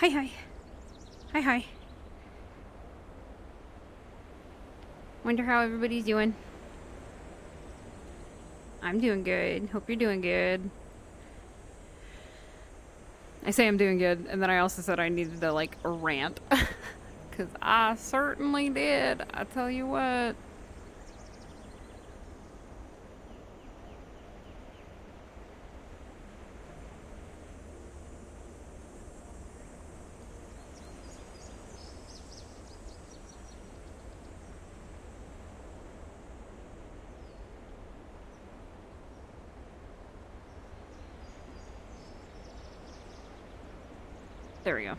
Hi, hi. Hi, hi. Wonder how everybody's doing. I'm doing good. Hope you're doing good. I say I'm doing good, and then I also said I needed to, like, rant. Because I certainly did. I tell you what. There we go.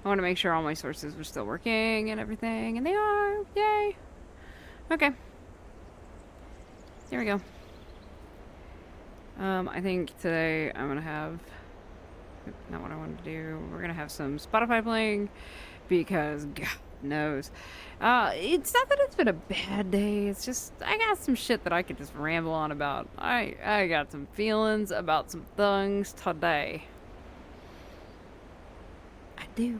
I want to make sure all my sources were still working and everything, and they are. Yay. Okay. There we go. I think today I'm gonna have, not what I wanted to do. We're gonna have some Spotify playing because God knows. It's not that it's been a bad day. It's just I got some shit that I could just ramble on about. I got some feelings about some things today. I do.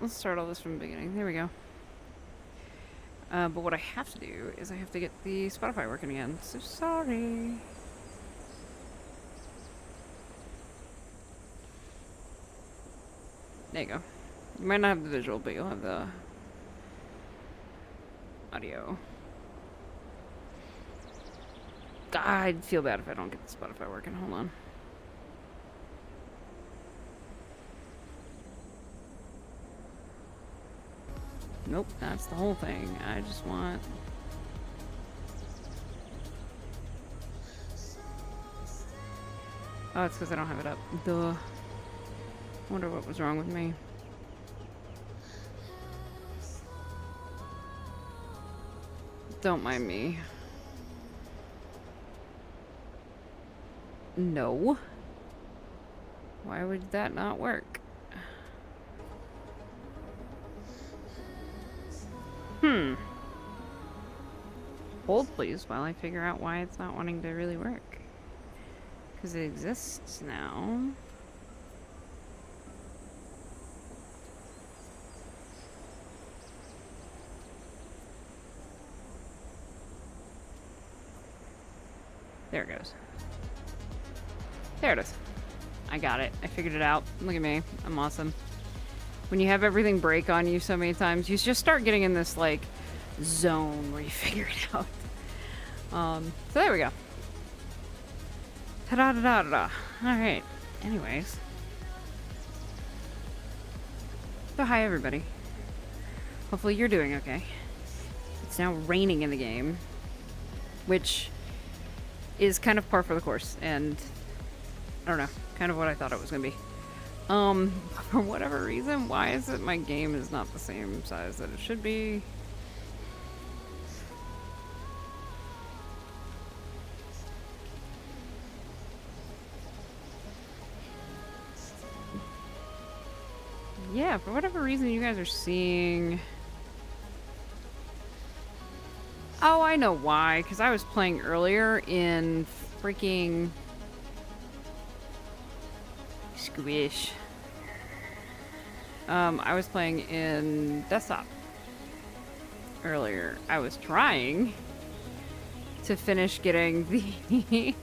Let's start all this from the beginning. There we go. But what I have to do is I have to get the Spotify working again. So sorry. There you go. You might not have the visual, but you'll have the audio. I'd feel bad if I don't get the Spotify working. Hold on. Nope, that's the whole thing. I just want... Oh, it's because I don't have it up. Duh. Wonder what was wrong with me. Don't mind me. No. Why would that not work? Hold, please, while I figure out why it's not wanting to really work. Because it exists now. There it goes. There it is. I got it. I figured it out. Look at me. I'm awesome. When you have everything break on you so many times, you just start getting in this, like, zone where you figure it out. So there we go. Ta-da-da-da-da. Alright. Anyways. So hi, everybody. Hopefully you're doing okay. It's now raining in the game, which is kind of par for the course, and I don't know, kind of what I thought it was gonna be. For whatever reason, why is it my game is not the same size that it should be? Yeah, for whatever reason you guys are seeing... Oh, I know why, because I was playing earlier in freaking... Squish. I was playing in desktop earlier. I was trying to finish getting the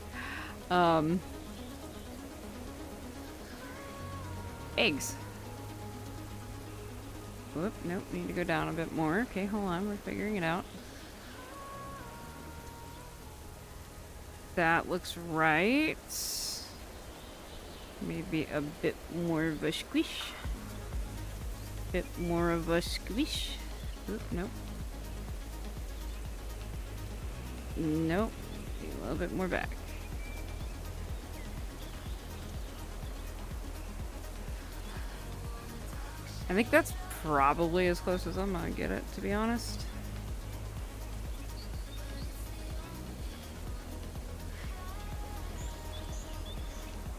eggs. Whoop, nope, need to go down a bit more. Okay, hold on, we're figuring it out. That looks right. Maybe a bit more of a squish. Bit more of a squish. Oop, nope. Nope. A little bit more back. I think that's probably as close as I'm gonna get it, to be honest.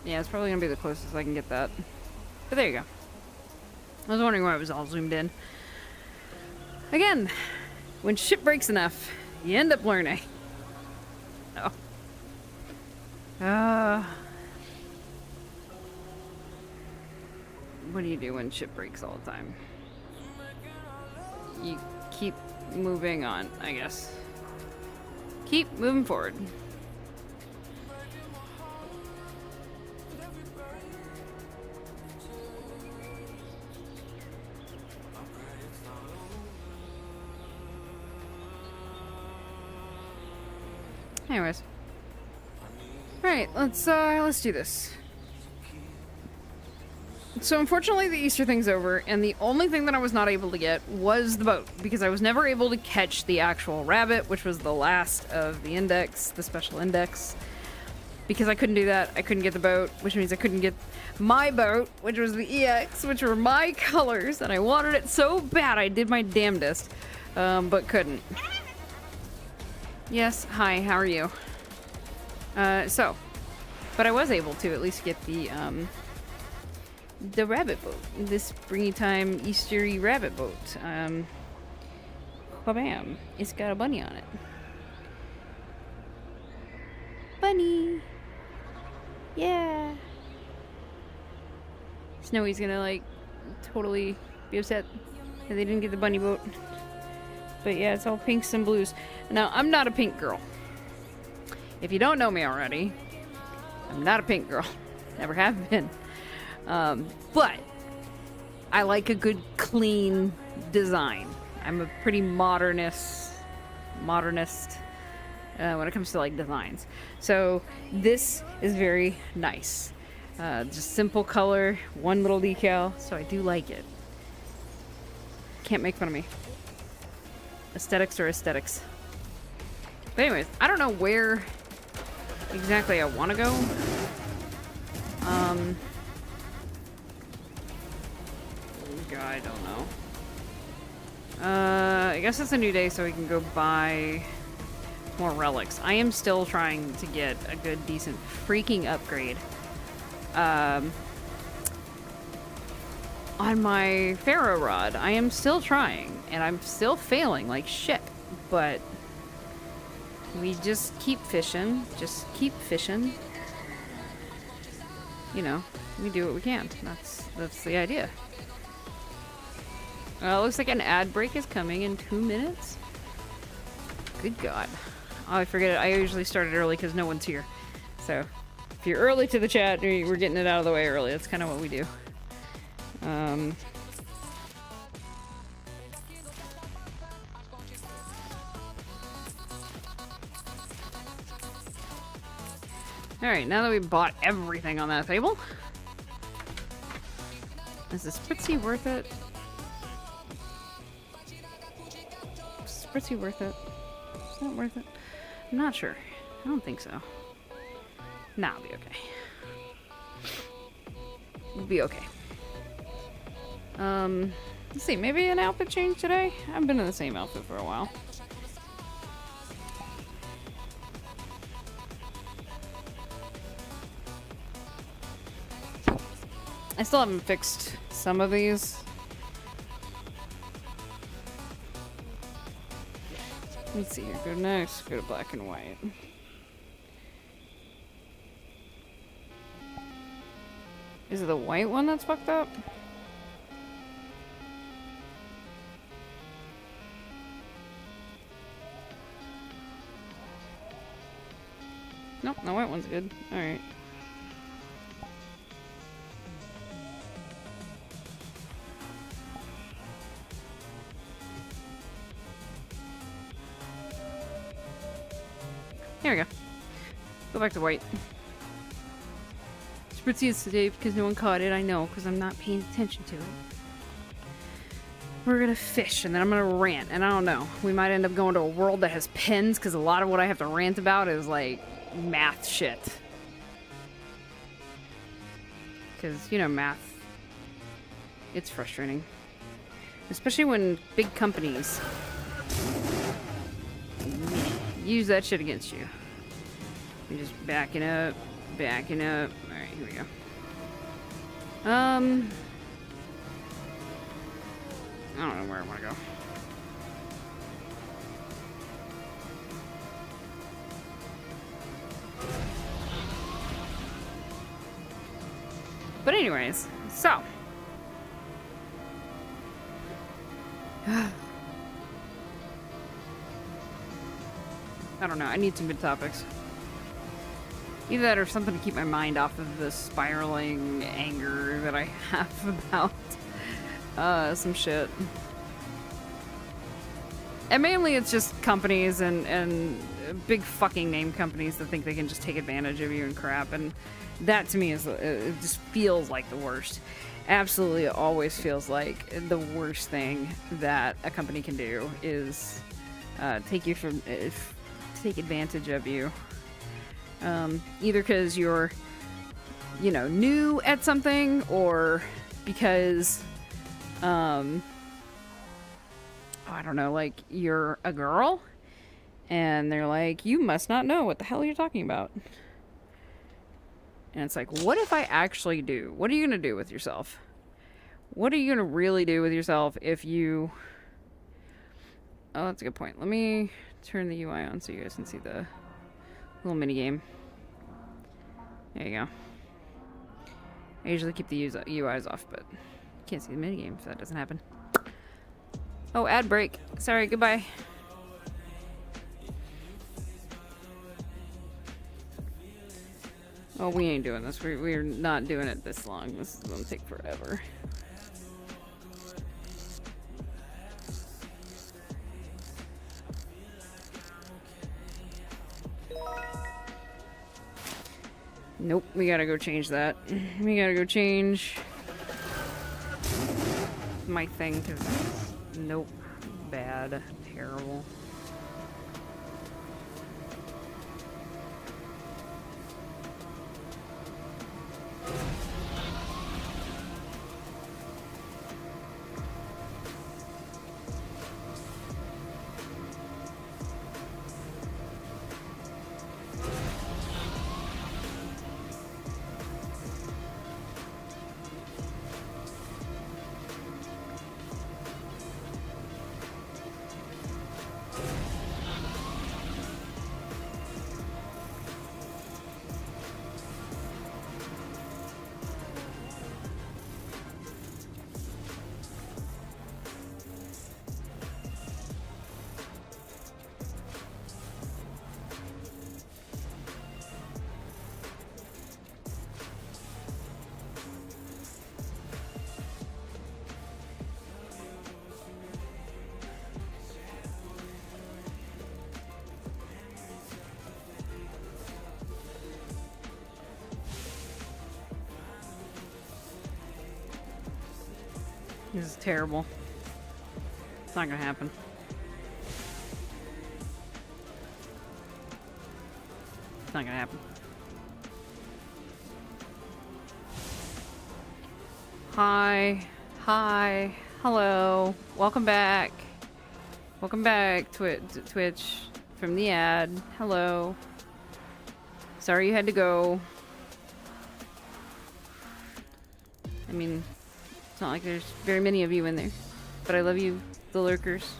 Yeah, it's probably gonna be the closest I can get that. But there you go. I was wondering why it was all zoomed in. Again, when shit breaks enough, you end up learning. Oh. What do you do when shit breaks all the time? You keep moving on, I guess. Keep moving forward. Anyways. Alright, let's do this. So unfortunately the Easter thing's over, and the only thing that I was not able to get was the boat, because I was never able to catch the actual rabbit, which was the last of the index, the special index. Because I couldn't do that, I couldn't get the boat, which means I couldn't get my boat, which was the EX, which were my colors, and I wanted it so bad I did my damnedest, but couldn't. Yes, hi, how are you? But I was able to at least get the rabbit boat. This springtime Eastery rabbit boat. Bam. It's got a bunny on it. Bunny! Yeah! Snowy's gonna, like, totally be upset that they didn't get the bunny boat. But yeah, it's all pinks and blues. Now, I'm not a pink girl. If you don't know me already, I'm not a pink girl. Never have been. But I like a good, clean design. I'm a pretty modernist when it comes to, like, designs. So this is very nice. Just simple color, one little decal, so I do like it. Can't make fun of me. Aesthetics are aesthetics. But anyways, I don't know where exactly I want to go. God, I don't know. I guess it's a new day, so we can go buy more relics. I am still trying to get a good, decent freaking upgrade. On my Pharaoh rod, I am still trying, and I'm still failing like shit, but we just keep fishing, You know, we do what we can. That's the idea. Looks like an ad break is coming in 2 minutes. Good God. Oh, I forget it. I usually start it early because no one's here. So, if you're early to the chat, we're getting it out of the way early. That's kind of what we do. Alright, now that we bought everything on that table, is the Spritzy worth it? Is Spritzy worth it? Is that worth it? I'm not sure. I don't think so. Nah, I'll be okay. We'll be okay. Let's see, maybe an outfit change today? I've been in the same outfit for a while. I still haven't fixed some of these. Let's see here. Go next. Go to black and white. Is it the white one that's fucked up? Nope, the white one's good. Alright. There we go. Go back to white. Spritzy is today because no one caught it. I know, because I'm not paying attention to it. We're gonna fish, and then I'm gonna rant, and I don't know. We might end up going to a world that has pens, because a lot of what I have to rant about is, like, math shit. Because, you know, math. It's frustrating. Especially when big companies use that shit against you. You're just backing up, backing up. Alright, here we go. I don't know where I want to go. But anyways, so. I don't know. I need some good topics. Either that or something to keep my mind off of the spiraling anger that I have about some shit. And mainly it's just companies and big fucking name companies that think they can just take advantage of you and crap. And that to me is, it just feels like the worst. Absolutely always feels like the worst thing that a company can do is take advantage of you. Either because you're, new at something, or because, I don't know, like, you're a girl, and they're like, you must not know what the hell you're talking about. And it's like, what if I actually do? What are you going to do with yourself? What are you going to really do with yourself if you... Oh, that's a good point. Let me turn the UI on so you guys can see the little mini game. There you go. I usually keep the UIs off, but can't see the mini game if that doesn't happen. Oh, ad break. Sorry, goodbye. Oh, we ain't doing this. We're not doing it this long. This is gonna take forever. Nope, we gotta go change that. We gotta go change my thing, because nope, bad, terrible. This is terrible. It's not gonna happen. It's not gonna happen. Hi. Hi. Hello. Welcome back. Welcome back, Twitch, from the ad. Hello. Sorry you had to go. I mean, it's not like there's very many of you in there. But I love you, the lurkers.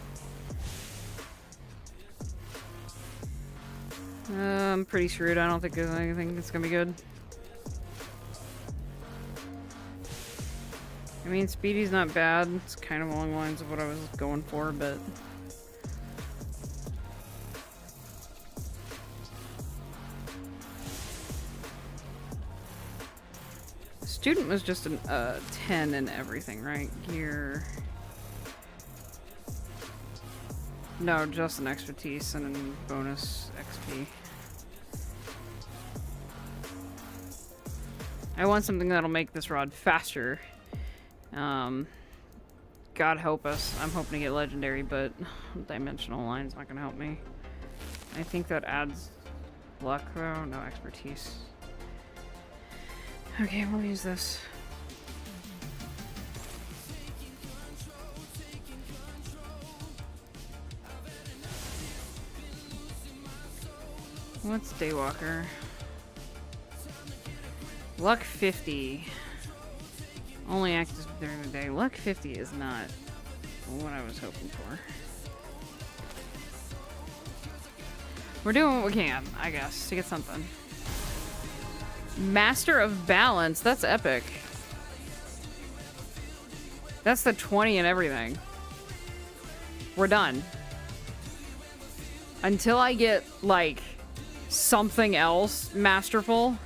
I'm pretty screwed. I don't think there's anything that's gonna be good. I mean, Speedy's not bad. It's kind of along the lines of what I was going for, but... Student was just a 10 in everything, right? Gear... No, just an expertise and a bonus XP. I want something that'll make this rod faster. God help us. I'm hoping to get legendary, but dimensional line's not gonna help me. I think that adds luck though. No expertise. Okay, we'll use this. What's Daywalker? Luck 50. Only active during the day. Luck 50 is not what I was hoping for. We're doing what we can, I guess, to get something. Master of Balance. That's epic. That's the 20 and everything. We're done. Until I get, like, something else masterful,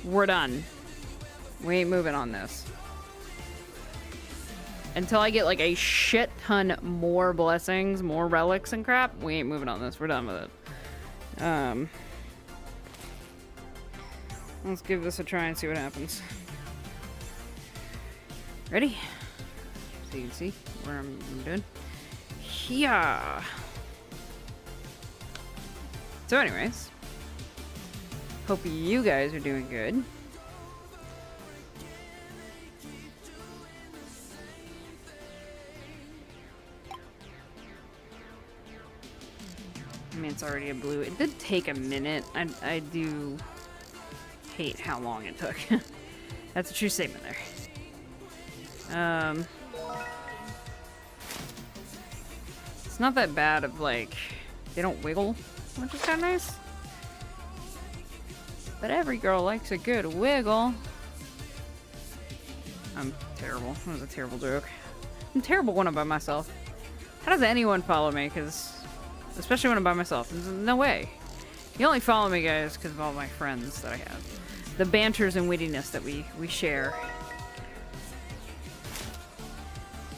we're done. We ain't moving on this. Until I get, like, a shit ton more blessings, more relics and crap, we ain't moving on this. We're done with it. Let's give this a try and see what happens. Ready? So you can see where I'm doing. Yeah. So anyways, hope you guys are doing good. I mean, it's already a blue. It did take a minute. I do hate how long it took. That's a true statement there. It's not that bad of, like, they don't wiggle, which is kind of nice. But every girl likes a good wiggle. I'm terrible. That was a terrible joke. I'm terrible when I'm by myself. How does anyone follow me? Because, especially when I'm by myself, there's no way. You only follow me, guys, because of all my friends that I have. The banters and wittiness that we share.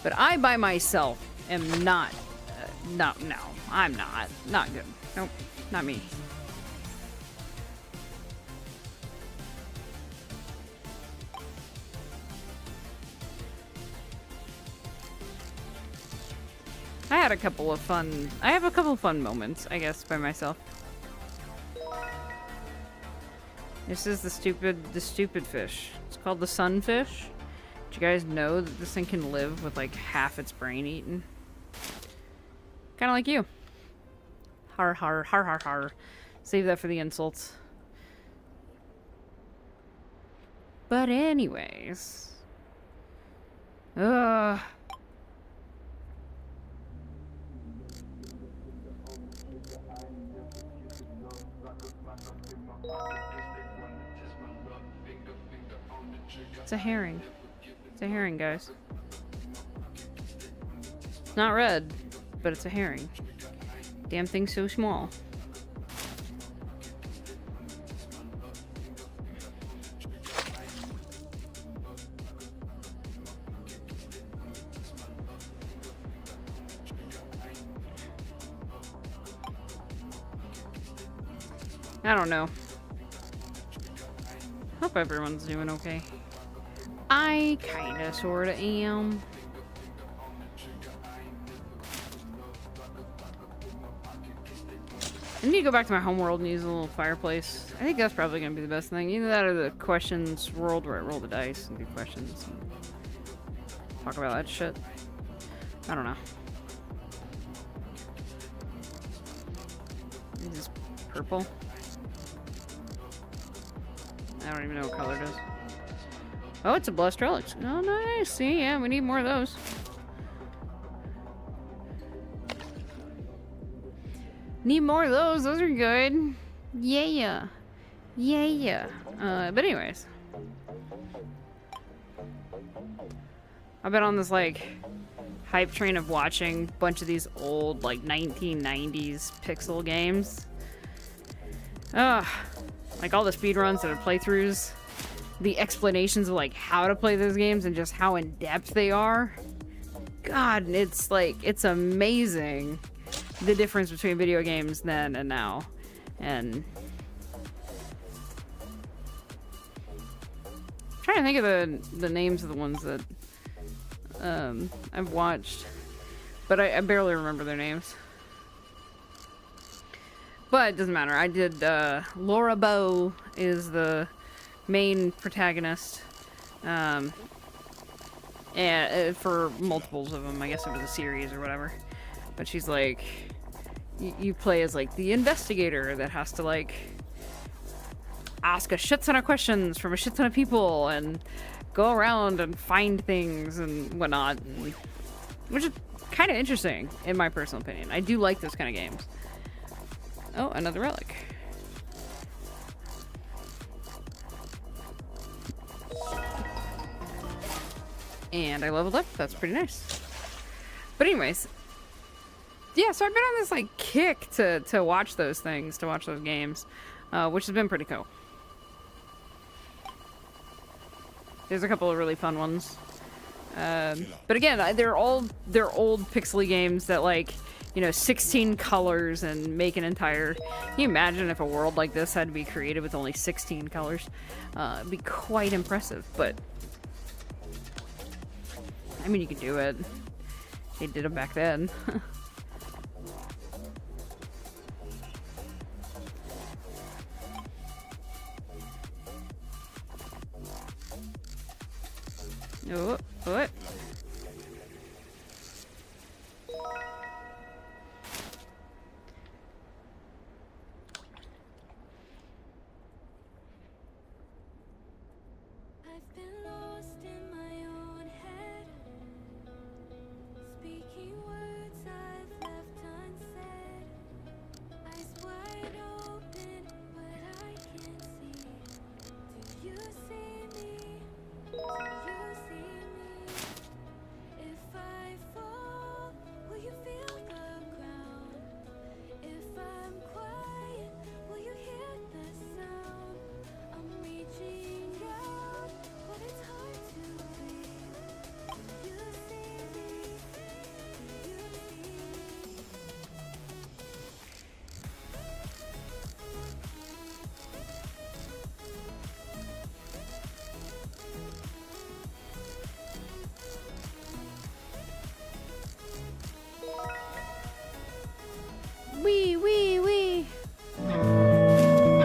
But I, by myself, am not... no, I'm not. Not good. Nope, not me. I have a couple of fun moments, I guess, by myself. This is the stupid fish. It's called the sunfish. Did you guys know that this thing can live with like half its brain eaten? Kind of like you. Har har har har har. Save that for the insults. But anyways. It's a herring. It's a herring, guys. It's not red, but it's a herring. Damn thing's so small. I don't know. Hope everyone's doing okay. I kinda sorta am. I need to go back to my homeworld and use a little fireplace. I think that's probably gonna be the best thing. Either that or the questions world where I roll the dice and do questions and talk about that shit. I don't know. Is this purple? I don't even know what color it is. Oh, it's a blessed relic. Oh, nice. See, yeah, we need more of those. Need more of those. Those are good. Yeah. Yeah. But anyways. I've been on this, like, hype train of watching a bunch of these old, like, 1990s pixel games. Like all the speedruns that are playthroughs. The explanations of, like, how to play those games and just how in-depth they are. God, it's, like, it's amazing the difference between video games then and now. And I'm trying to think of the names of the ones that I've watched. But I barely remember their names. But it doesn't matter. I did, Laura Bow is the main protagonist. And for multiples of them, I guess it was a series or whatever. But she's like, you play as like the investigator that has to like ask a shit ton of questions from a shit ton of people and go around and find things and whatnot, which is kind of interesting in my personal opinion. I do like those kind of games. Oh, another relic. And I leveled up. That's pretty nice. But anyways, yeah, so I've been on this like kick to watch those things, to watch those games, which has been pretty cool. There's a couple of really fun ones. But again, they're old pixely games that, like, you know, 16 colors and make an entire... Can you imagine if a world like this had to be created with only 16 colors? It'd be quite impressive, but... I mean, you could do it. They did it back then. Oh, what? I've been lost in my own head, speaking words I've left unsaid, eyes wide open, but I can't see. Do you see me? Do you see me? If I fall, will you feel the ground? If I'm quiet, will you hear the sound? I'm reaching out, but it's hard to breathe. Do you see me? Do you see me? Wee, wee, wee.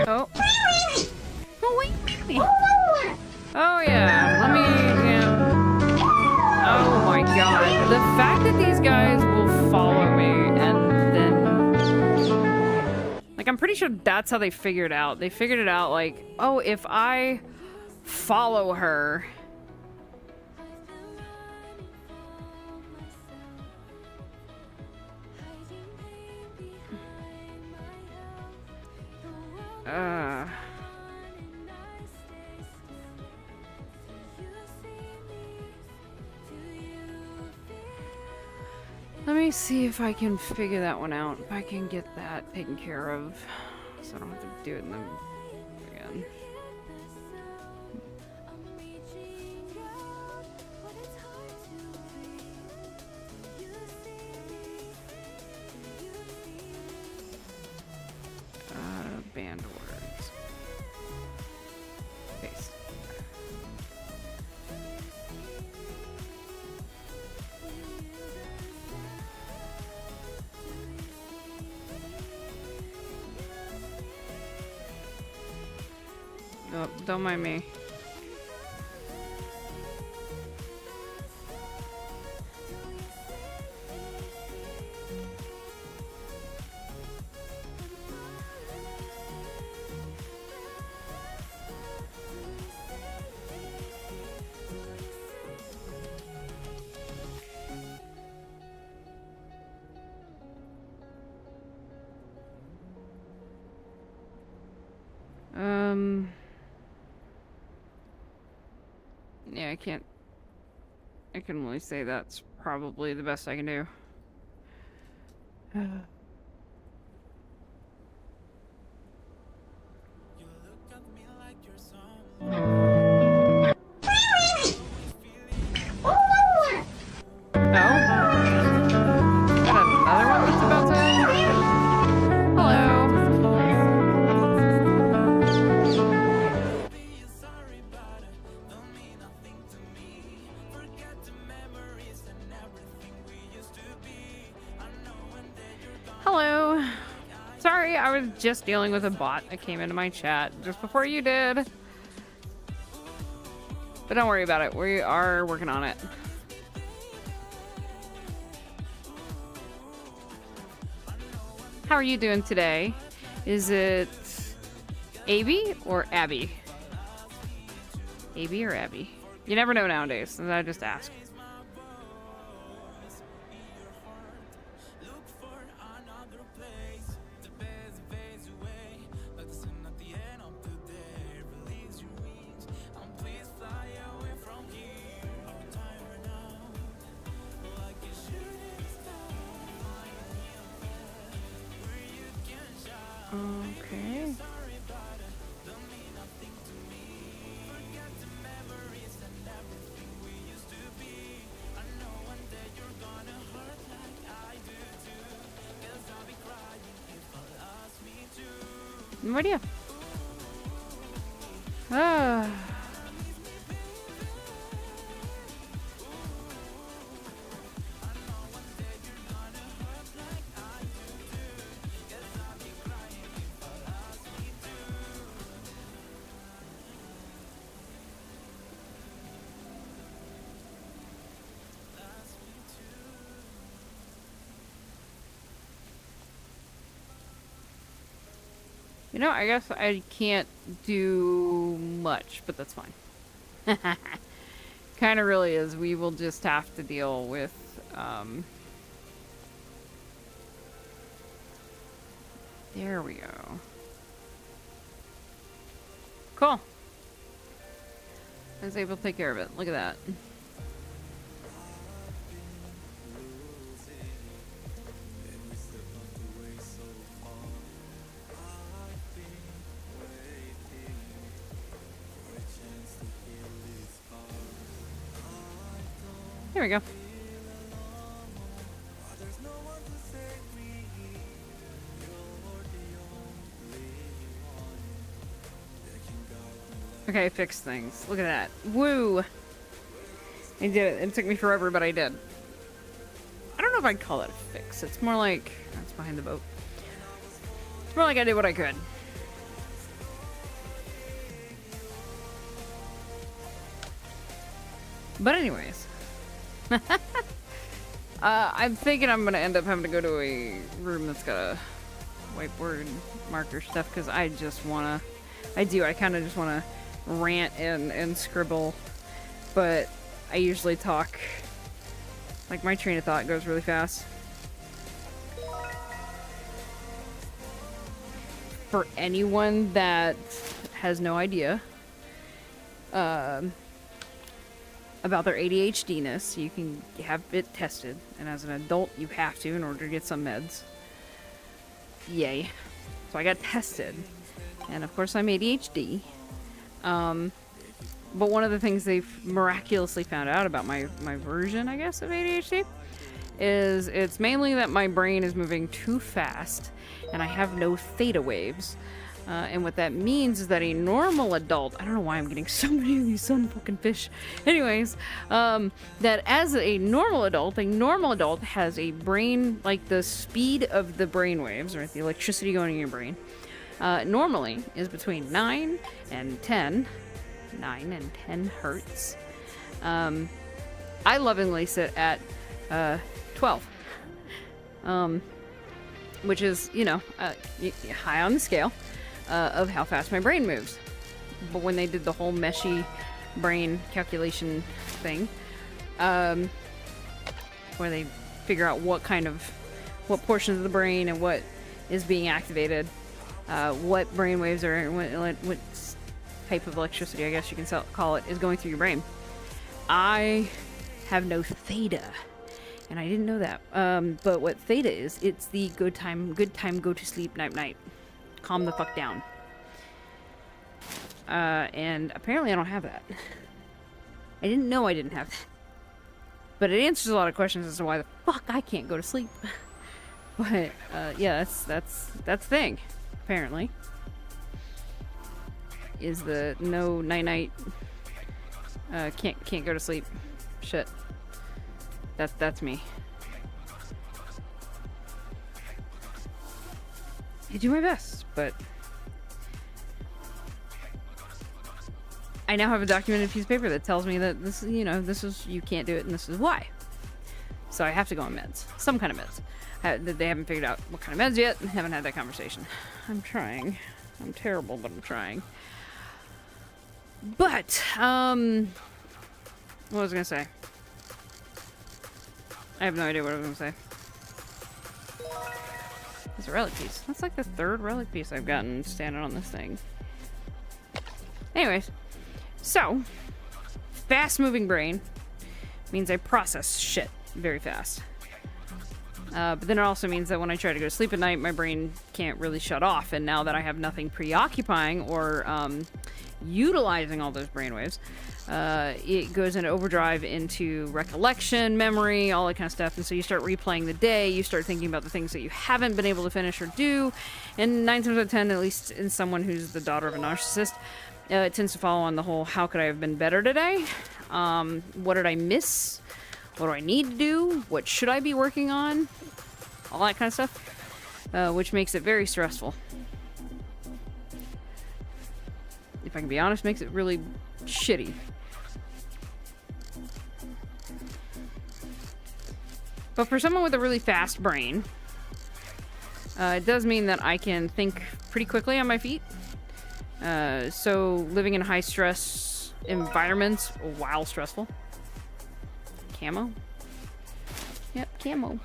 Oh. Oh, wait. Oh, yeah. Let me... Yeah. Oh, my God. The fact that these guys will follow me and then... Like, I'm pretty sure that's how they figured it out. They figured it out, like, oh, if I follow her... Let me see if I can figure that one out. If I can get that taken care of, so I don't have to do it in the again. Band words. Paste. Oh, don't mind me. Yeah, I can only say that's probably the best I can do. Just dealing with a bot that came into my chat just before you did. But don't worry about it. We are working on it. How are you doing today? Is it Abby or Abby? Abby or Abby? You never know nowadays, so I just ask. Okay. No idea. Ah. You know, I guess I can't do much, but that's fine. Kind of really is. We will just have to deal with, there we go. Cool. I was able to take care of it. Look at that. There we go. Okay, fix things. Look at that. Woo! I did it. It took me forever, but I did. I don't know if I'd call it a fix. It's more like... That's behind the boat. It's more like I did what I could. But anyways. I'm thinking I'm gonna end up having to go to a room that's got a whiteboard marker stuff, because I just wanna... I kind of just wanna rant and scribble, but I usually talk, like, my train of thought goes really fast. For anyone that has no idea about their ADHD-ness, you can have it tested, and as an adult you have to in order to get some meds. Yay. So I got tested, and of course I'm ADHD. But one of the things they've miraculously found out about my version, I guess, of ADHD is it's mainly that my brain is moving too fast and I have no theta waves. And what that means is that a normal adult, I don't know why I'm getting so many of these sun fucking fish. Anyways, that as a normal adult has a brain, like the speed of the brain waves, right, the electricity going in your brain, normally is between 9 and 10 hertz. I lovingly sit at 12, which is, you know, high on the scale of how fast my brain moves. But when they did the whole meshy brain calculation thing, where they figure out what portions of the brain and what is being activated, what brain waves are, what type of electricity, I guess you can call it, is going through your brain. I have no theta, and I didn't know that. But what theta is, it's the good time, go to sleep, night. Calm the fuck down. And apparently I don't have that. I didn't know I didn't have that. But it answers a lot of questions as to why the fuck I can't go to sleep. But, yeah, that's the thing, apparently. Is the no night, can't go to sleep shit. That's me. I do my best, but I now have a documented piece of paper that tells me that this, you know, this is, you can't do it and this is why. So I have to go on meds. Some kind of meds. They haven't figured out what kind of meds yet. Haven't had that conversation. I'm trying. I'm terrible, but I'm trying. But, what was I gonna say? I have no idea what I was gonna say. It's a relic piece. That's like the third relic piece I've gotten standing on this thing. Anyways, so, fast moving brain means I process shit very fast. But then it also means that when I try to go to sleep at night, my brain can't really shut off. And now that I have nothing preoccupying or utilizing all those brainwaves, it goes into overdrive into recollection, memory, all that kind of stuff. And so you start replaying the day, you start thinking about the things that you haven't been able to finish or do. And 9 times out of 10, at least in someone who's the daughter of a narcissist, it tends to follow on the whole, how could I have been better today? What did I miss? What do I need to do? What should I be working on? All that kind of stuff, which makes it very stressful. If I can be honest, makes it really shitty. But for someone with a really fast brain, it does mean that I can think pretty quickly on my feet. So living in high stress environments while stressful. Camo? Yep, camo.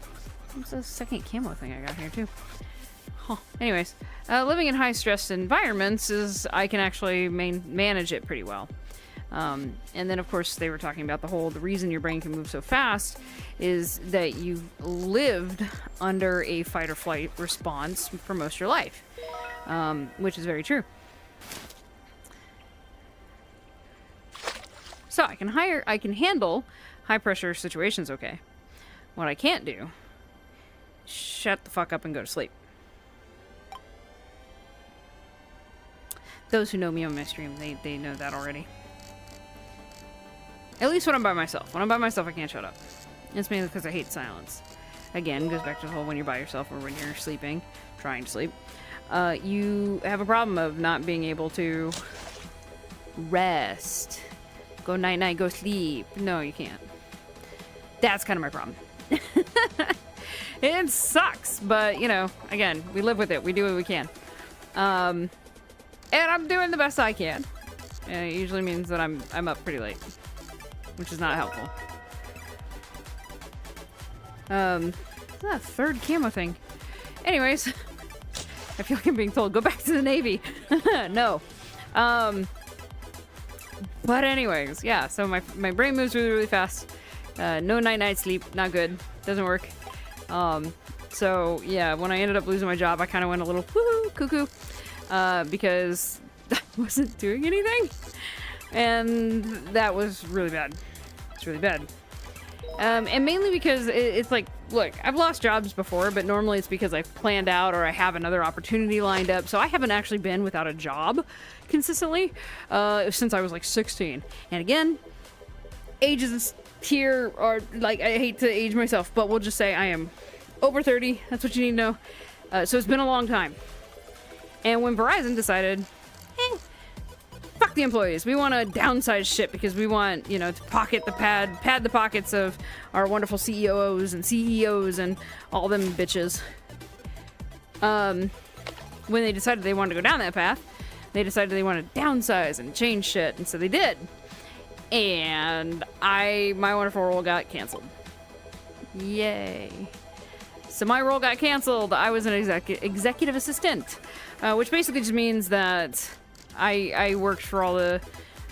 What's the second camo thing I got here too? Huh. Anyways, living in high stress environments is I can actually manage it pretty well. And then of course they were talking about the reason your brain can move so fast is that you've lived under a fight or flight response for most of your life, which is very true. So I can handle high pressure situations okay. What I can't do, shut the fuck up and go to sleep. Those who know me on my stream, they know that already. At least when I'm by myself. When I'm by myself, I can't shut up. It's mainly because I hate silence. Again, goes back to the whole when you're by yourself or when you're sleeping, trying to sleep. You have a problem of not being able to rest. Go night-night, go sleep. No, you can't. That's kind of my problem. It sucks, but, you know, again, we live with it. We do what we can. And I'm doing the best I can. And it usually means that I'm up pretty late, which is not helpful. That third camo thing. Anyways, I feel like I'm being told, go back to the Navy. No. But anyways, yeah, so my brain moves really, really fast. No night-night sleep, not good. Doesn't work. So yeah, when I ended up losing my job, I kind of went a little woohoo, cuckoo, because I wasn't doing anything. And that was really bad. It's really bad. And mainly because it's like, look, I've lost jobs before, but normally it's because I've planned out or I have another opportunity lined up. So I haven't actually been without a job consistently since I was like 16. And again, ages here are like, I hate to age myself, but we'll just say I am over 30. That's what you need to know. So it's been a long time. And when Verizon decided, fuck the employees. We want to downsize shit because we want, you know, to pad the pockets of our wonderful CEOs and CEOs and all them bitches. When they decided they wanted to go down that path, they decided they wanted to downsize and change shit, and so they did. And my wonderful role got canceled. Yay. So my role got canceled. I was an executive assistant, which basically just means that I worked for all the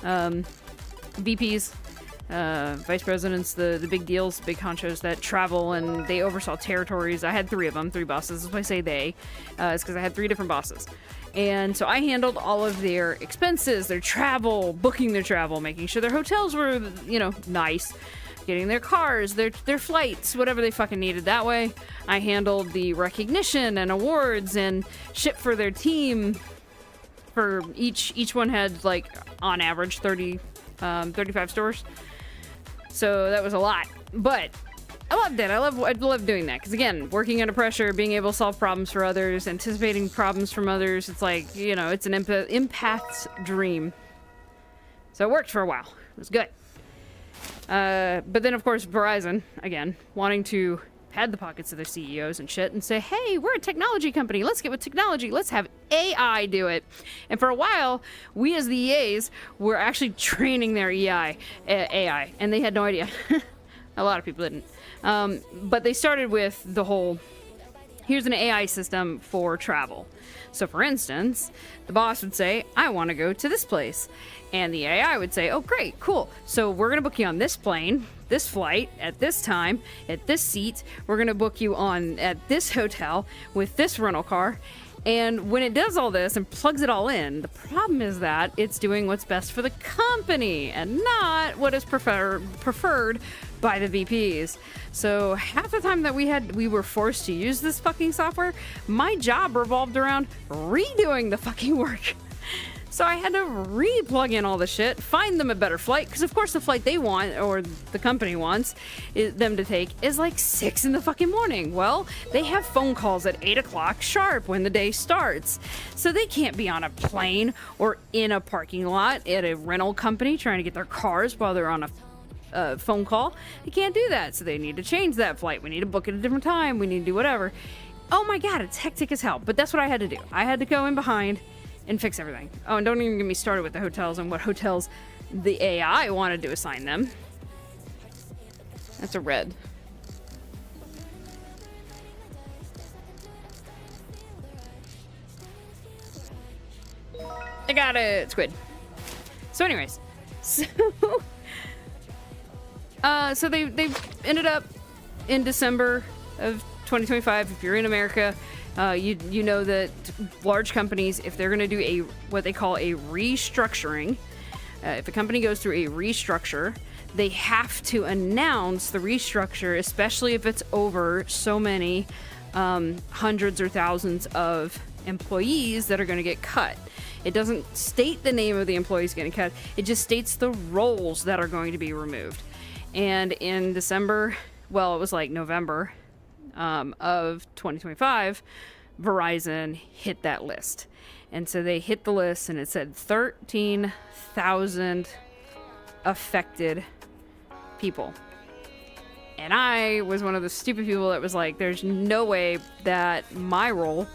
VPs, vice presidents, the big deals, big honchos that travel, and they oversaw territories. I had 3 of them, 3 bosses. That's why I say they. It's because I had 3 different bosses. And so I handled all of their expenses, their travel, booking their travel, making sure their hotels were, you know, nice, getting their cars, their flights, whatever they fucking needed. That way, I handled the recognition and awards and shit for their team. For each one had, like, on average 35 stores. So that was a lot. But I loved it. I love doing that. Because, again, working under pressure, being able to solve problems for others, anticipating problems from others, it's like, you know, it's an empath's dream. So it worked for a while. It was good. But then, of course, Verizon, again, wanting to pad the pockets of their CEOs and shit and say, hey, we're a technology company. Let's get with technology. Let's have AI do it. And for a while, we as the EAs were actually training their AI, and they had no idea. A lot of people didn't. But they started with the whole here's an AI system for travel. So for instance, the boss would say, I want to go to this place. And the AI would say, oh, great, cool. So we're going to book you on this plane, this flight, at this time, at this seat. We're going to book you on at this hotel with this rental car. And when it does all this and plugs it all in, the problem is that it's doing what's best for the company and not what is preferred by the VPs. So half the time that we were forced to use this fucking software, my job revolved around redoing the fucking work. So I had to re-plug in all the shit, find them a better flight, because of course the flight they want, or the company wants them to take, is like 6 in the fucking morning. Well, they have phone calls at 8 o'clock sharp when the day starts. So they can't be on a plane or in a parking lot at a rental company trying to get their cars while they're on a phone call. They can't do that, so they need to change that flight. We need to book it at a different time. We need to do whatever. Oh my god, it's hectic as hell, but that's what I had to do. I had to go in behind and fix everything. Oh, and don't even get me started with the hotels and what hotels the AI wanted to assign them. That's a red. I got it, squid. So anyways, so they ended up in December of 2025. If you're in America, you know that large companies, if they're going to do what they call a restructuring, if a company goes through a restructure, they have to announce the restructure, especially if it's over so many hundreds or thousands of employees that are going to get cut. It doesn't state the name of the employees getting cut. It just states the roles that are going to be removed. And in December, well, it was like November of 2025, Verizon hit that list. And so they hit the list and it said 13,000 affected people. And I was one of the stupid people that was like, there's no way that my role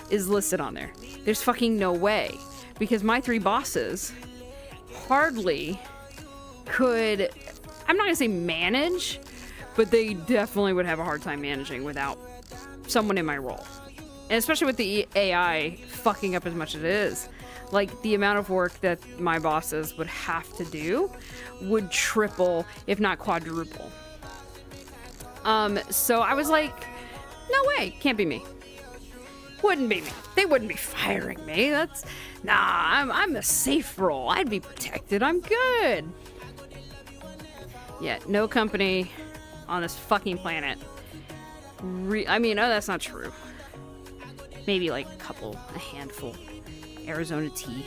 is listed on there. There's fucking no way. Because my 3 bosses hardly could, I'm not gonna say manage, but they definitely would have a hard time managing without someone in my role. And especially with the AI fucking up as much as it is. Like, the amount of work that my bosses would have to do would triple, if not quadruple. So I was like, no way, can't be me. Wouldn't be me. They wouldn't be firing me. I'm a safe role. I'd be protected. I'm good. Yeah, no company on this fucking planet. I mean, oh, that's not true. Maybe like a handful. Arizona Tea.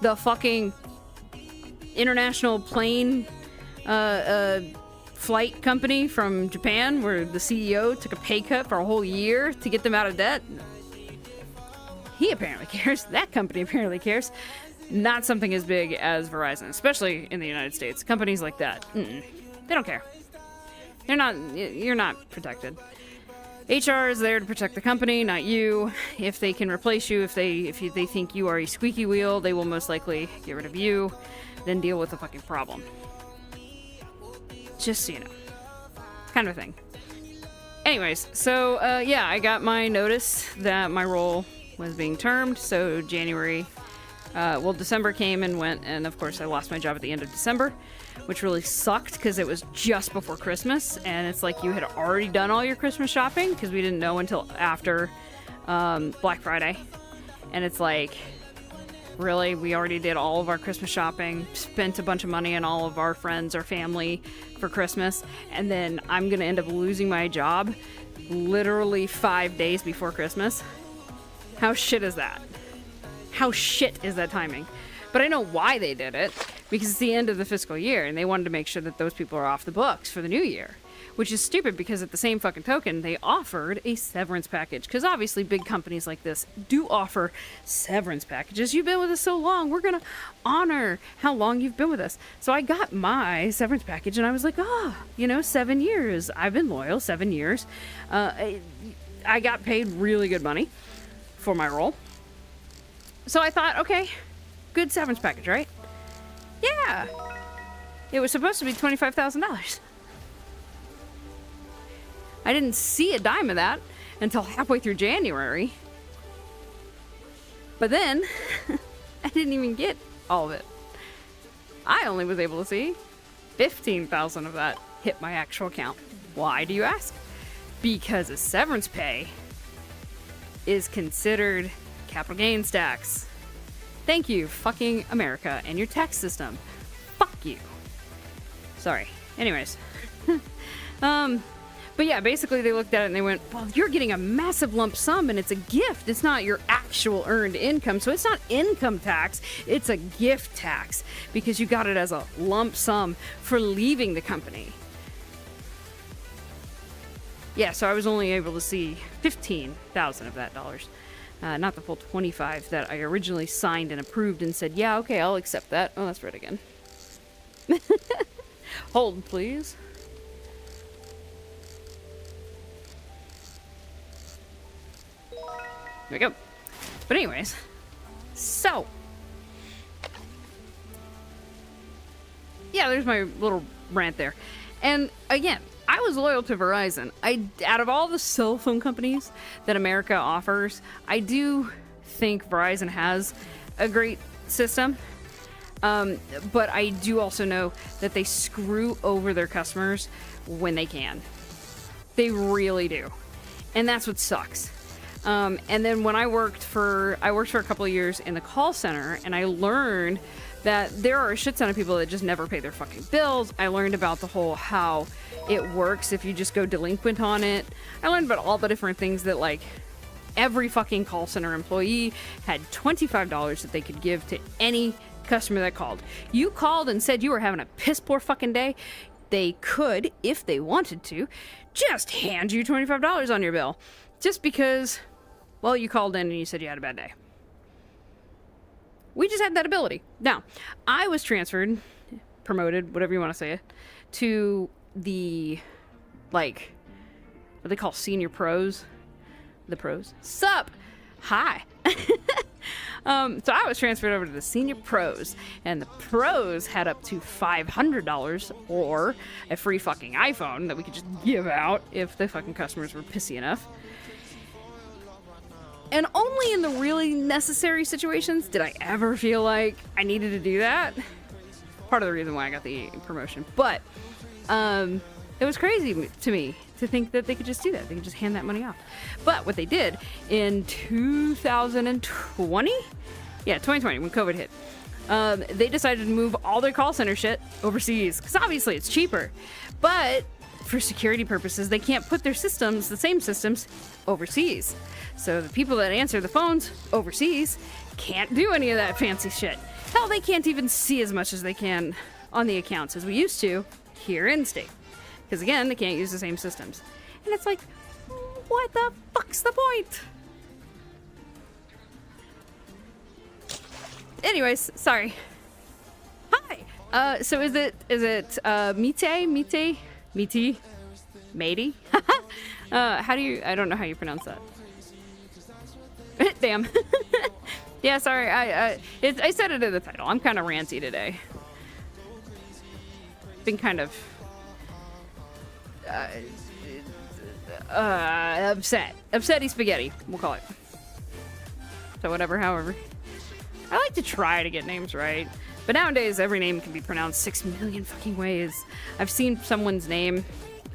The fucking international plane flight company from Japan where the CEO took a pay cut for a whole year to get them out of debt. He apparently cares. That company apparently cares. Not something as big as Verizon, especially in the United States. Companies like that, they don't care. You're not protected. HR is there to protect the company, not you. If they can replace you, if they think you are a squeaky wheel, they will most likely get rid of you, then deal with the fucking problem. Just so you know. Kind of a thing. Anyways, so yeah, I got my notice that my role was being termed, so December came and went, and of course I lost my job at the end of December, which really sucked because it was just before Christmas, and it's like you had already done all your Christmas shopping because we didn't know until after Black Friday, and it's like, really, we already did all of our Christmas shopping, spent a bunch of money on all of our friends or family for Christmas, and then I'm gonna end up losing my job literally 5 days before Christmas. How shit is that? How shit is that timing? But I know why they did it, because it's the end of the fiscal year and they wanted to make sure that those people are off the books for the new year, which is stupid because at the same fucking token, they offered a severance package, because obviously big companies like this do offer severance packages. You've been with us so long, we're gonna honor how long you've been with us. So I got my severance package and I was like, 7 years. I've been loyal 7 years. I got paid really good money for my role. So I thought, okay, good severance package, right? Yeah. It was supposed to be $25,000. I didn't see a dime of that until halfway through January. But then, I didn't even get all of it. I only was able to see 15,000 of that hit my actual account. Why, do you ask? Because a severance pay is considered capital gains tax. Thank you, fucking America and your tax system. Fuck you. Sorry. Anyways. But yeah, basically they looked at it and they went, well, you're getting a massive lump sum and it's a gift. It's not your actual earned income. So it's not income tax. It's a gift tax because you got it as a lump sum for leaving the company. Yeah, so I was only able to see 15,000 of that dollars. Not the full 25 that I originally signed and approved and said, yeah, okay, I'll accept that. Oh, that's red again. Hold, please. There we go. But anyways, so yeah, there's my little rant there. And again, I was loyal to Verizon. Out of all the cell phone companies that America offers, I do think Verizon has a great system. But I do also know that they screw over their customers when they can. They really do. And that's what sucks. And then when I worked for a couple of years in the call center, and I learned that there are a shit ton of people that just never pay their fucking bills. I learned about the whole how it works if you just go delinquent on it. I learned about all the different things that, like, every fucking call center employee had $25 that they could give to any customer that called. You called and said you were having a piss poor fucking day, they could, if they wanted to, just hand you $25 on your bill. Just because, well, you called in and you said you had a bad day. We just had that ability. Now, I was transferred, promoted, whatever you want to say it, to the, like, what they call senior pros. The pros. Sup? Hi. So I was transferred over to the senior pros, and the pros had up to $500 or a free fucking iPhone that we could just give out if the fucking customers were pissy enough. And only in the really necessary situations did I ever feel like I needed to do that. Part of the reason why I got the promotion. But it was crazy to me to think that they could just do that. They could just hand that money off. But what they did in 2020? Yeah, 2020, when COVID hit. They decided to move all their call center shit overseas. Because obviously it's cheaper. But for security purposes, they can't put their systems, the same systems, overseas. So the people that answer the phones overseas can't do any of that fancy shit. Hell, they can't even see as much as they can on the accounts as we used to here in state. Because again, they can't use the same systems. And it's like, what the fuck's the point? Anyways, sorry. Hi. So is it Miti? Matey? How do you, I don't know how you pronounce that. Damn. Yeah, sorry, I said it in the title. I'm kind of ranty today. Been kind of upset. Upsetty spaghetti, we'll call it. So whatever, however. I like to try to get names right. But nowadays, every name can be pronounced 6 million fucking ways. I've seen someone's name.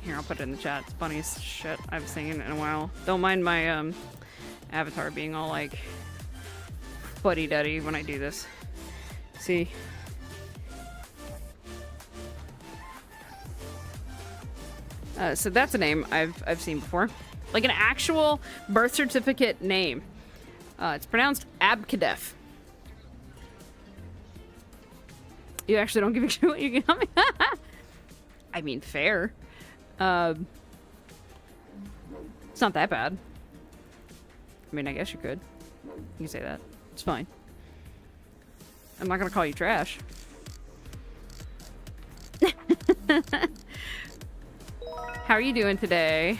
Here, I'll put it in the chat. It's funny as shit. I haven't seen it in a while. Don't mind my avatar being all like fuddy-duddy when I do this. See? So that's a name I've seen before. Like an actual birth certificate name. It's pronounced Abkadef. You actually don't give a shit what you got me? I mean, fair. It's not that bad. I mean, I guess you could. You can say that. It's fine. I'm not gonna call you trash. How are you doing today?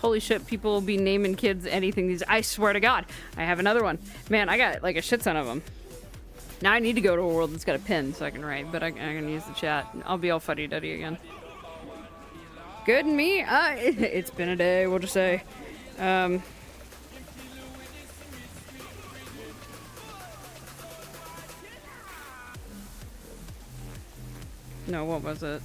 Holy shit, people will be naming kids anything these. I swear to God, I have another one. Man, I got like a shit ton of them. Now I need to go to a world that's got a pen so I can write, but I'm gonna use the chat. I'll be all fuddy-duddy again. Good and me? It's been a day, we'll just say. No, what was it?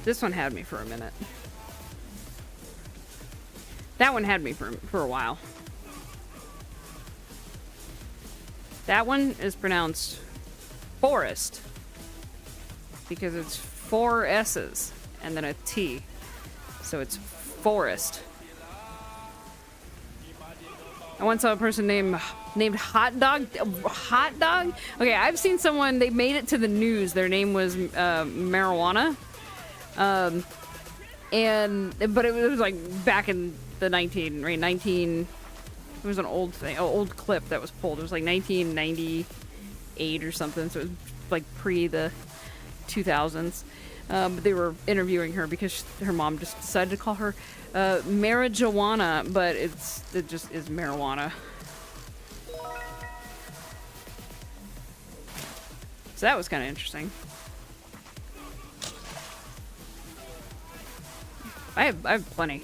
This one had me for a minute. That one had me for a while. That one is pronounced forest because it's 4 S's and then a T. So it's forest. I once saw a person named Hot Dog. Hot Dog? Okay, I've seen someone, they made it to the news. Their name was Marijuana. But it was like back in the 19, it was an old thing, an old clip that was pulled. It was like 1998 or something, so it was like pre the 2000s. But they were interviewing her because her mom just decided to call her marijuana, but it just is marijuana. So that was kind of interesting. I have plenty.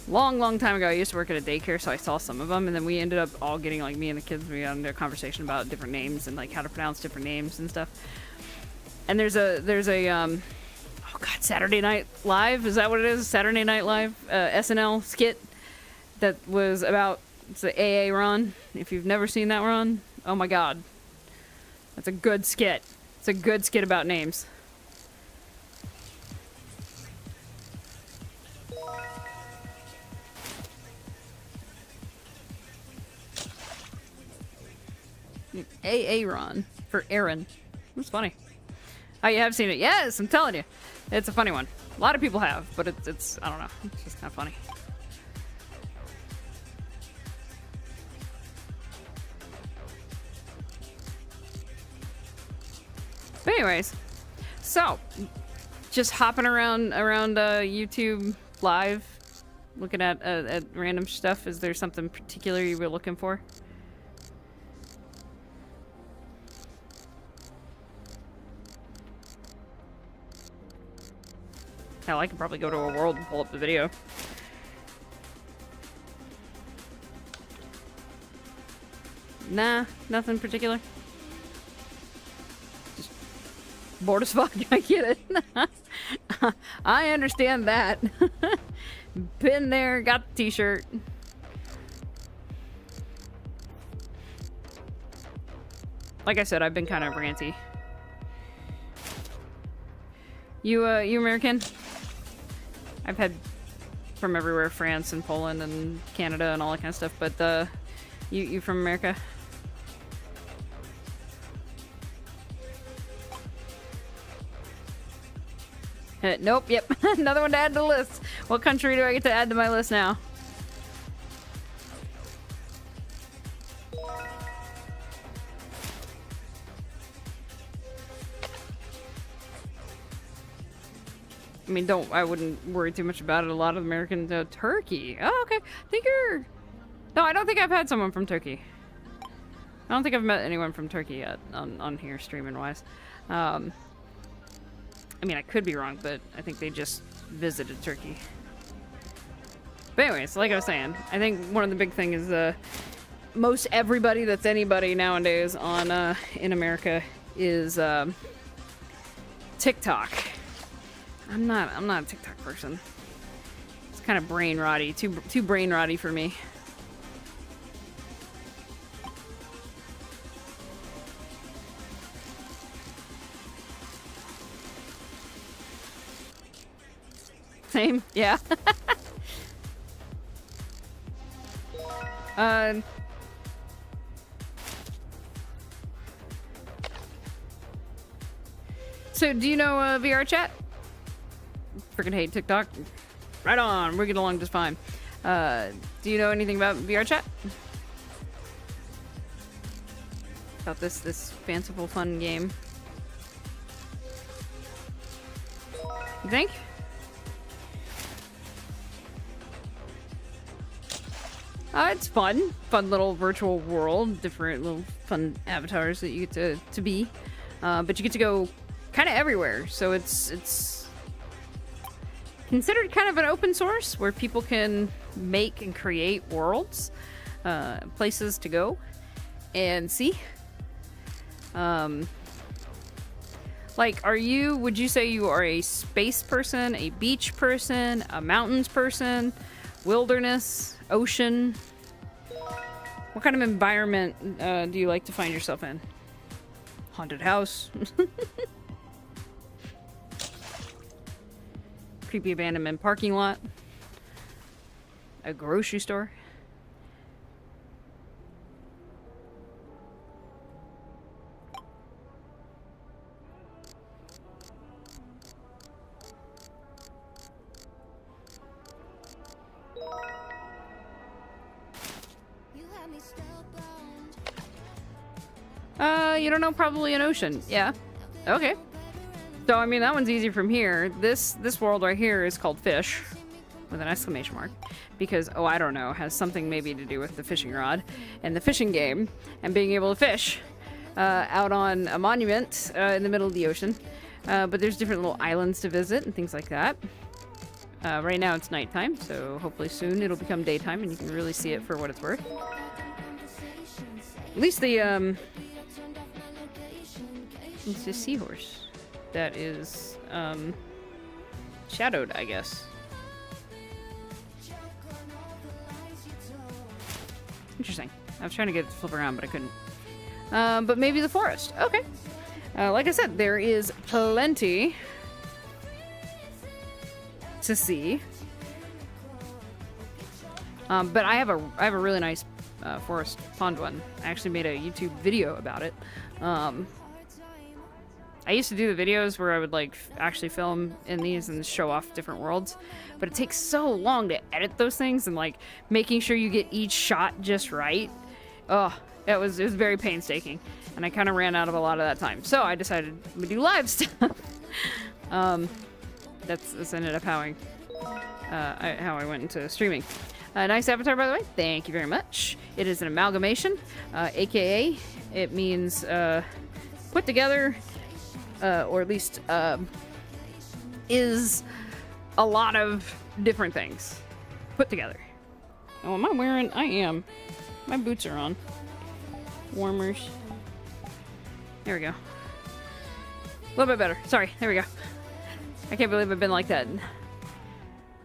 Long time ago, I used to work at a daycare, so I saw some of them, and then we ended up all getting, like, me and the kids, we got into a conversation about different names and, like, how to pronounce different names and stuff. And there's a oh god, Saturday Night Live, is that what it is? Saturday Night Live, SNL skit that was about, it's the AA Ron. If you've never seen that, Ron, oh my god. That's a good skit. It's a good skit about names. Aaron for Aaron. It's funny. Oh, you have seen it? Yes, I'm telling you. It's a funny one. A lot of people have, but it's I don't know. It's just kind of funny. But anyways, so just hopping around YouTube live, looking at random stuff. Is there something particular you were looking for? Hell, I could probably go to a world and pull up the video. Nah, nothing particular. Just bored as fuck, I get it. I understand that. Been there, got the t-shirt. Like I said, I've been kind of ranty. You American? I've had from everywhere, France and Poland and Canada and all that kind of stuff, but you from America? Nope, yep. Another one to add to the list. What country do I get to add to my list now? I mean, I wouldn't worry too much about it. A lot of Americans, Turkey. Oh, okay. No, I don't think I've had someone from Turkey. I don't think I've met anyone from Turkey yet on here, streaming wise. I mean, I could be wrong, but I think they just visited Turkey. But anyways, like I was saying, I think one of the big things is most everybody that's anybody nowadays on in America is TikTok. I'm not a TikTok person. It's kind of brain rotty, too brain rotty for me. Same, yeah. So do you know vrchat? Freaking hate TikTok. Right on, we're getting along just fine. Do you know anything about vrchat? about this fanciful fun game. You think? It's fun. Fun little virtual world. Different little fun avatars that you get to be. But you get to go kind of everywhere. So it's considered kind of an open source where people can make and create worlds, places to go and see. Like, would you say you are a space person, a beach person, a mountains person, wilderness, ocean? What kind of environment do you like to find yourself in? Haunted house? Creepy abandonment parking lot? A grocery store? You don't know, probably an ocean. Yeah. Okay. So, I mean, that one's easy from here. This world right here is called Fish, with an exclamation mark, because, oh, I don't know, has something maybe to do with the fishing rod and the fishing game and being able to fish out on a monument in the middle of the ocean. But there's different little islands to visit and things like that. Right now it's nighttime, so hopefully soon it'll become daytime and you can really see it for what it's worth. At least it's a seahorse that is shadowed, I guess. Interesting. I was trying to get it to flip around, but I couldn't. But maybe the forest. Okay. Like I said, there is plenty to see. But I have a really nice forest pond one. I actually made a YouTube video about it. I used to do the videos where I would like actually film in these and show off different worlds, but it takes so long to edit those things and like making sure you get each shot just right. Oh, it was very painstaking, and I kind of ran out of a lot of that time. So I decided to do live stuff. This ended up how I went into streaming. Nice avatar, by the way. Thank you very much. It is an amalgamation, aka it means put together. Or at least is a lot of different things put together. Oh, am I wearing? I am. My boots are on. Warmers. There we go. A little bit better. Sorry. There we go. I can't believe I've been like that.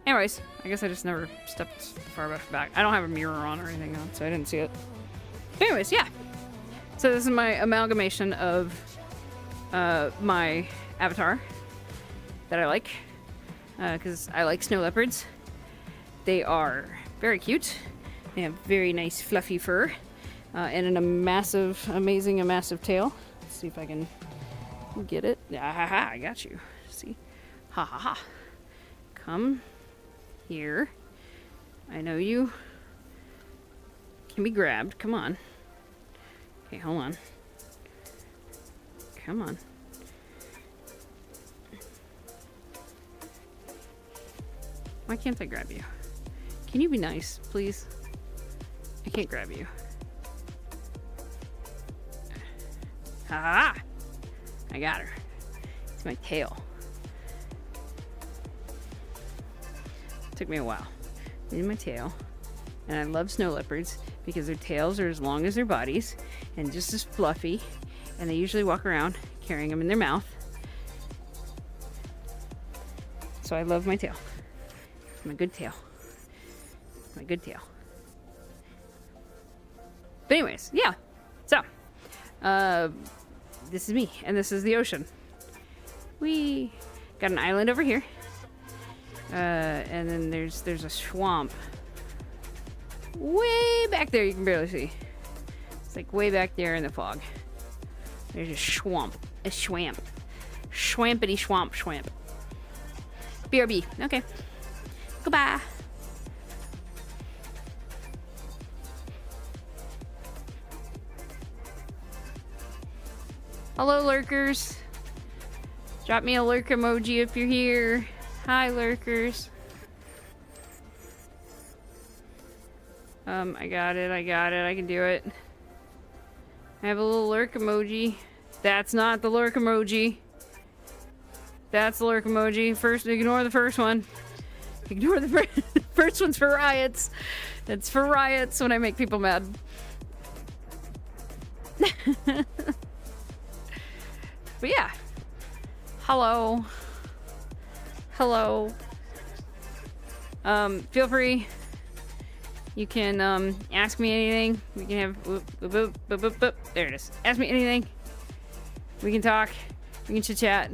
Anyways, I guess I just never stepped far enough back. I don't have a mirror on or anything on, so I didn't see it. Anyways, yeah. So this is my amalgamation of my avatar that I like, because I like snow leopards. They are very cute. They have very nice fluffy fur, and a massive tail. Let's see if I can get it. Ah, ha, ha, I got you. See? Ha ha ha. Come here. I know you can be grabbed. Come on. Okay, hold on. Come on. Why can't I grab you? Can you be nice, please? I can't grab you. Ha! I got her. It's my tail. Took me a while. In my tail. And I love snow leopards because their tails are as long as their bodies and just as fluffy. And they usually walk around carrying them in their mouth. So I love my tail. It's my good tail. My good tail. But anyways, yeah. So, this is me, and this is the ocean. We got an island over here. And then there's a swamp. Way back there, you can barely see. It's like way back there in the fog. There's a swamp. A swamp. Swampity swamp swamp. BRB. Okay. Goodbye. Hello, lurkers. Drop me a lurk emoji if you're here. Hi, lurkers. I got it. I can do it. I have a little lurk emoji. That's not the lurk emoji. That's the lurk emoji. First, ignore the first one. Ignore the first one's for riots. It's for riots when I make people mad. But yeah. Hello. Hello. Feel free. You can ask me anything. We can have there it is. Ask me anything. We can talk. We can chit chat.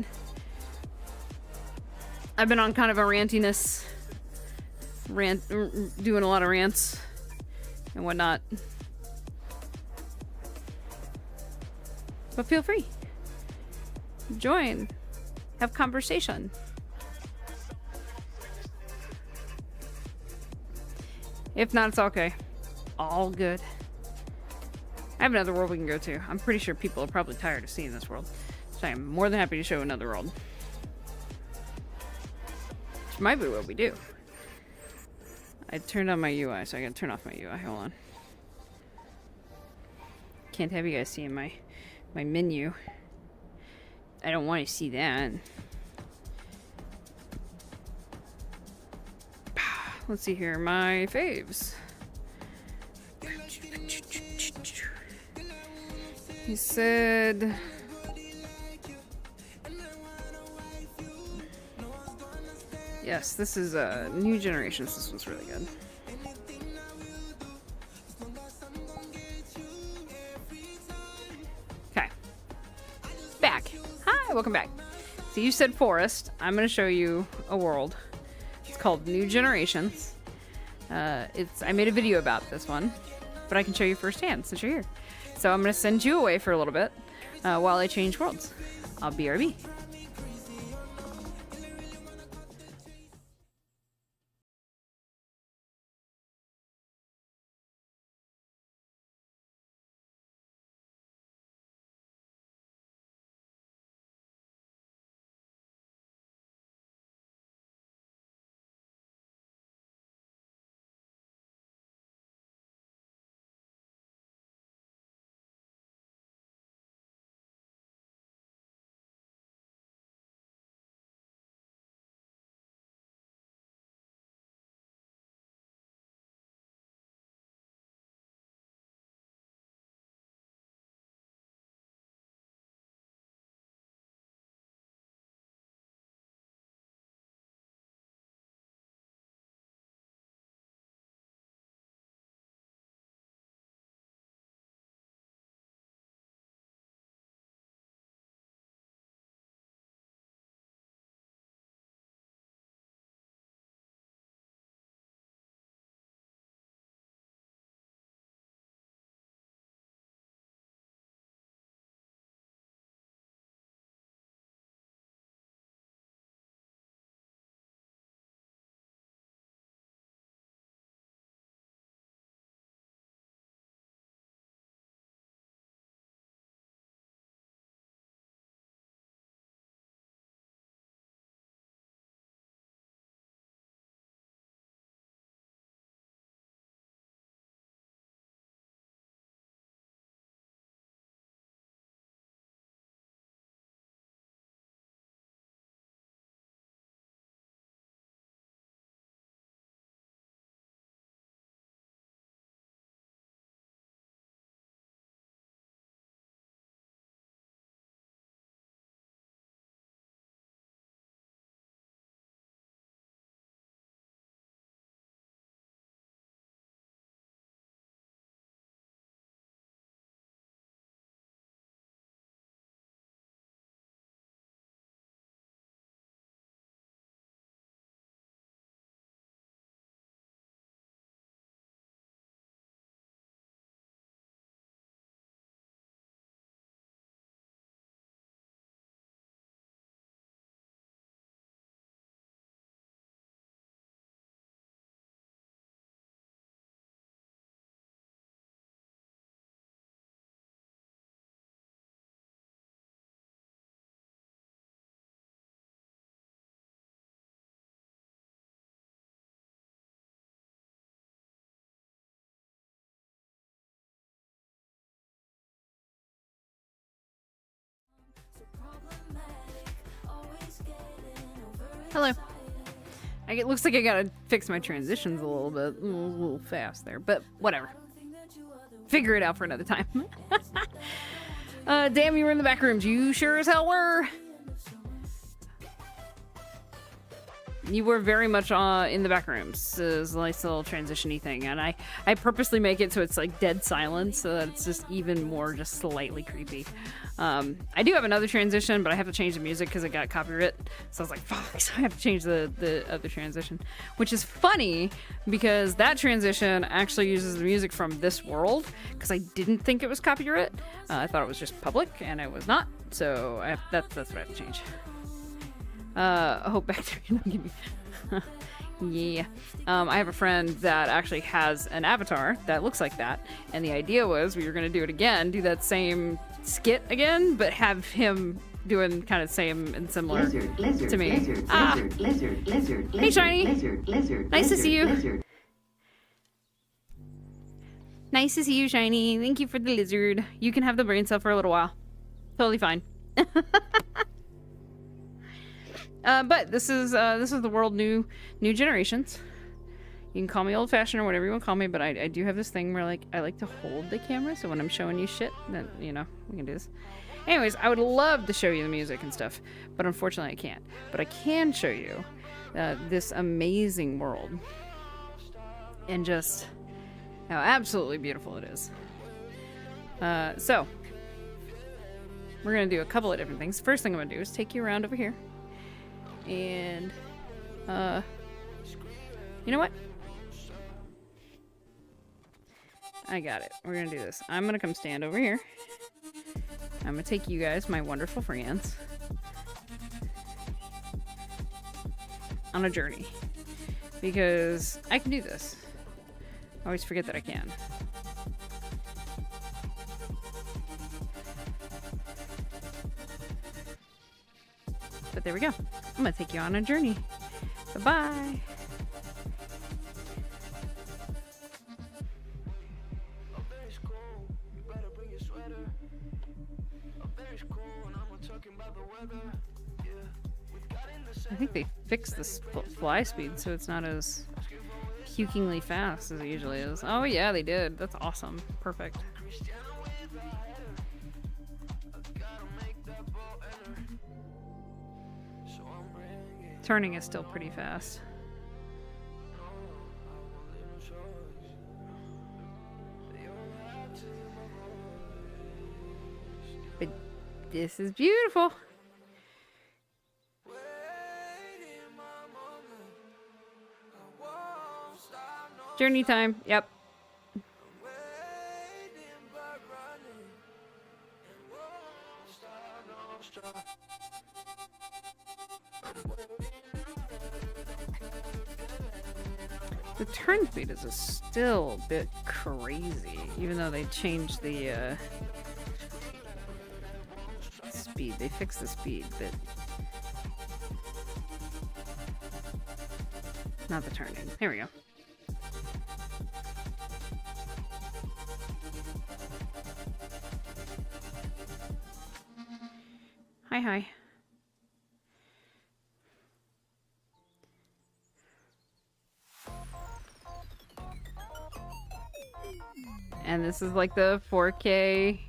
I've been on kind of a rantiness rant, doing a lot of rants and whatnot. But feel free. Join. Have conversation. If not, it's okay. All good. I have another world we can go to. I'm pretty sure people are probably tired of seeing this world. So I'm more than happy to show another world. Which might be what we do. I turned on my UI, so I gotta turn off my UI. Hold on. Can't have you guys seeing my menu. I don't want to see that. Let's see here. My faves. He said... Yes, this is New Generations. This one's really good. Okay. Back. Hi, welcome back. So you said forest. I'm going to show you a world. It's called New Generations. I made a video about this one, but I can show you firsthand since you're here. So I'm going to send you away for a little bit while I change worlds. I'll BRB. Hello. It looks like I gotta fix my transitions a little fast there, but whatever. Figure it out for another time. Damn, you were in the back rooms. You sure as hell were. You were very much in the back rooms. It's a nice little transition-y thing, and I purposely make it so it's like dead silence, so that it's just even more just slightly creepy. I do have another transition, but I have to change the music because it got copyright. So I was like, fuck, so I have to change the other transition. Which is funny, because that transition actually uses the music from this world, because I didn't think it was copyright. I thought it was just public, and it was not. So that's what I have to change. Hope Bacteria don't give me... Yeah. I have a friend that actually has an avatar that looks like that, and the idea was we were going to do it again, do that same skit again, but have him doing kind of same and similar to me. Lizard. Hey, Shiny. Nice to see you. Nice to see you, Shiny. Thank you for the lizard. You can have the brain cell for a little while. Totally fine. But this is the world new generations. You can call me old fashioned or whatever you want to call me, but I do have this thing where like I like to hold the camera, so when I'm showing you shit, then you know we can do this. Anyways, I would love to show you the music and stuff, but unfortunately I can't. But I can show you this amazing world and just how absolutely beautiful it is. So we're gonna do a couple of different things. First thing I'm gonna do is take you around over here. And, you know what? I got it. We're gonna do this. I'm gonna come stand over here. I'm gonna take you guys, my wonderful friends, on a journey. Because I can do this. I always forget that I can. But there we go. I'm gonna take you on a journey. Bye-bye. I think they fixed the fly speed so it's not as pukingly fast as it usually is. Oh yeah, they did. That's awesome. Perfect. Turning is still pretty fast. But this is beautiful. Journey time. Yep. The turn speed is still a bit crazy, even though they changed the speed. They fixed the speed, but not the turning. There we go. Hi. And this is like the 4K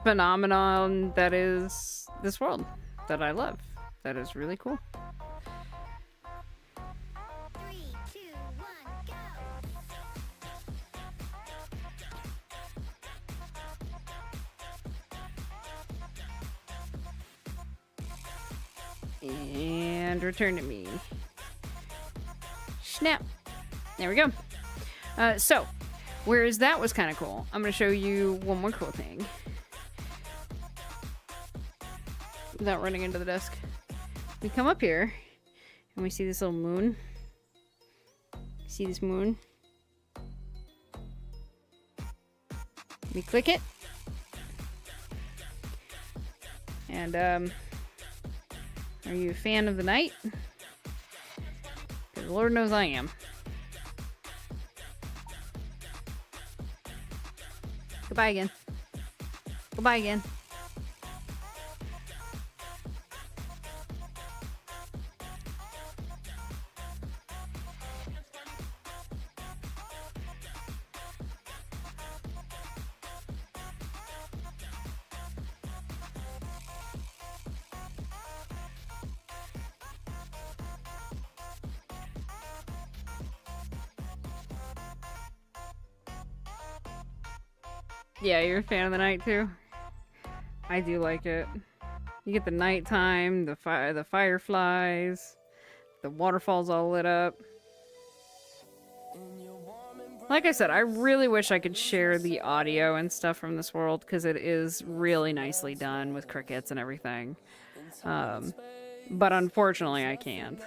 phenomenon that is this world that I love. That is really cool. 3, 2, 1, go! And return to me. Snap. There we go. So, whereas that was kind of cool, I'm going to show you one more cool thing. Without running into the desk. We come up here, and we see this little moon. See this moon? We click it. And, are you a fan of the night? Because Lord knows I am. Goodbye again. Goodbye again. Yeah, you're a fan of the night too? I do like it. You get the nighttime, the fireflies, the waterfalls all lit up. Like I said, I really wish I could share the audio and stuff from this world, because it is really nicely done with crickets and everything. But unfortunately, I can't.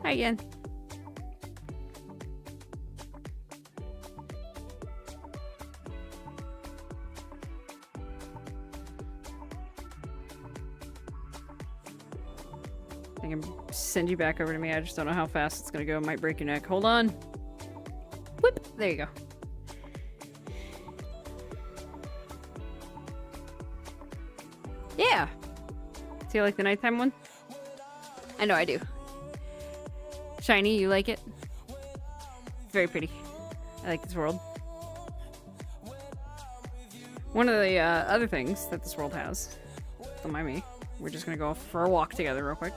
Hi again. I can send you back over to me. I just don't know how fast it's gonna go. It might break your neck. Hold on. Whoop! There you go. Yeah! Do you like the nighttime one? I know I do. Shiny, you like it? It's very pretty. I like this world. One of the other things that this world has, don't mind me, we're just gonna go for a walk together real quick.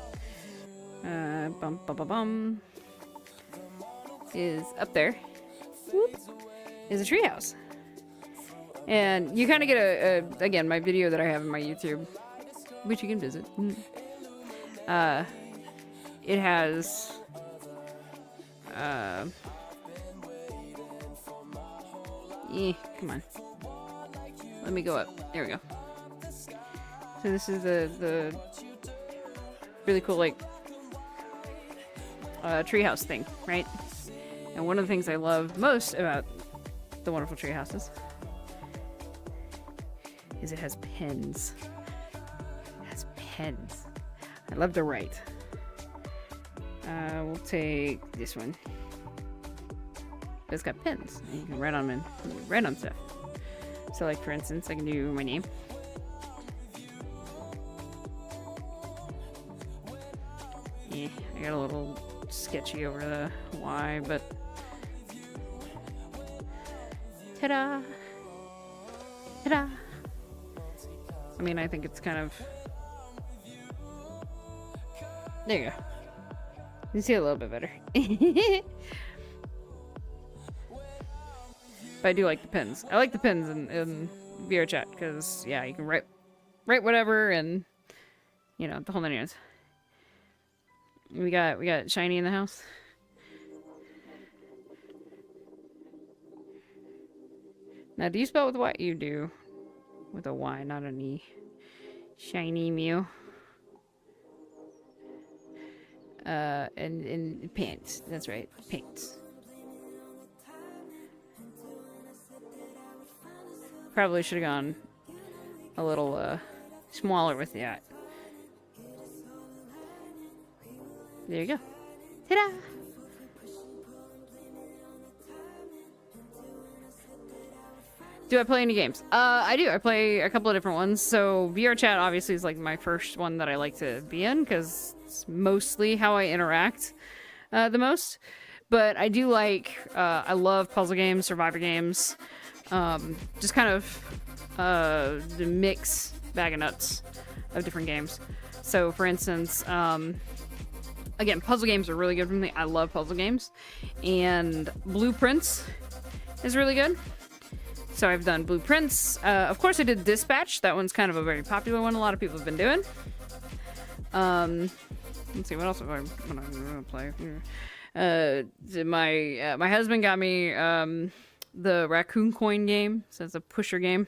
Bum bum bum bum. Is up there. Whoop, is a treehouse. And you kind of get again, my video that I have in my YouTube, which you can visit. It has come on. Let me go up. There we go. So this is the really cool, like, treehouse thing, right? And one of the things I love most about the wonderful tree houses is it has pens. It has pens. I love to write. We'll take this one. It's got pens. And you can write on them and write on stuff. So, like, for instance, I can do my name. Yeah, I got a little sketchy over the Y, but ta-da! Ta-da! I mean, I think it's kind of... There you go. You can see it a little bit better. But I do like the pins. I like the pins in vrchat because, yeah, you can write whatever, and, you know, the whole nine yards. We got Shiny in the house. Now, do you spell it with a Y? You do. With a Y, not an E. Shiny Mew. And pants. That's right. Pants. Probably should have gone a little smaller with that. There you go. Ta-da! Do I play any games? I do. I play a couple of different ones. So vrchat obviously is like my first one that I like to be in because it's mostly how I interact the most. But I do like, I love puzzle games, survivor games, just kind of the mix bag of nuts of different games. So for instance, again, puzzle games are really good for me. I love puzzle games. And Blueprints is really good. So I've done Blueprints. Of course I did Dispatch. That one's kind of a very popular one. A lot of people have been doing. Let's see, what else am I gonna play? My husband got me the raccoon coin game. So it's a pusher game.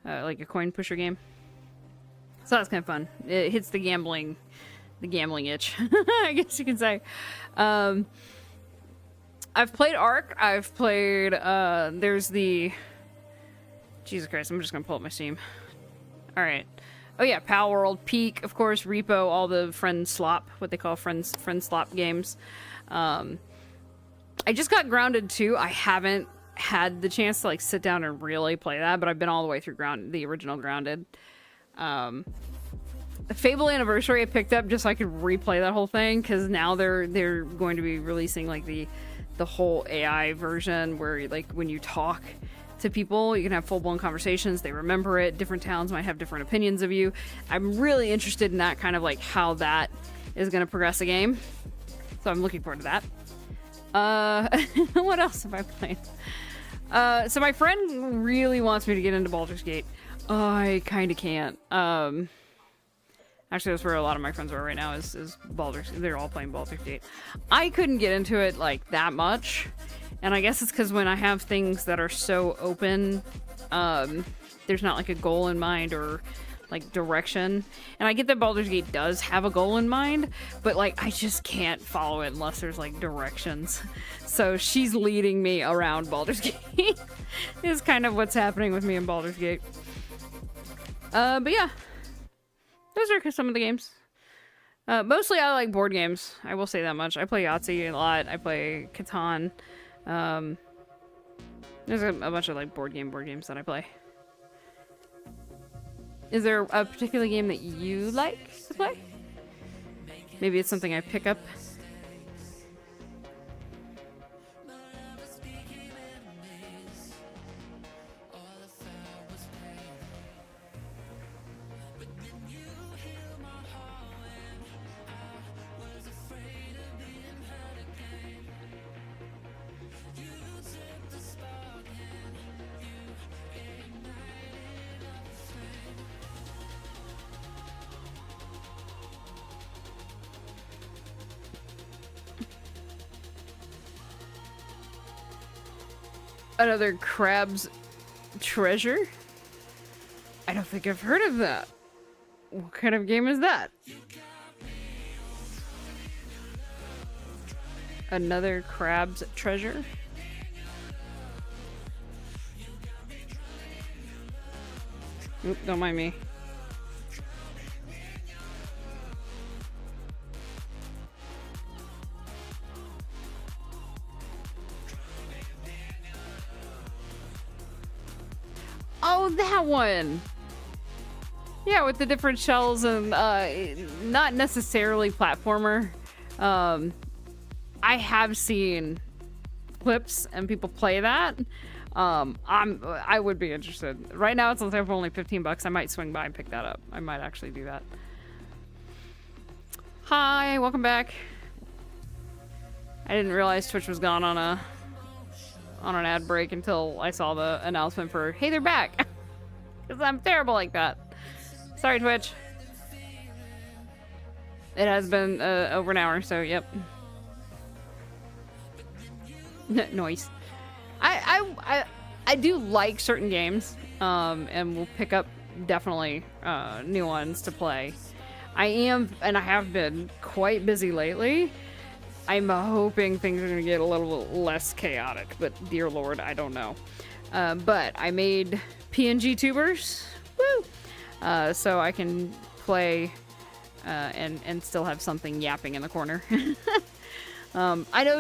Like a coin pusher game. So that's kind of fun. It hits the gambling itch, I guess you can say. I've played Ark. I've played, there's the... Jesus Christ, I'm just gonna pull up my Steam. Alright. Oh yeah, Pal World, Peak, of course, Repo, all the friend slop, what they call friend slop games. I just got Grounded 2. I haven't had the chance to, like, sit down and really play that, but I've been all the way through the original Grounded. Fable Anniversary I picked up just so I could replay that whole thing, because now they're going to be releasing like the whole AI version where like when you talk to people you can have full-blown conversations, they remember it, different towns might have different opinions of you. I'm really interested in that, kind of like how that is going to progress the game, so I'm looking forward to that. What else have I played? So my friend really wants me to get into Baldur's Gate. I kind of can't. Actually, that's where a lot of my friends are right now, is Baldur's. They're all playing Baldur's Gate. I couldn't get into it like that much, and I guess it's because when I have things that are so open, there's not like a goal in mind or like direction. And I get that Baldur's Gate does have a goal in mind, but like I just can't follow it unless there's like directions. So she's leading me around Baldur's Gate is kind of what's happening with me in Baldur's Gate. But yeah. Those are some of the games. Mostly I like board games. I will say that much. I play Yahtzee a lot. I play Catan. There's a bunch of like board games that I play. Is there a particular game that you like to play? Maybe it's something I pick up. Another crab's treasure? I don't think I've heard of that. What kind of game is that? Another crab's treasure? Oop, don't mind me. Oh, that one! Yeah, with the different shells and not necessarily platformer. I have seen clips and people play that. I would be interested. Right now it's on sale for only $15. I might swing by and pick that up. I might actually do that. Hi, welcome back. I didn't realize Twitch was gone on an ad break until I saw the announcement for, hey, they're back. Because I'm terrible like that. Sorry, Twitch. It has been over an hour, so yep. Noise. I do like certain games, and will pick up definitely new ones to play. I am, and I have been quite busy lately. I'm hoping things are gonna get a little less chaotic, but dear Lord, I don't know. But I made PNG tubers, woo! So I can play and still have something yapping in the corner. I know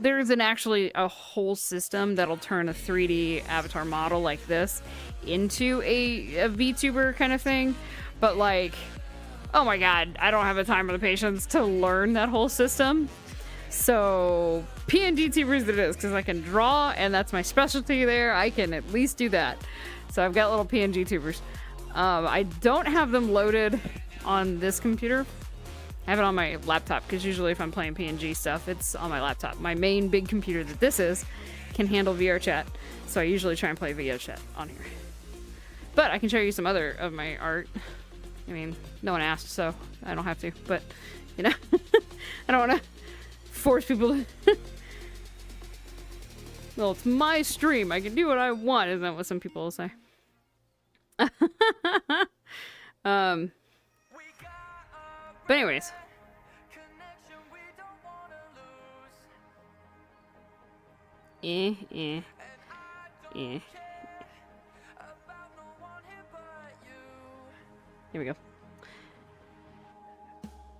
there's actually a whole system that'll turn a 3D avatar model like this into a VTuber kind of thing, but like, oh my god, I don't have the time or the patience to learn that whole system. So PNG tubers it is, because I can draw and that's my specialty there. I can at least do that. So I've got little PNG tubers. I don't have them loaded on this computer. I have it on my laptop, because usually if I'm playing PNG stuff, it's on my laptop. My main big computer that this is can handle vrchat, so I usually try and play vrchat on here. But I can show you some other of my art. I mean, no one asked, so I don't have to, but, you know, I don't want to force people to... Well, it's my stream. I can do what I want, isn't that what some people will say? But anyways. Here we go.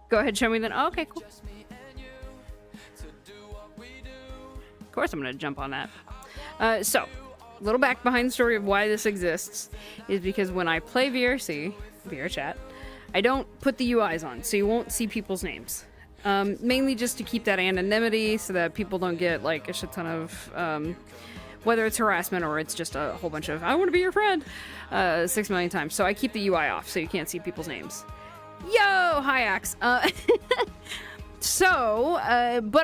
Go ahead, show me then. Oh, okay, cool. Of course I'm gonna jump on that. So, a little back behind the story of why this exists is because when I play VRChat, I don't put the UIs on, so you won't see people's names. Mainly just to keep that anonymity so that people don't get like a shit ton of, whether it's harassment or it's just a whole bunch of, I want to be your friend, 6 million times. So I keep the UI off so you can't see people's names. Yo, hi Axe. But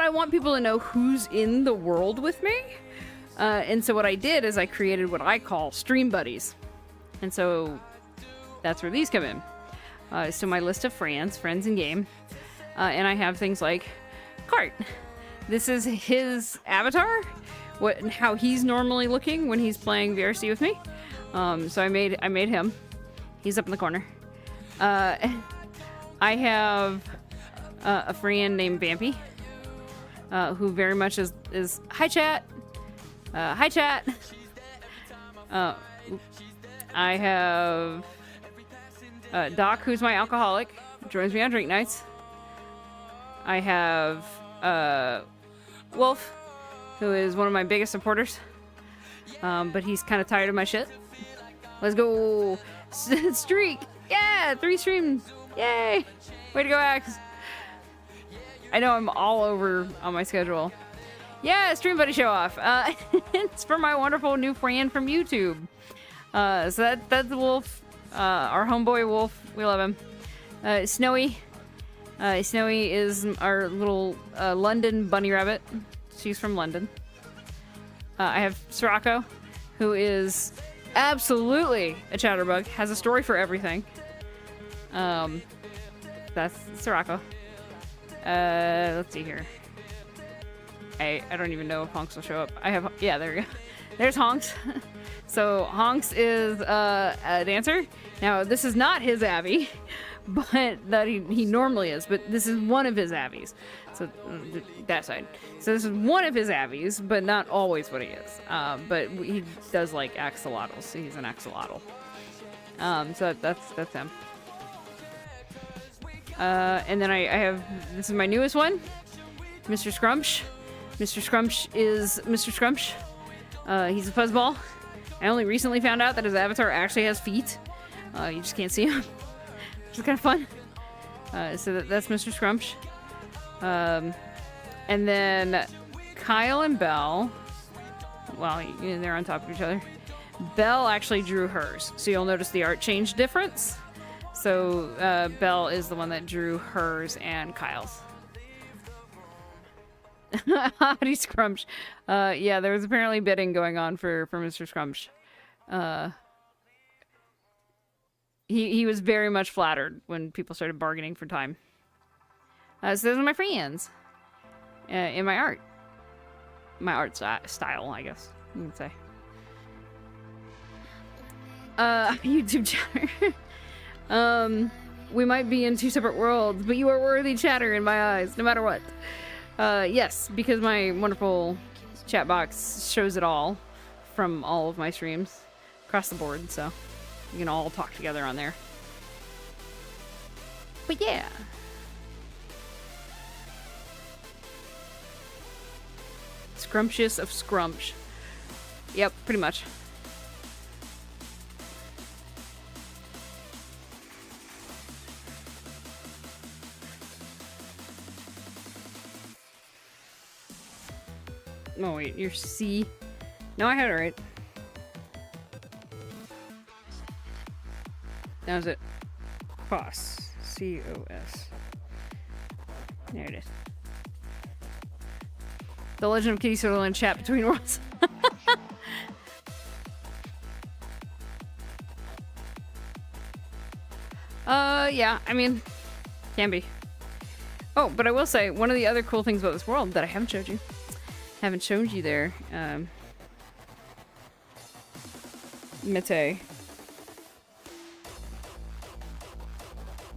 I want people to know who's in the world with me. And so what I did is I created what I call stream buddies. And so that's where these come in. So my list of friends in game. And I have things like Cart. This is his avatar, how he's normally looking when he's playing VRC with me. So I made him. He's up in the corner. I have a friend named Vampy, who very much is hi chat. Hi chat. I have Doc, who's my alcoholic, joins me on drink nights. I have Wolf, who is one of my biggest supporters, but he's kind of tired of my shit. Let's go streak! Yeah, 3 streams! Yay! Way to go, Axe! I know I'm all over on my schedule. Yeah, Stream Buddy show off. It's for my wonderful new friend from YouTube. So that's Wolf, our homeboy Wolf. We love him. Snowy. Snowy is our little London bunny rabbit. She's from London. I have Sirocco, who is absolutely a chatterbug. Has a story for everything. That's Sirocco. Let's see here. I don't even know if Honks will show up. Yeah, there we go. There's Honks. So Honks is a dancer. Now this is not his Abby, but that he normally is. But this is one of his Abbies. So that side. So this is one of his Abbies, but not always what he is. But he does like axolotls. So he's an axolotl. So that's him. And then I have, this is my newest one, Mr. Scrumsh. Mr. Scrumsh is Mr. Scrumsh. He's a fuzzball. I only recently found out that his avatar actually has feet. You just can't see him. Which is kind of fun. So that's Mr. Scrumsh. And then Kyle and Belle, well, they're on top of each other. Belle actually drew hers. So you'll notice the art change difference. So Belle is the one that drew hers and Kyle's. Howdy Scrumsh. Yeah, there was apparently bidding going on for Mr. Scrumsh. He was very much flattered when people started bargaining for time. So those are my friends. In my art. My art style, I guess you would say. YouTube chatter. We might be in 2 separate worlds, but you are worthy chatter in my eyes, no matter what. Yes, because my wonderful chat box shows it all from all of my streams across the board, so you can all talk together on there. But yeah. Scrumptious of Scrumsh. Yep, pretty much. Oh wait, you're C. No, I had it right. That was it. Cos. C-O-S. There it is. The Legend of Kitty Sutherland chat between worlds. Yeah, I mean, can be. Oh, but I will say, one of the other cool things about this world that I haven't showed you. Haven't shown you there. Mete.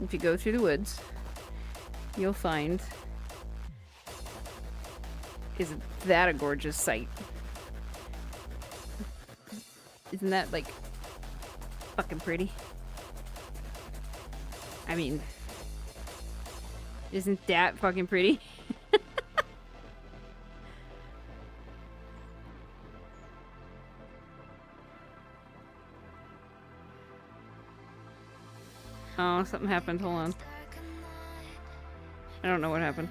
If you go through the woods, you'll find... Isn't that a gorgeous sight? Isn't that, like, fucking pretty? I mean, isn't that fucking pretty? Oh, something happened. Hold on. I don't know what happened.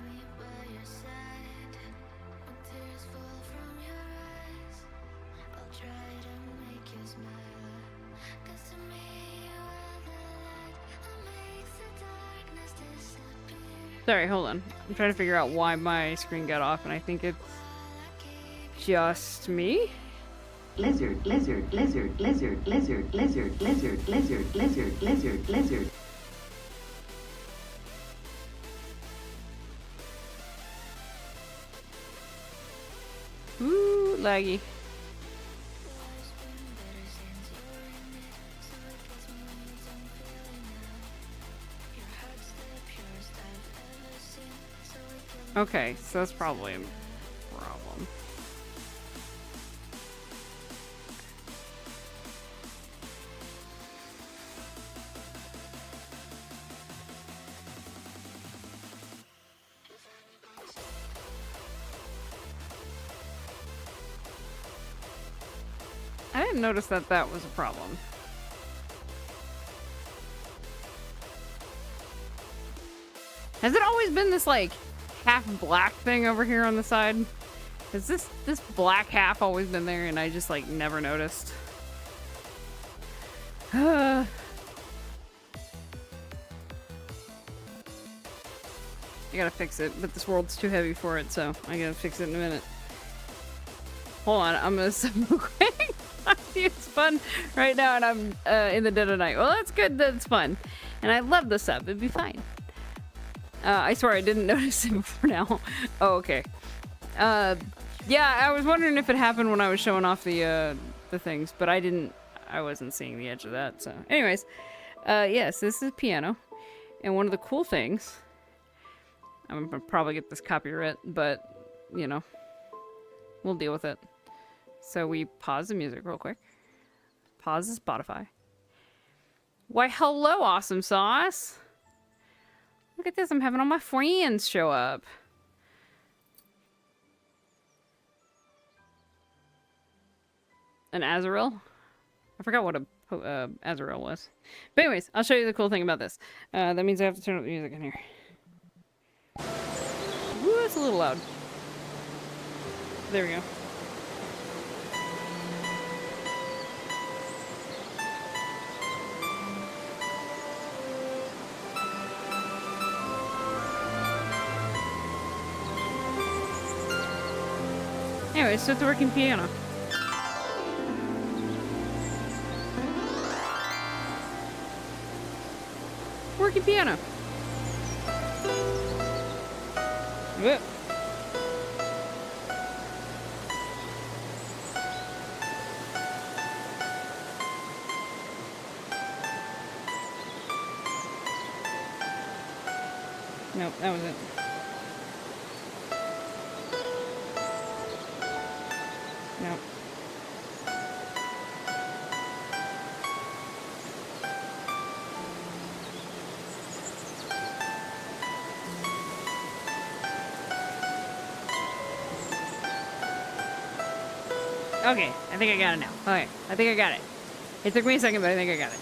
Sorry, hold on. I'm trying to figure out why my screen got off, and I think it's just me? Lizard, lizard, lizard, lizard, lizard, lizard, lizard, lizard, lizard, lizard, lizard. Ooh, laggy. Okay, so that's probably a problem. I didn't notice that that was a problem. Has it always been this, like, half black thing over here on the side? Has this black half always been there and I just, like, never noticed? I gotta fix it, but this world's too heavy for it, so I gotta fix it in a minute. Hold on, I'm gonna sub real quick. It's fun right now, and I'm in the dead of night. Well, that's good that it's fun. And I love the sub. It'd be fine. I swear I didn't notice it before now. Oh, okay. Yeah, I was wondering if it happened when I was showing off the things, but I wasn't seeing the edge of that, so. Anyways, yes, this is piano. And one of the cool things, I'm gonna probably get this copyright, but, you know, we'll deal with it. So we pause the music real quick. Pause the Spotify. Why, hello, awesome sauce. Look at this, I'm having all my friends show up. An Azrael? I forgot what a Azrael was. But anyways, I'll show you the cool thing about this. That means I have to turn up the music in here. Ooh, it's a little loud. There we go. Anyway, so it's a working piano. Working piano. Yep. Nope, that was it. Nope. Okay, I think I got it now. Okay, I think I got it. It took me a second, but I think I got it.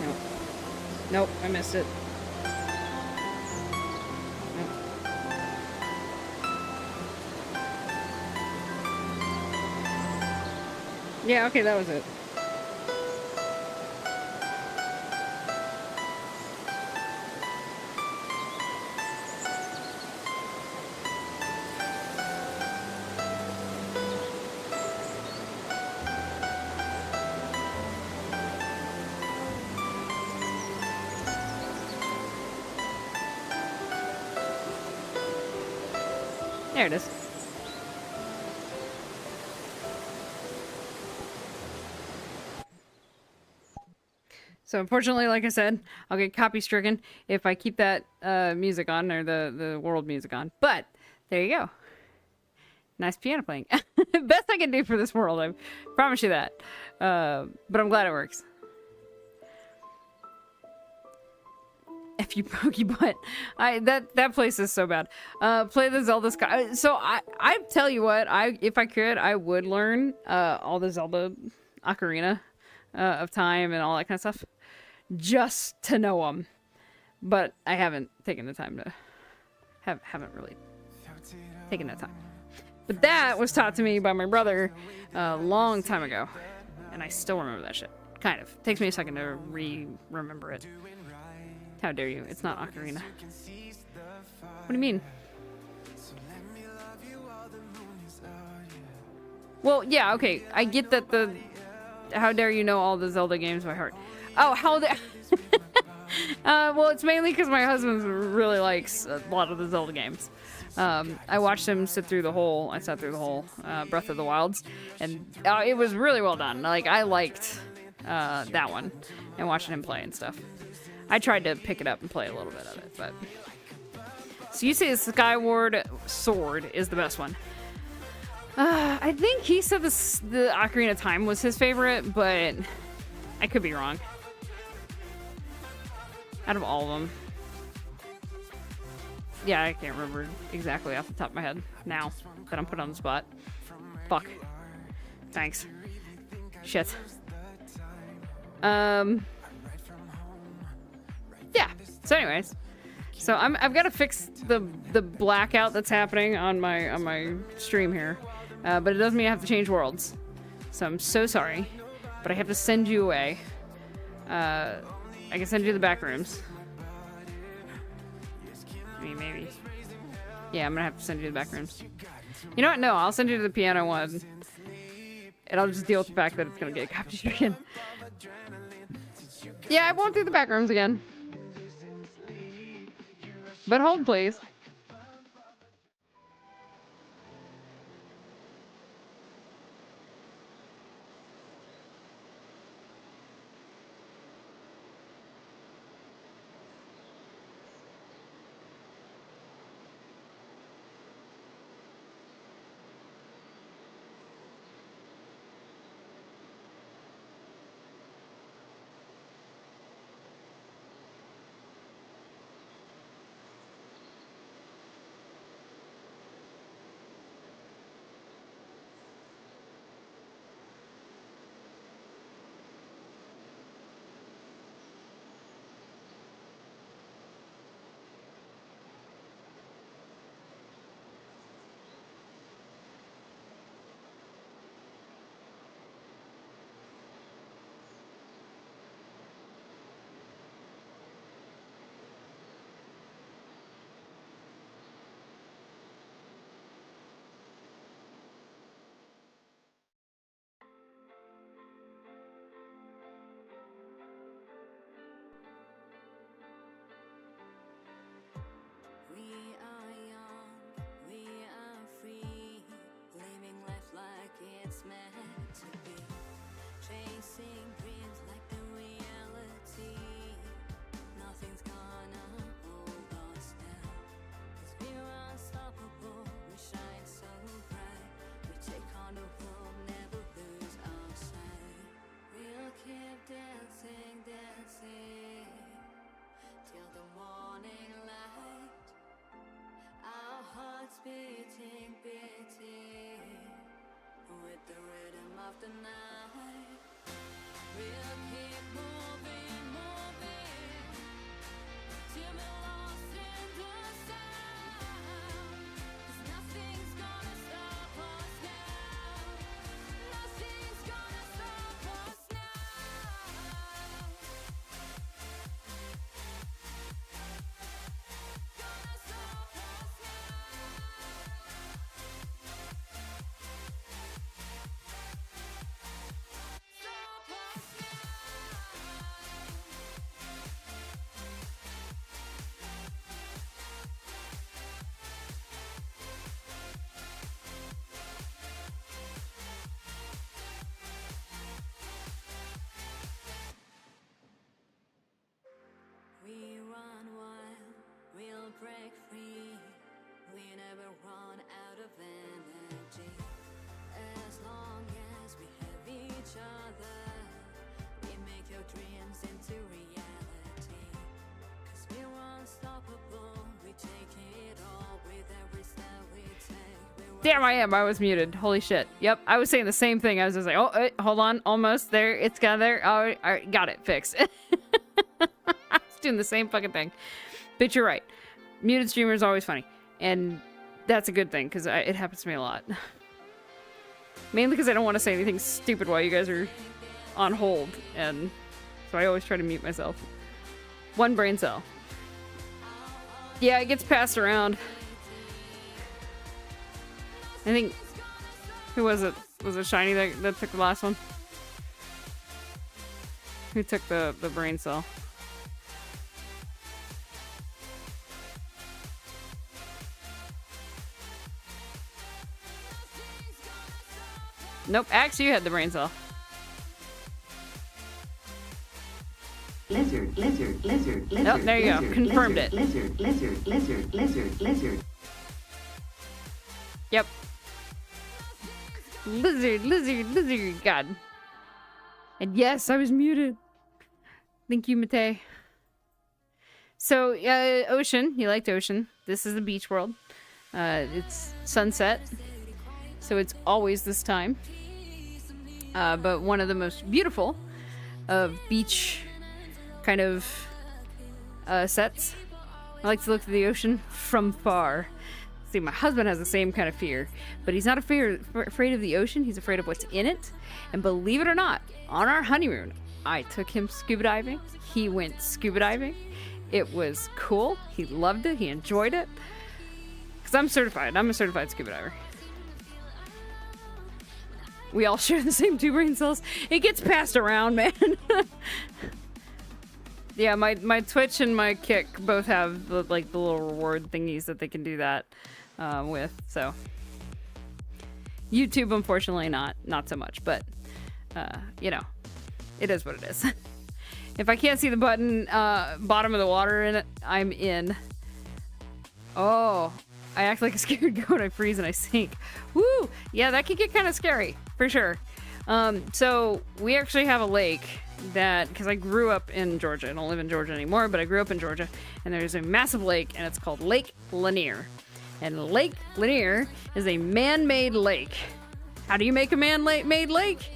Nope. Nope, I missed it. Nope. Yeah, okay, that was it. There it is. So unfortunately, like I said, I'll get copy stricken if I keep that music on, or the world music on. But there you go. Nice piano playing. Best I can do for this world, I promise you that. But I'm glad it works. F you pokey butt. That place is so bad. Play the Zelda Sky. So I tell you what, if I could, I would learn all the Zelda Ocarina of Time and all that kind of stuff, just to know them. But I haven't taken the time to haven't really taken that time. But that was taught to me by my brother a long time ago, and I still remember that shit. Kind of. Takes me a second to remember it. How dare you? It's not Ocarina. What do you mean? Well, yeah, okay. I get that how dare you know all the Zelda games by heart. Oh, how dare... well, it's mainly because my husband really likes a lot of the Zelda games. I watched him sit through the whole... I sat through the whole Breath of the Wilds, and it was really well done. Like, I liked that one, and watching him play and stuff. I tried to pick it up and play a little bit of it, but... So you say the Skyward Sword is the best one. I think he said the Ocarina of Time was his favorite, but I could be wrong. Out of all of them. Yeah, I can't remember exactly off the top of my head now that I'm put on the spot. Fuck. Thanks. Shit. Yeah. So anyways, so I've got to fix the blackout that's happening on my stream here, but it doesn't mean I have to change worlds. So I'm so sorry, but I have to send you away. I can send you the back rooms. I mean, maybe. Yeah, I'm gonna have to send you the back rooms. You know what? No, I'll send you to the piano one, and I'll just deal with the fact that it's gonna get copy stricken. Yeah, I won't do the back rooms again. But hold, please. We are young, we are free, living life like it's meant to be, chasing dreams like the reality. Nothing's gonna hold us down, 'cause we're unstoppable, we shine so bright, we take on the world, never lose our sight. We'll keep dancing, dancing, till the morning light. Our hearts beating, beating, with the rhythm of the night. We'll keep moving, moving, till we're lost in the sound. 'Cause nothing's gonna stop us now. Nothing's gonna stop us now. Gonna stop us now. Stop us now. Damn, I am. I was muted. Holy shit. Yep, I was saying the same thing. I was just like, oh, hold on. Almost there. It's got there. Oh, all right, got it. Fixed. I was doing the same fucking thing. But you're right. Muted streamer is always funny. And that's a good thing, because it happens to me a lot. Mainly because I don't want to say anything stupid while you guys are on hold. And so I always try to mute myself. One brain cell. Yeah, it gets passed around. I think, who was it? Was it Shiny that took the last one? Who took the brain cell? Nope, Axe, you had the brain cell. Lizard, lizard, lizard, lizard. Oh, there you go. Lizard, Confirmed lizard, it. Lizard, lizard, lizard, lizard, lizard. Yep. Lizard, lizard, lizard. God. And yes, I was muted. Thank you, Mate. So, ocean. You liked ocean. This is the beach world. It's sunset. So it's always this time. But one of the most beautiful of beach kind of sets. I like to look at the ocean from far. See, my husband has the same kind of fear, but he's not afraid of the ocean. He's afraid of what's in it. And believe it or not, on our honeymoon, I took him scuba diving. He went scuba diving. It was cool. He loved it. He enjoyed it. Because I'm certified. I'm a certified scuba diver. We all share the same 2 brain cells. It gets passed around, man. Yeah, my Twitch and my Kick both have the little reward thingies that they can do that with. So YouTube, unfortunately, not so much. But you know, it is what it is. If I can't see the button bottom of the water in it, I'm in. Oh, I act like a scared goat. I freeze and I sink. Woo! Yeah, that could get kind of scary for sure. So we actually have a lake that, because I grew up in Georgia. I don't live in Georgia anymore, but I grew up in Georgia, and there's a massive lake, and it's called Lake Lanier. And Lake Lanier is a man-made lake. How do you make a man-made lake?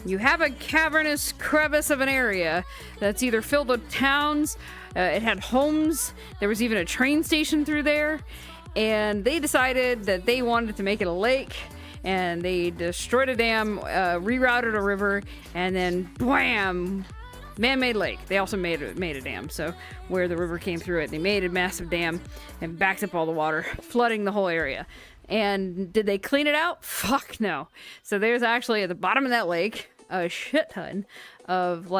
You have a cavernous crevice of an area that's either filled with towns, it had homes, there was even a train station through there, and they decided that they wanted to make it a lake, and they destroyed a dam, rerouted a river, and then wham! Man-made lake. They also made a dam, so where the river came through it, they made a massive dam and backed up all the water, flooding the whole area. And did they clean it out? Fuck no. So there's actually at the bottom of that lake a shit ton of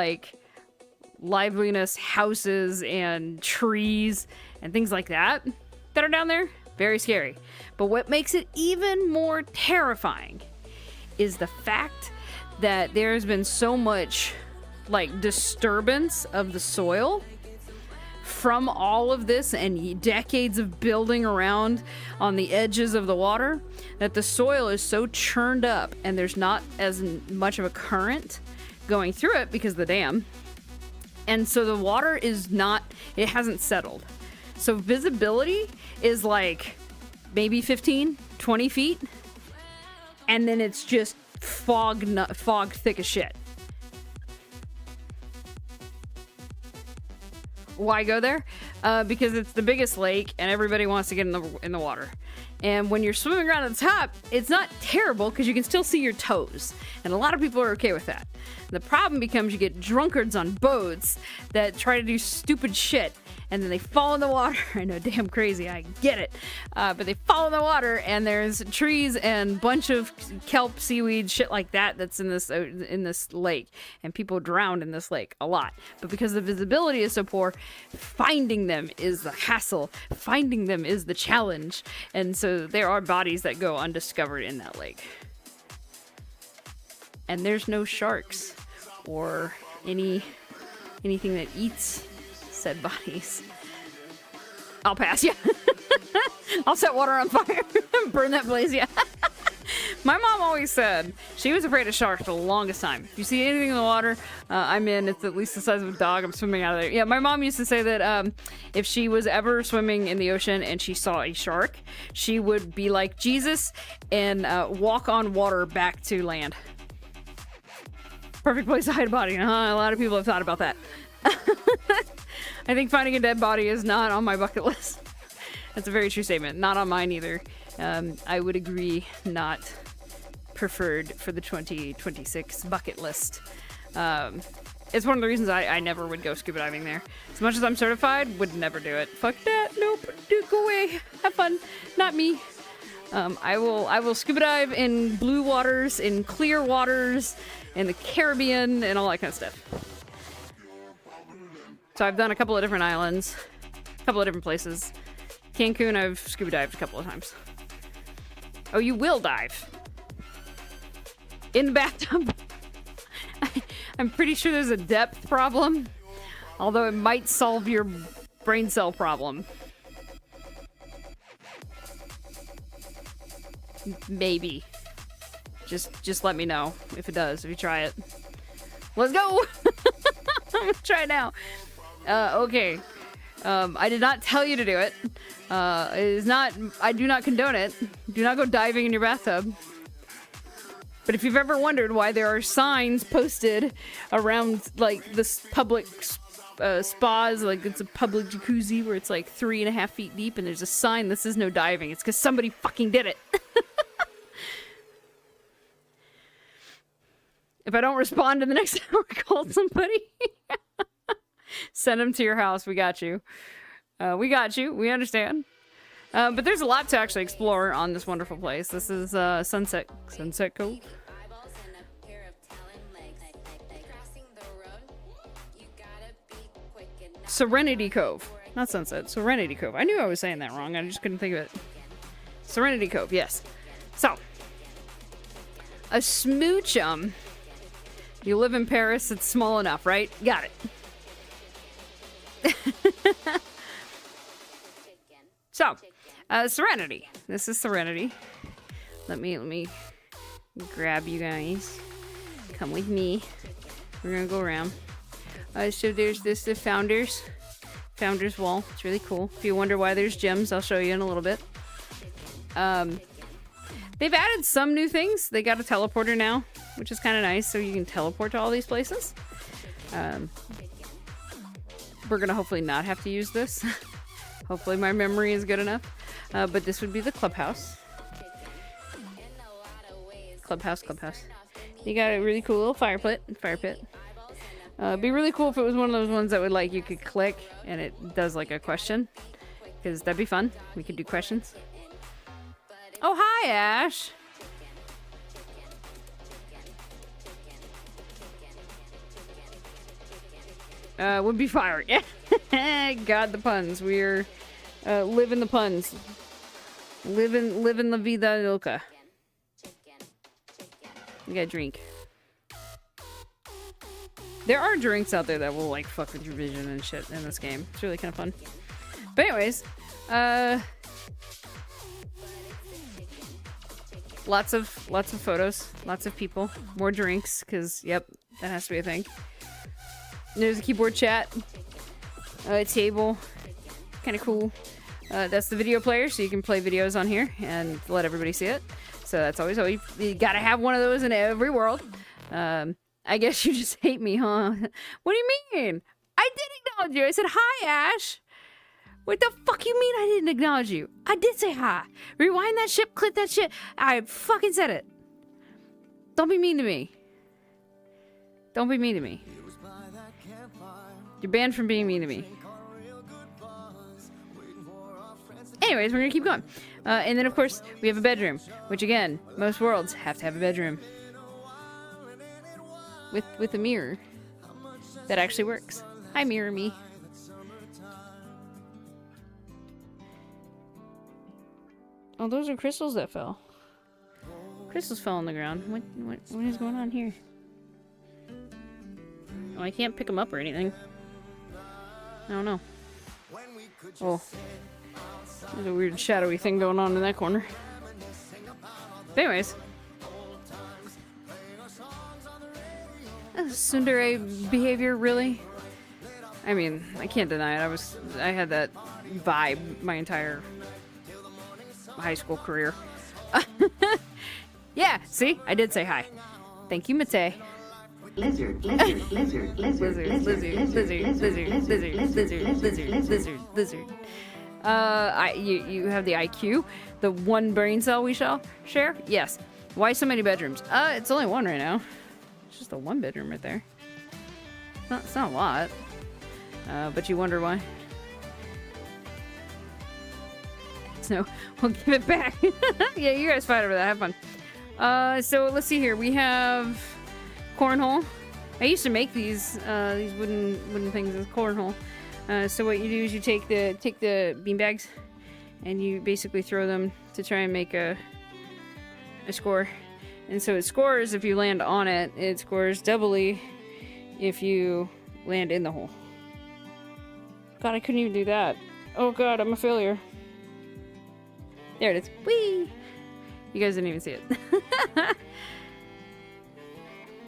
liveliness, houses and trees and things like that are down there. Very scary. But what makes it even more terrifying is the fact that there's been so much disturbance of the soil from all of this and decades of building around on the edges of the water, that the soil is so churned up and there's not as much of a current going through it because of the dam. And so the water it hasn't settled. So visibility is maybe 15, 20 feet. And then it's just fog thick as shit. Why go there? Because it's the biggest lake and everybody wants to get in the water. And when you're swimming around at the top, it's not terrible because you can still see your toes. And a lot of people are okay with that. The problem becomes you get drunkards on boats that try to do stupid shit and then they fall in the water. I know, damn crazy, I get it. But they fall in the water and there's trees and bunch of kelp, seaweed, shit like that that's in this lake. And people drown in this lake a lot. But because the visibility is so poor, finding them is the hassle. Finding them is the challenge. And so there are bodies that go undiscovered in that lake. And there's no sharks or anything that eats said bodies. I'll pass, yeah. I'll set water on fire and burn that place, yeah. My mom always said she was afraid of sharks for the longest time. If you see anything in the water, I'm in. It's at least the size of a dog. I'm swimming out of there. Yeah, my mom used to say that if she was ever swimming in the ocean and she saw a shark, she would be like Jesus and walk on water back to land. Perfect place to hide a body. A lot of people have thought about that. I think finding a dead body is not on my bucket list. That's a very true statement. Not on mine either. I would agree, not preferred for the 2026 bucket list. It's one of the reasons I never would go scuba diving there. As much as I'm certified, would never do it. Fuck that. Nope. Go away. Have fun. Not me. I will scuba dive in blue waters, in clear waters, in the Caribbean, and all that kind of stuff. So I've done a couple of different islands, a couple of different places. Cancun, I've scuba dived a couple of times. Oh, you will dive. In the bathtub. I'm pretty sure there's a depth problem. Although it might solve your brain cell problem. Maybe. Just let me know if it does, if you try it. Let's go! I'm gonna try it now. Okay. I did not tell you to do it. It is not, I do not condone it. Do not go diving in your bathtub. But if you've ever wondered why there are signs posted around, like, this public spas, like it's a public jacuzzi where it's like 3.5 feet deep and there's a sign that says no diving, it's because somebody fucking did it. If I don't respond in the next hour, call somebody. Send them to your house. We got you. We got you. We understand. But there's a lot to actually explore on this wonderful place. This is Sunset Cove. Serenity Cove. Not Sunset. Serenity Cove. I knew I was saying that wrong. I just couldn't think of it. Serenity Cove. Yes. So, a smoochum. You live in Paris. It's small enough, right? Got it. So, Serenity. This is Serenity. Let me grab you guys. Come with me. We're gonna go around. So there's this the Founders Wall. It's really cool. If you wonder why there's gems, I'll show you in a little bit. They've added some new things. They got a teleporter now, which is kind of nice, so you can teleport to all these places. We're gonna hopefully not have to use this. Hopefully my memory is good enough. But this would be the clubhouse. Clubhouse. You got a really cool little fire pit. It'd be really cool if it was one of those ones that would, like, you could click and it does like a question. Because that'd be fun. We could do questions. Oh, hi, Ash. Would be fire. Yeah. God, the puns. We're living the puns. Living la vida loca. You gotta drink. There are drinks out there that will, like, fuck with your vision and shit in this game. It's really kind of fun. But anyways, lots of photos, lots of people, more drinks, because, yep, that has to be a thing. There's a keyboard chat, a table, kind of cool. That's the video player, so you can play videos on here and let everybody see it. So that's always, you gotta have one of those in every world. I guess you just hate me, huh? What do you mean? I did acknowledge you. I said, hi, Ash. What the fuck you mean I didn't acknowledge you? I did say hi. Rewind that shit, click that shit. I fucking said it. Don't be mean to me. Don't be mean to me. You're banned from being mean to me. Anyways, we're gonna keep going. And then, of course, we have a bedroom. Which, again, most worlds have to have a bedroom. With a mirror. That actually works. Hi, mirror me. Oh, those are crystals that fell. Crystals fell on the ground. What is going on here? Oh, I can't pick them up or anything. I don't know. Oh. There's a weird shadowy thing going on in that corner. But anyways, tsundere behavior, really? I mean, I can't deny it. I had that vibe my entire high school career. Yeah, see? I did say hi. Thank you, Mate. Lizard, lizard, lizard, lizard, lizard, lizard, lizard. You have the IQ, the one brain cell we shall share? Yes. Why so many bedrooms? It's only one right now. It's just a one bedroom right there. It's not a lot. But you wonder why. So, we'll give it back. Yeah, you guys fight over that. Have fun. So let's see here. We have cornhole. I used to make these wooden things as cornhole. So what you do is you take the beanbags and you basically throw them to try and make a score. And so it scores if you land on it. It scores doubly if you land in the hole. God, I couldn't even do that. Oh god, I'm a failure. There it is. Whee! You guys didn't even see it.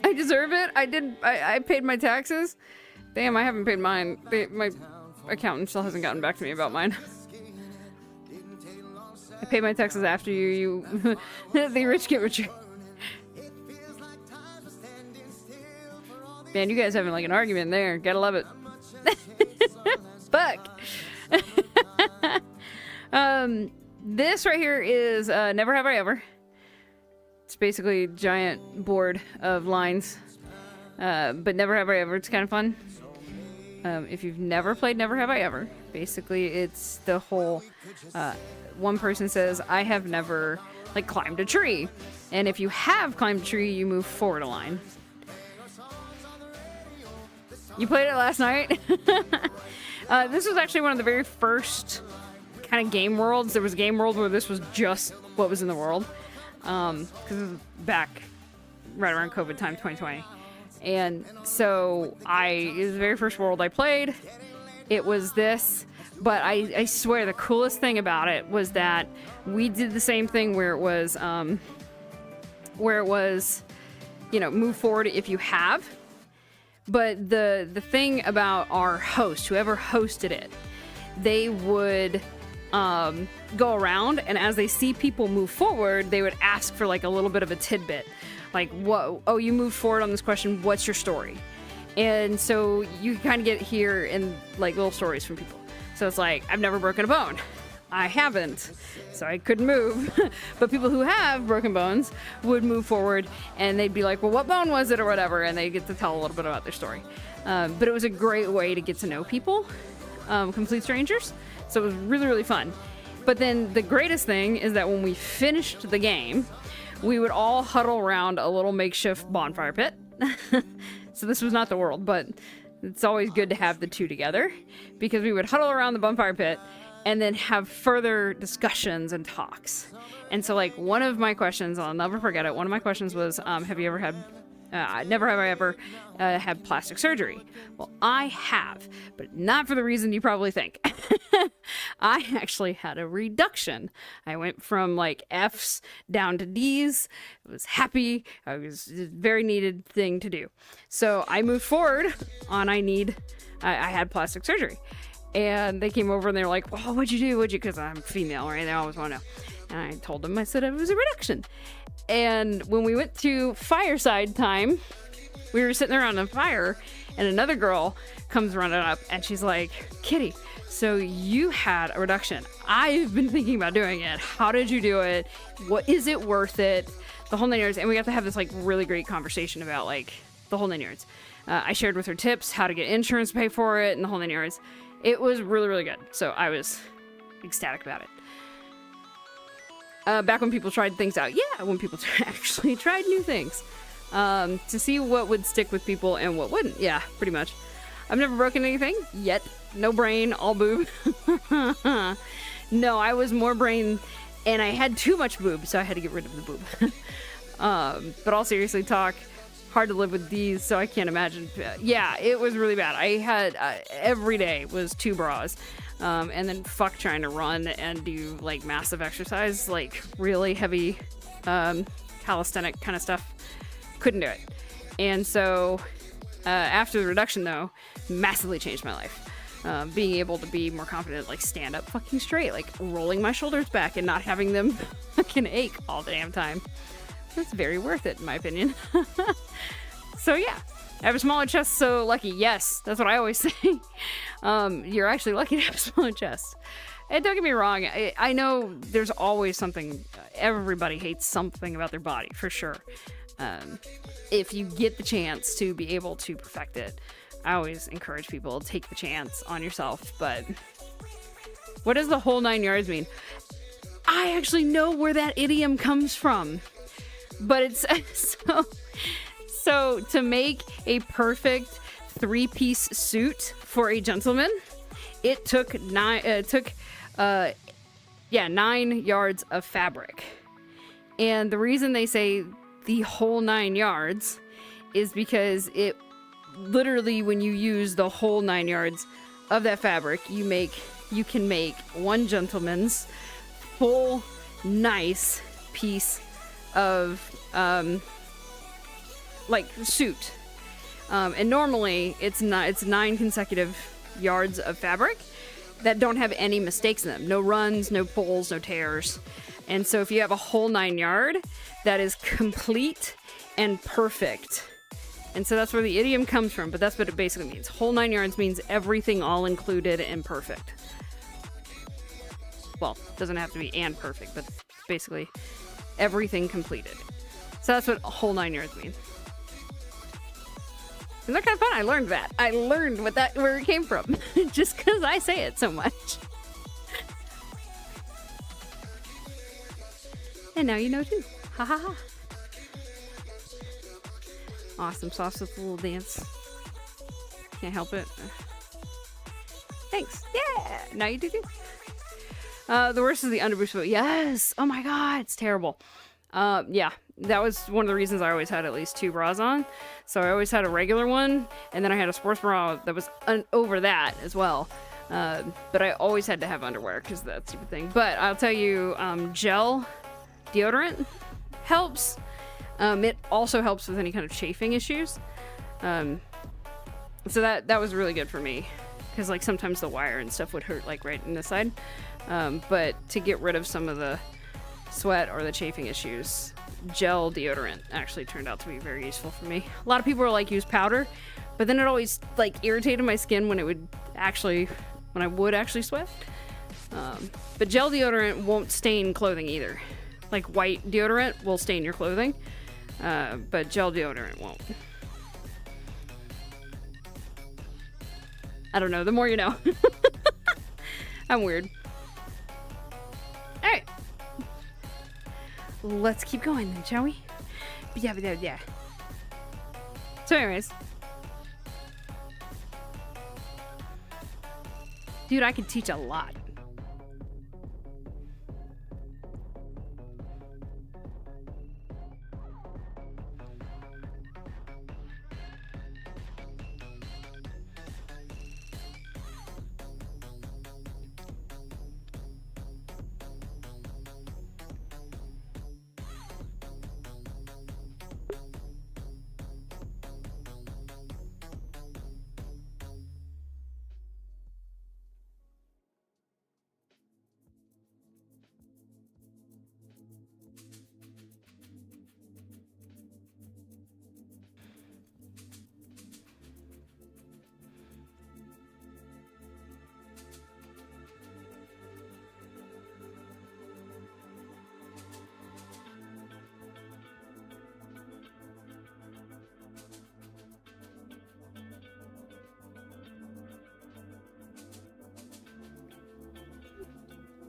I deserve it. I paid my taxes. Damn, I haven't paid mine. My accountant still hasn't gotten back to me about mine. I paid my taxes after you. The rich get richer. Man, you guys having like an argument there. Gotta love it. Fuck. This right here is Never Have I Ever. It's basically a giant board of lines. But Never Have I Ever, it's kind of fun. If you've never played Never Have I Ever, basically it's the whole, one person says, I have never, like, climbed a tree. And if you have climbed a tree, you move forward a line. You played it last night? This was actually one of the very first kind of game worlds. There was a game world where this was just what was in the world. Because it was back right around COVID time, 2020. And so it was the very first world I played. It was this, but I swear the coolest thing about it was that we did the same thing where it was, you know, move forward if you have. But the thing about our host, whoever hosted it, they would go around, and as they see people move forward, they would ask for like a little bit of a tidbit. Like, what? Oh, you moved forward on this question. What's your story? And so you kind of get here in like little stories from people. So it's like, I've never broken a bone. I haven't, so I couldn't move. But people who have broken bones would move forward, and they'd be like, well, what bone was it or whatever, and they get to tell a little bit about their story. But it was a great way to get to know people, complete strangers. So it was really, really fun. But then the greatest thing is that when we finished the game, we would all huddle around a little makeshift bonfire pit. So this was not the world, but it's always good to have the two together, because we would huddle around the bonfire pit and then have further discussions and talks. And so like one of my questions, I'll never forget it, one of my questions was, have you ever had, never have I ever had plastic surgery? Well, I have, but not for the reason you probably think. I actually had a reduction. I went from like F's down to D's. I was happy. It was a very needed thing to do. So I moved forward on I had plastic surgery. And they came over and they were like, well, what'd you do? Because I'm female, right? They always want to know. And I told them, I said it was a reduction. And when we went to fireside time, we were sitting there on a fire, and another girl comes running up, and she's like, Kitty, so you had a reduction. I've been thinking about doing it. How did you do it? What is it worth it? The whole nine yards. And we got to have this like really great conversation about like the whole nine yards. I shared with her tips, how to get insurance to pay for it, and the whole nine yards. It was really, really good. So I was ecstatic about it. Back when people tried things out. Yeah, when people actually tried new things. To see what would stick with people and what wouldn't. Yeah, pretty much. I've never broken anything yet. No brain, all boob. No, I was more brain, and I had too much boob, so I had to get rid of the boob. But all seriously talk, hard to live with these, so I can't imagine. Yeah, it was really bad. I had, every day was 2 bras. And then fuck trying to run and do like massive exercise, like really heavy calisthenic kind of stuff. Couldn't do it. And so After the reduction, though, massively changed my life. Being able to be more confident, like stand up fucking straight, like rolling my shoulders back and not having them fucking ache all the damn time. That's very worth it, in my opinion. So yeah, I have a smaller chest, so lucky. Yes, that's what I always say. You're actually lucky to have a smaller chest. And don't get me wrong, I know there's always something, everybody hates something about their body, for sure. If you get the chance to be able to perfect it, I always encourage people to take the chance on yourself. But what does the whole 9 yards mean? I actually know where that idiom comes from. But it's so to make a perfect 3-piece suit for a gentleman, it took 9 yards of fabric. And the reason they say the whole 9 yards is because it literally, when you use the whole 9 yards of that fabric, you can make one gentleman's full nice piece of like suit. And normally it's 9 consecutive yards of fabric that don't have any mistakes in them. No runs, no pulls, no tears. And so if you have a whole 9 yard, that is complete and perfect. And so that's where the idiom comes from, but that's what it basically means. Whole 9 yards means everything all included and perfect. Well, it doesn't have to be and perfect, but basically everything completed. So that's what a whole 9 yards means. Isn't that kind of fun? I learned that. I learned where it came from, just because I say it so much. And now you know too. Ha ha ha. Awesome sauce with a little dance. Can't help it. Thanks. Yeah. Now you do too. The worst is the underboost. Yes. Oh my god, it's terrible. Yeah, that was one of the reasons I always had at least 2 bras on. So I always had a regular one, and then I had a sports bra that was over that as well. But I always had to have underwear because of that stupid thing. But I'll tell you, gel deodorant helps. It also helps with any kind of chafing issues. So that was really good for me, because like sometimes the wire and stuff would hurt like right in the side. But to get rid of some of the sweat or the chafing issues, gel deodorant actually turned out to be very useful for me. A lot of people are like, use powder, but then it always like irritated my skin when I would actually sweat. But gel deodorant won't stain clothing either. Like white deodorant will stain your clothing, but gel deodorant won't. I don't know, the more you know. I'm weird. Alright. Let's keep going then, shall we? Yeah. So anyways. Dude, I could teach a lot.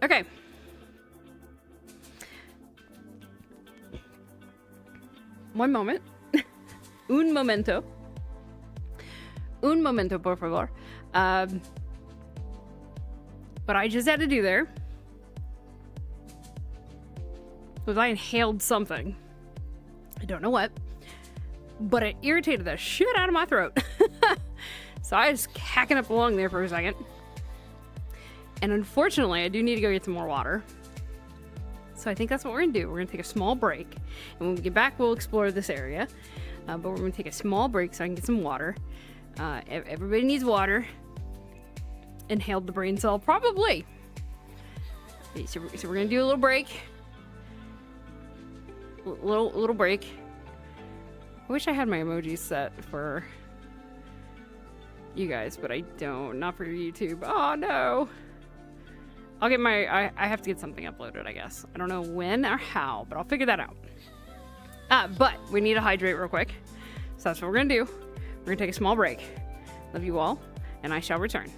Okay. One moment. Un momento. Un momento, por favor. What I just had to do there was I inhaled something. I don't know what, but it irritated the shit out of my throat. So I was hacking up along there for a second. And unfortunately, I do need to go get some more water. So I think that's what we're gonna do. We're gonna take a small break. And when we get back, we'll explore this area. But we're going to take a small break so I can get some water. Everybody needs water. Inhaled the brain cell, probably. Okay, so we're going to do a little break. Little break. I wish I had my emojis set for you guys, but I don't. Not for YouTube. Oh, no. I'll get my... I have to get something uploaded, I guess. I don't know when or how, but I'll figure that out. But we need to hydrate real quick. So that's what we're going to do. We're going to take a small break. Love you all, and I shall return.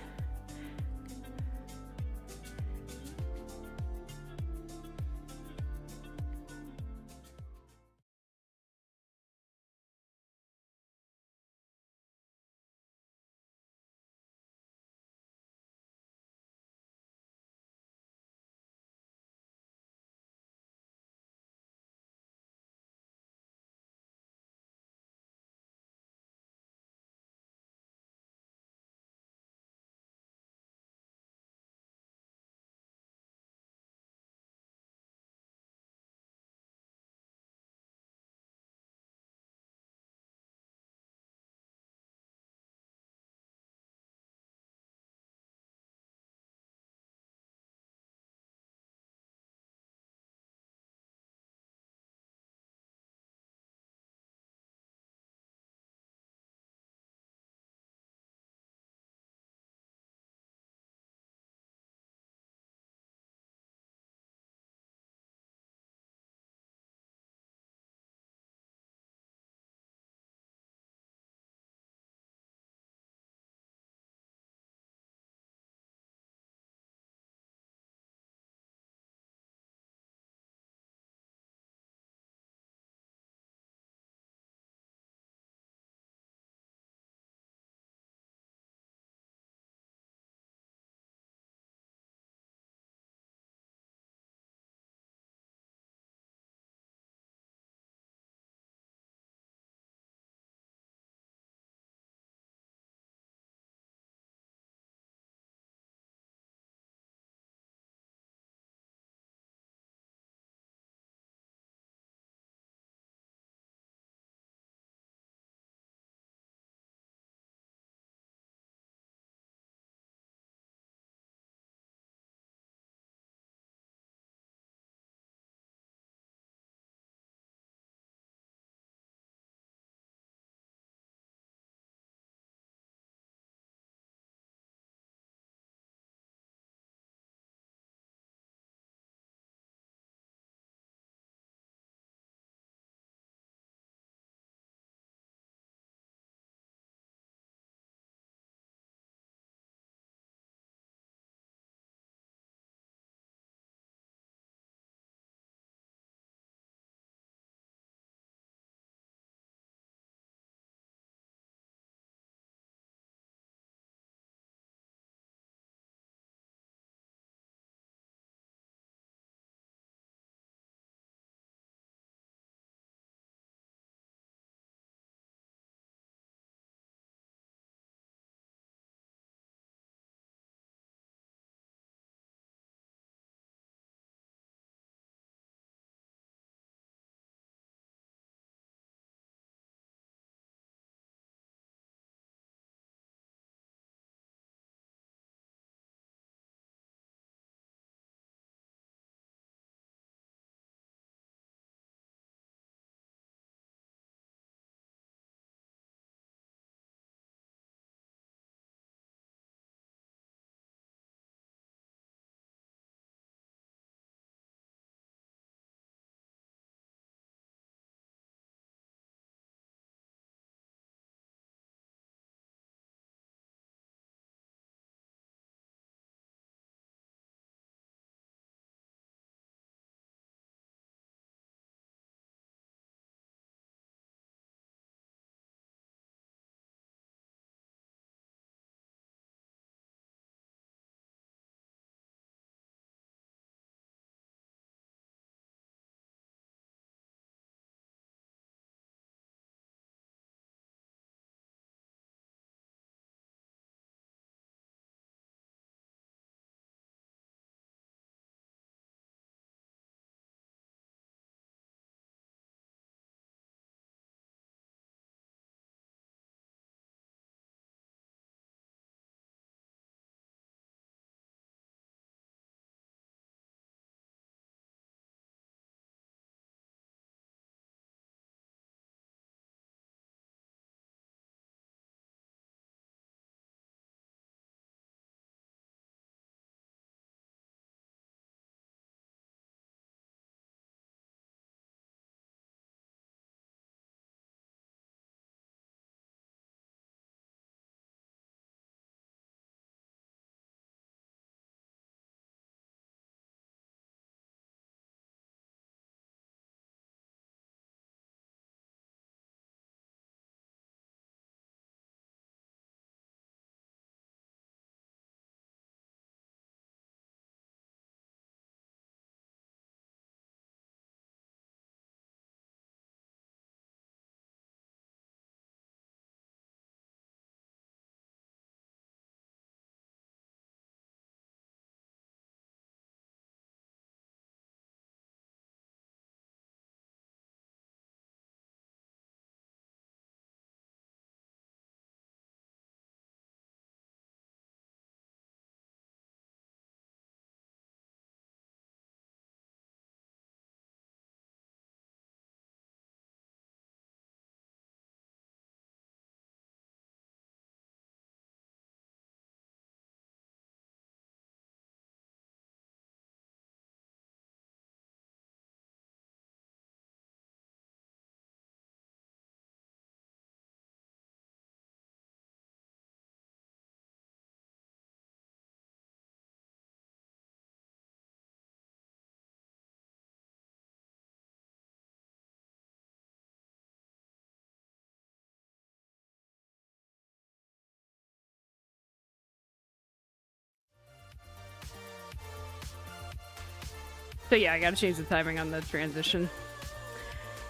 So yeah, I gotta change the timing on the transition.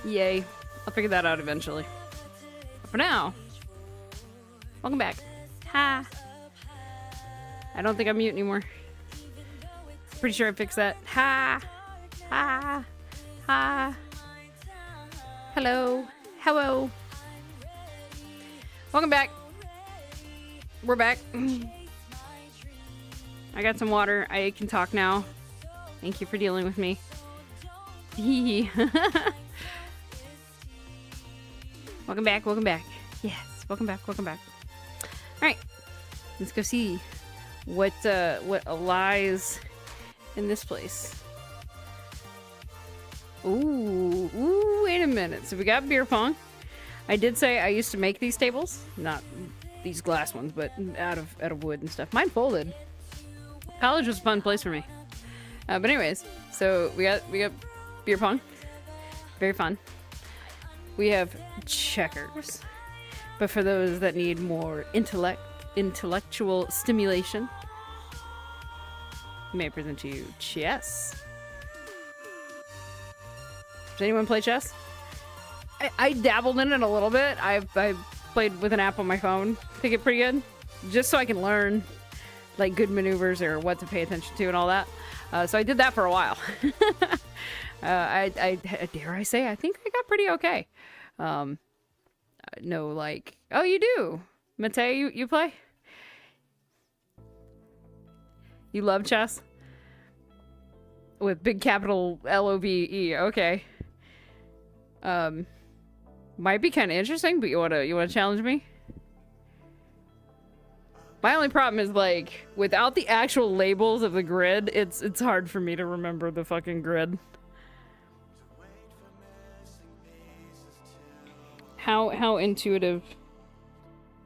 Yay. I'll figure that out eventually. But for now, welcome back. Ha! I don't think I'm mute anymore. Pretty sure I fixed that. Ha! Ha! Ha! Hello. Hello. Welcome back. We're back. I got some water. I can talk now. Thank you for dealing with me. Hee. Welcome back. Welcome back. Yes. Welcome back. Welcome back. All right. Let's go see what lies in this place. Ooh, wait a minute. So we got beer pong. I did say I used to make these tables, not these glass ones, but out of wood and stuff. Mine folded. College was a fun place for me. But anyways, so we got beer pong. Very fun. We have checkers. But for those that need more intellectual stimulation, may I present to you chess. Does anyone play chess? I dabbled in it a little bit. I played with an app on my phone to get pretty good, just so I can learn like good maneuvers or what to pay attention to and all that. So I did that for a while. I dare I say, I think I got pretty okay. No, like, oh, you do, Matei, you play? You love chess? With big capital LOVE, okay. Might be kind of interesting, but you wanna challenge me? My only problem is, like, without the actual labels of the grid, it's hard for me to remember the fucking grid. How intuitive?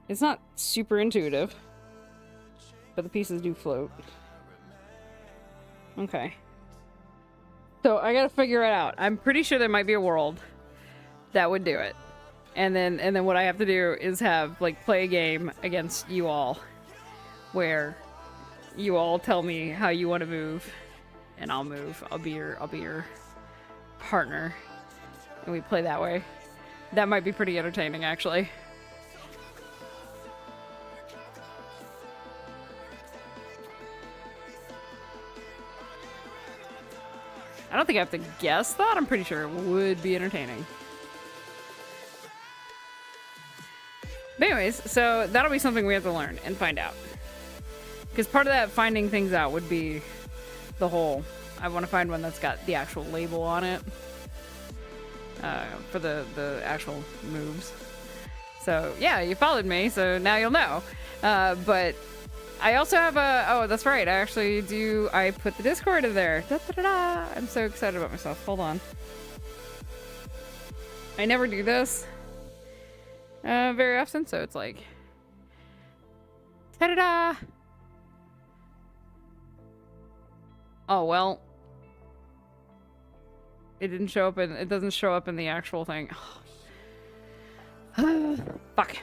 It's not super intuitive, but the pieces do float. Okay. So I gotta figure it out. I'm pretty sure there might be a world that would do it. And then what I have to do is have, like, play a game against you all, where you all tell me how you want to move, and I'll move. I'll be your partner, and we play that way. That might be pretty entertaining, actually. I don't think I have to guess that. I'm pretty sure it would be entertaining. But anyways, so that'll be something we have to learn and find out. Because part of that finding things out would be the whole, I want to find one that's got the actual label on it. For the actual moves. So yeah, you followed me, so now you'll know. But I also have oh, that's right, I put the Discord in there. Da, da, da, da. I'm so excited about myself. Hold on. I never do this very often, so it's like, ta-da-da! Oh, well. It didn't show up it doesn't show up in the actual thing. Fuck.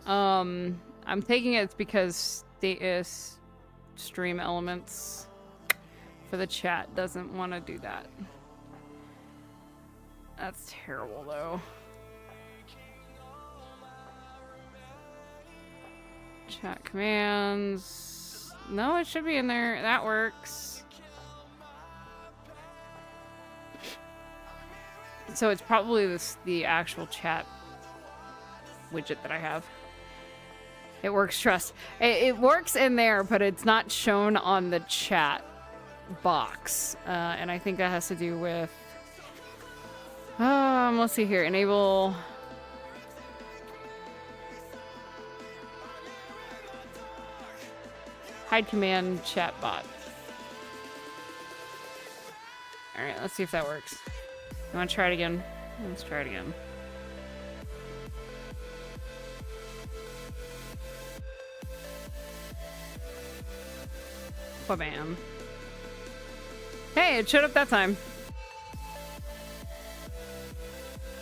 I'm taking it's because status stream elements for the chat doesn't want to do that. That's terrible though. Chat commands. No, it should be in there. That works. So it's probably the actual chat widget that I have. It works, trust. It works in there, but it's not shown on the chat box. And I think that has to do with... let's see here. Enable... Hide command chat bot. Alright, let's see if that works. You want to try it again? Let's try it again. Bam. Hey, it showed up that time.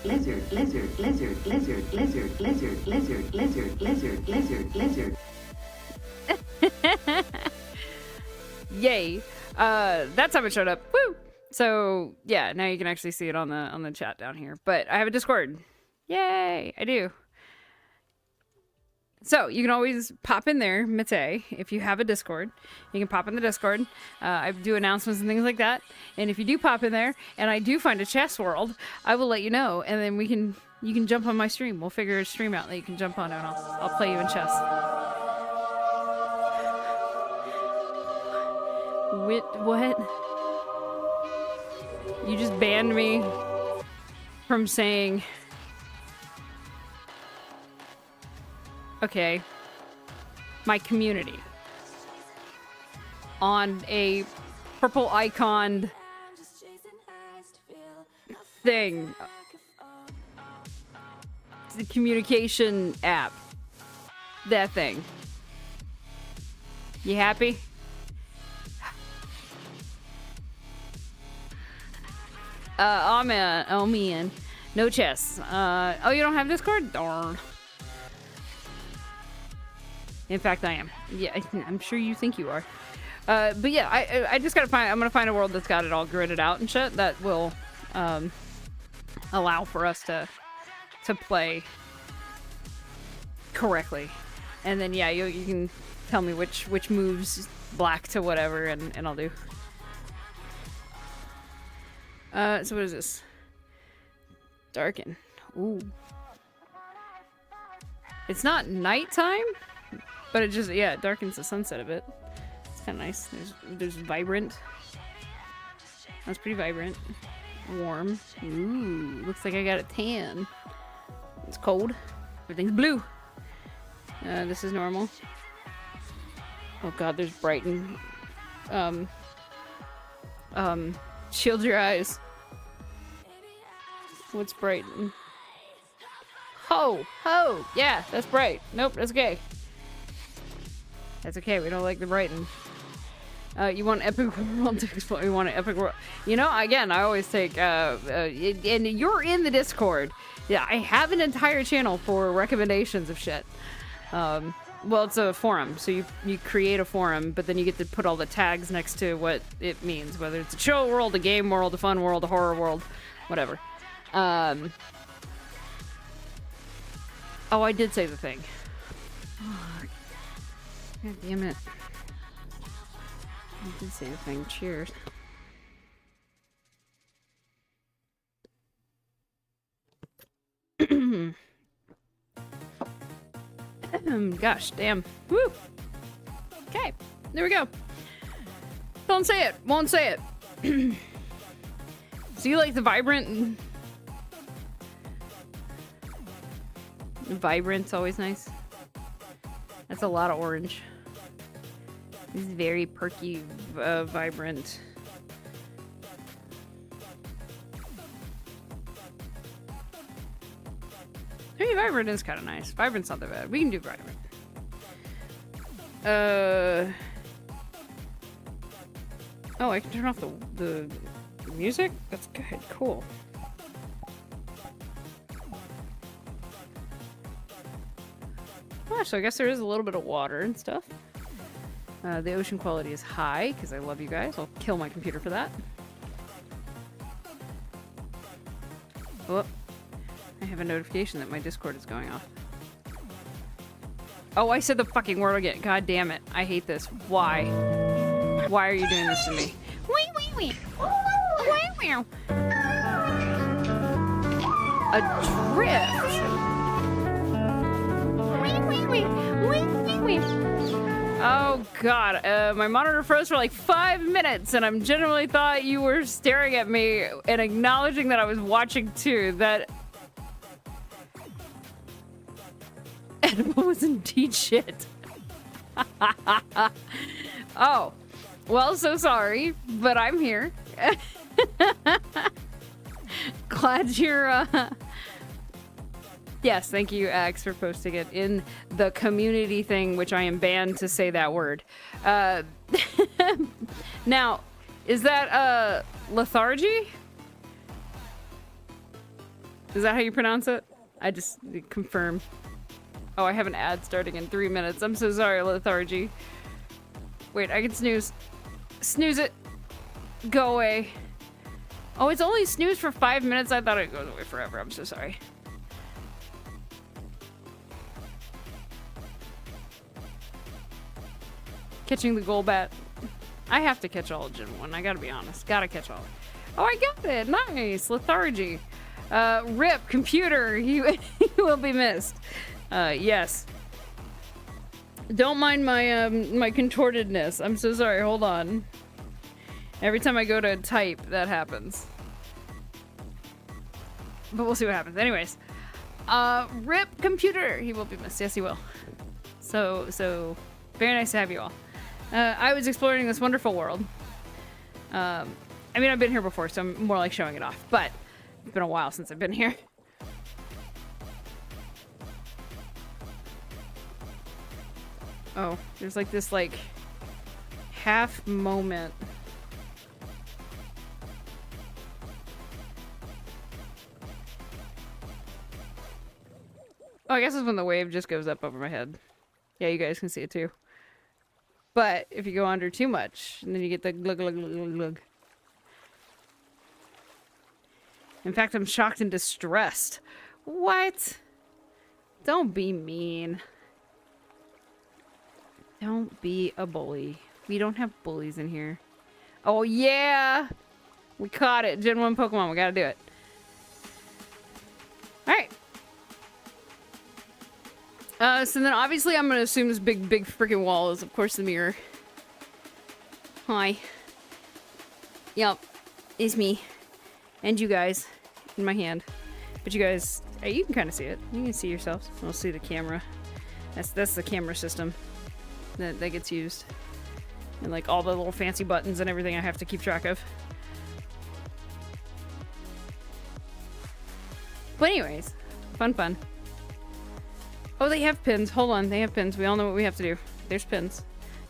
Lizard, lizard, lizard, lizard, lizard, lizard, lizard, lizard, lizard, lizard, lizard. Yay. That time it showed up. Woo! So yeah, now you can actually see it on the chat down here. But I have a Discord. Yay, I do. So you can always pop in there, Mate, if you have a Discord. You can pop in the Discord. I do announcements and things like that. And if you do pop in there, and I do find a chess world, I will let you know, and then you can jump on my stream. We'll figure a stream out that you can jump on, and I'll play you in chess. What? You just banned me from saying. Okay, my community on a purple iconed thing. It's the communication app. That thing. You happy? Oh man. No chess. Oh, you don't have Discord? Darn. In fact, I am. Yeah, I'm sure you think you are. But yeah, I just gotta find. I'm gonna find a world that's got it all gridded out and shit that will allow for us to play correctly. And then yeah, you can tell me which moves black to whatever, and I'll do. So what is this? Darken. Ooh. It's not nighttime. But it just, yeah, it darkens the sunset a bit. It's kind of nice. There's vibrant. That's pretty vibrant. Warm. Ooh, looks like I got a tan. It's cold. Everything's blue. This is normal. Oh god, there's brighten. Shield your eyes. What's brighten? Ho! Yeah, that's bright. Nope, that's gay. That's okay, we don't like the Brighton. You want epic world to explore? You want an epic world? You know, again, I always take, and you're in the Discord. Yeah, I have an entire channel for recommendations of shit. Well, it's a forum, so you create a forum, but then you get to put all the tags next to what it means, whether it's a chill world, a game world, a fun world, a horror world, whatever. Oh, I did say the thing. God damn it. I did say the thing. Cheers. Gosh, damn. Woo! Okay, there we go. Don't say it. Won't say it. So you like the vibrant? Vibrant's always nice. That's a lot of orange. This is very perky, vibrant. Hey, vibrant is kind of nice. Vibrant's not that bad. We can do vibrant. Oh, I can turn off the music? That's good. Cool. So I guess there is a little bit of water and stuff. The ocean quality is high because I love you guys. I'll kill my computer for that. Oh, I have a notification that my Discord is going off. Oh, I said the fucking word again. God damn it. I hate this. Why? Why are you doing this to me? Adrift? Oh god, my monitor froze for like 5 minutes and I genuinely thought you were staring at me and acknowledging that I was watching too. That Edma was indeed shit. Oh, well, so sorry, but I'm here. Glad you're, Yes, thank you, Axe, for posting it in the community thing, which I am banned to say that word. Now, is that, lethargy? Is that how you pronounce it? I just confirm. Oh, I have an ad starting in 3 minutes. I'm so sorry, lethargy. Wait, I can snooze. Snooze it. Go away. Oh, it's only snooze for 5 minutes. I thought it goes away forever. I'm so sorry. Catching the Golbat. I have to catch all of Gen 1. I gotta be honest. Gotta catch all. Oh, I got it. Nice. Lethargy. Rip. Computer. You will be missed. Yes. Don't mind my, my contortedness. I'm so sorry. Hold on. Every time I go to type, that happens. But we'll see what happens. Anyways. Rip. Computer. He will be missed. Yes, he will. So, very nice to have you all. I was exploring this wonderful world. I mean, I've been here before, so I'm more like showing it off. But it's been a while since I've been here. Oh, there's like this like half moment. Oh, I guess it's when the wave just goes up over my head. Yeah, you guys can see it too. But if you go under too much, and then you get the glug glug glug glug glug. In fact, I'm shocked and distressed. What? Don't be mean. Don't be a bully. We don't have bullies in here. Oh yeah! We caught it. Gen 1 Pokemon. We gotta do it. Alright. So then obviously I'm gonna assume this big freaking wall is of course the mirror. Hi. Yep. It's me. And you guys. In my hand. But you guys, hey, you can kind of see it. You can see yourselves. We'll see the camera. That's the camera system that gets used. And like all the little fancy buttons and everything I have to keep track of. But anyways, fun. Oh, they have pins. Hold on, they have pins. We all know what we have to do. There's pins.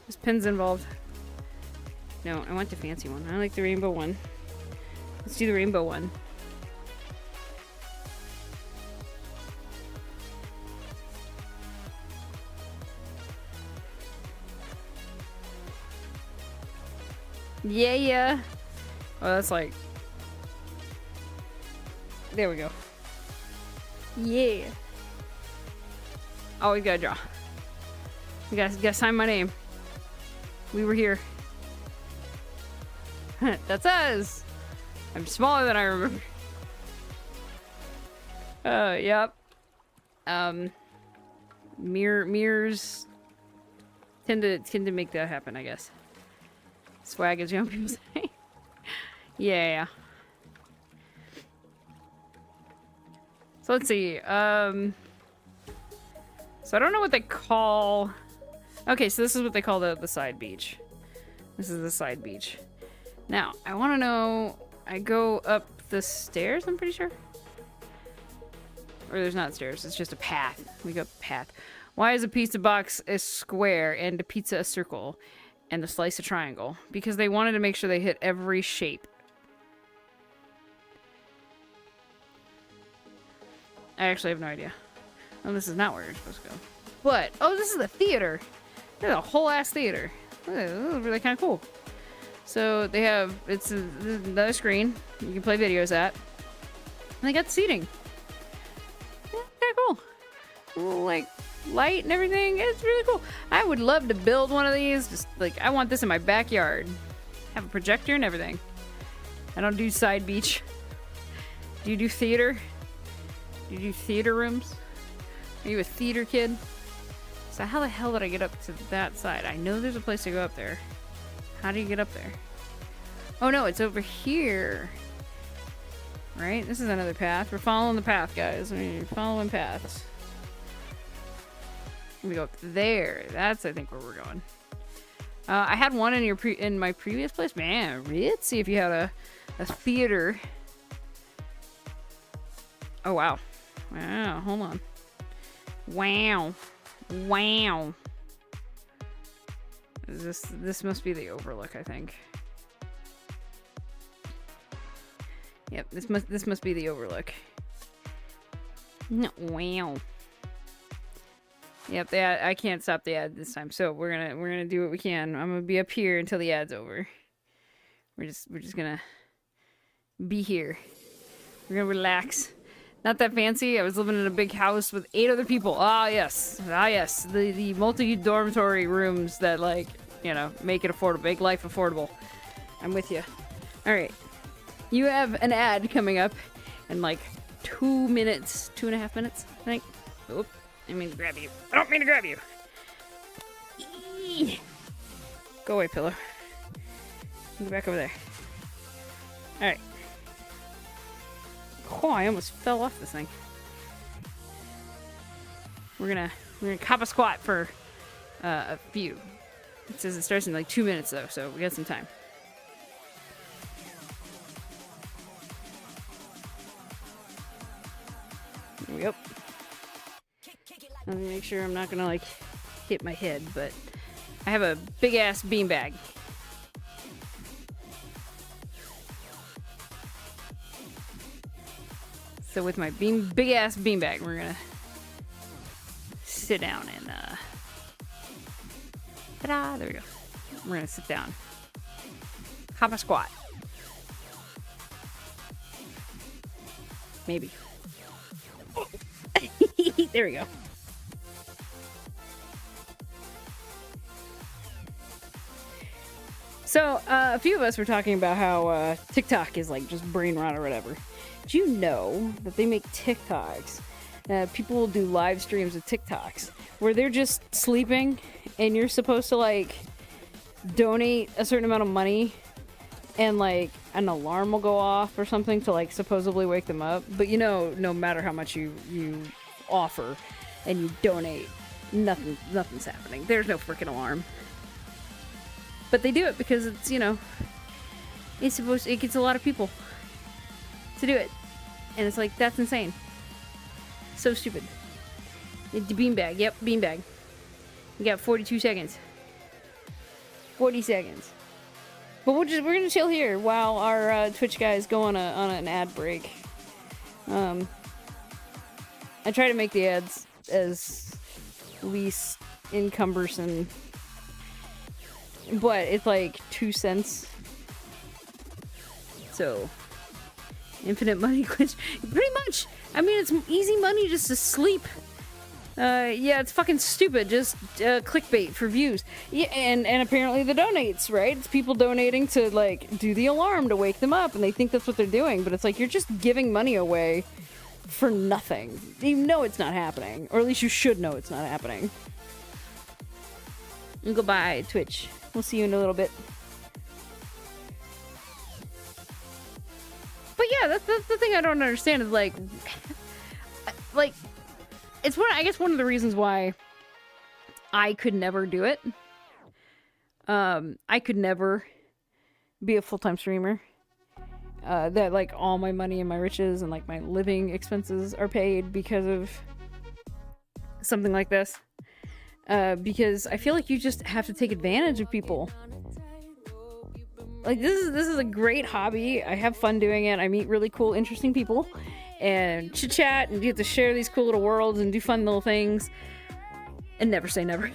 There's pins involved. No, I want the fancy one. I like the rainbow one. Let's do the rainbow one. Yeah. Oh, that's like... There we go. Yeah. Oh, we gotta draw. You gotta sign my name. We were here. That's us. I'm smaller than I remember. Yep. Mirrors tend to make that happen, I guess. Swag, as young people say. Yeah. So let's see. So I don't know what they call... Okay, so this is what they call the side beach. This is the side beach. Now, I want to know... I go up the stairs, I'm pretty sure? Or there's not stairs, it's just a path. We go up a path. Why is a pizza box a square and a pizza a circle and a slice a triangle? Because they wanted to make sure they hit every shape. I actually have no idea. Oh, this is not where you're supposed to go. But, oh, this is the theater. There's a whole ass theater. This is really kind of cool. So they have, it's another screen you can play videos at. And they got seating. Yeah, kind of cool. A little, like, light and everything. It's really cool. I would love to build one of these. Just, like, I want this in my backyard. Have a projector and everything. I don't do side beach. Do you do theater? Do you do theater rooms? Are you a theater kid? So how the hell did I get up to that side? I know there's a place to go up there. How do you get up there? Oh no, it's over here. Right? This is another path. We're following the path, guys. We're following paths. We go up there. That's, I think, where we're going. I had one in my previous place. Man, let's see if you had a theater. Oh wow. Wow, hold on. Wow. This must be the overlook, I think. Yep, this must be the overlook. No, wow. Yep, I can't stop the ad this time, so we're gonna do what we can. I'm gonna be up here until the ad's over. We're just gonna be here. We're gonna relax. Not that fancy. I was living in a big house with 8 other people. Ah, yes. Ah, yes. The multi-dormitory rooms that, like, you know, make it affordable. Make life affordable. I'm with you. Alright. You have an ad coming up in, like, 2 minutes. 2.5 minutes, I think. Oop. I mean to grab you. I don't mean to grab you. Eee. Go away, pillow. Go back over there. Alright. Oh, I almost fell off this thing. We're gonna cop a squat for a few. It says it starts in like 2 minutes though, so we got some time. There we go. Let me make sure I'm not gonna like hit my head, but I have a big ass beanbag. So with my big ass beanbag, we're gonna sit down and ta-da! There we go. We're gonna sit down. Hop a squat. Maybe. Oh. There we go. So, a few of us were talking about how TikTok is like just brain rot or whatever. Do you know that they make TikToks? People will do live streams of TikToks where they're just sleeping and you're supposed to like donate a certain amount of money and like an alarm will go off or something to like supposedly wake them up. But you know, no matter how much you offer and you donate, nothing's happening. There's no freaking alarm. But they do it because it's, you know, it gets a lot of people to do it. And it's like, that's insane. So stupid. The beanbag. Yep, beanbag. We got 42 seconds. 40 seconds. But we're gonna chill here while our Twitch guys go on an ad break. I try to make the ads as least encumbersome, but it's like 2 cents. So infinite money glitch. Pretty much. I mean, it's easy money just to sleep. Yeah, it's fucking stupid. Just clickbait for views. Yeah, and apparently the donates, right? It's people donating to, like, do the alarm to wake them up, and they think that's what they're doing. But it's like, you're just giving money away for nothing. You know it's not happening. Or at least you should know it's not happening. And goodbye, Twitch. We'll see you in a little bit. But yeah, that's the thing I don't understand is like it's I guess one of the reasons why I could never do it. I could never be a full-time streamer. That like all my money and my riches and like my living expenses are paid because of something like this. Because I feel like you just have to take advantage of people. Like this is a great hobby. I have fun doing it. I meet really cool, interesting people, and chit chat, and you get to share these cool little worlds and do fun little things. And never say never.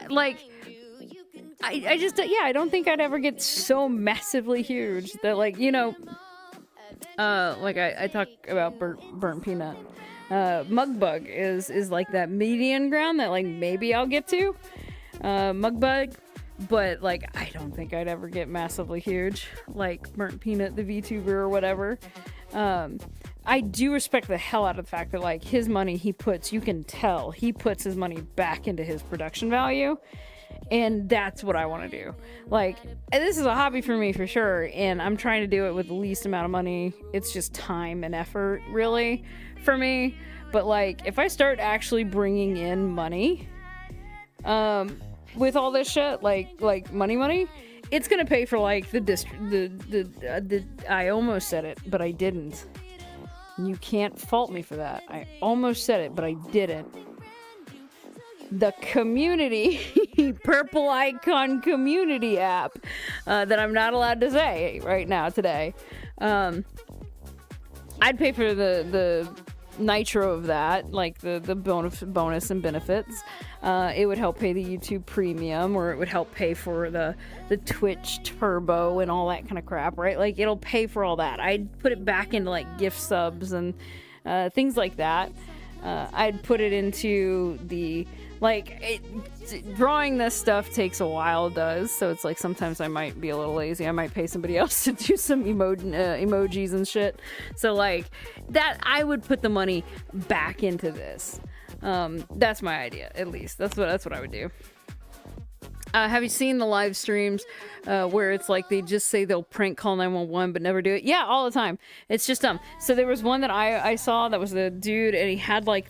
Like, I just I don't think I'd ever get so massively huge that like like I talk about burnt peanut. Mugbug is like that median ground that like maybe I'll get to. Mugbug. But, like, I don't think I'd ever get massively huge, like Burnt Peanut, the VTuber, or whatever. I do respect the hell out of the fact that, like, his money you can tell, he puts his money back into his production value, and that's what I want to do. Like, this is a hobby for me, for sure, and I'm trying to do it with the least amount of money. It's just time and effort, really, for me. But, like, if I start actually bringing in money, with all this shit, like money, it's gonna pay for like the I almost said it, but I didn't. You can't fault me for that. I almost said it, but I didn't. The community, purple icon community app, that I'm not allowed to say right now today. I'd pay for the nitro of that, like the bonus and benefits. It would help pay the YouTube Premium, or it would help pay for the Twitch Turbo and all that kind of crap, right? Like, it'll pay for all that. I'd put it back into like gift subs and things like that. I'd put it into the drawing this stuff takes a while, does, so it's like sometimes I might be a little lazy. I might pay somebody else to do some emojis and shit. So like that, I would put the money back into this. That's my idea, at least. That's what I would do. Have you seen the live streams where it's like they just say they'll prank call 911 but never do it? Yeah, all the time. It's just dumb. So there was one that I saw that was the dude, and he had like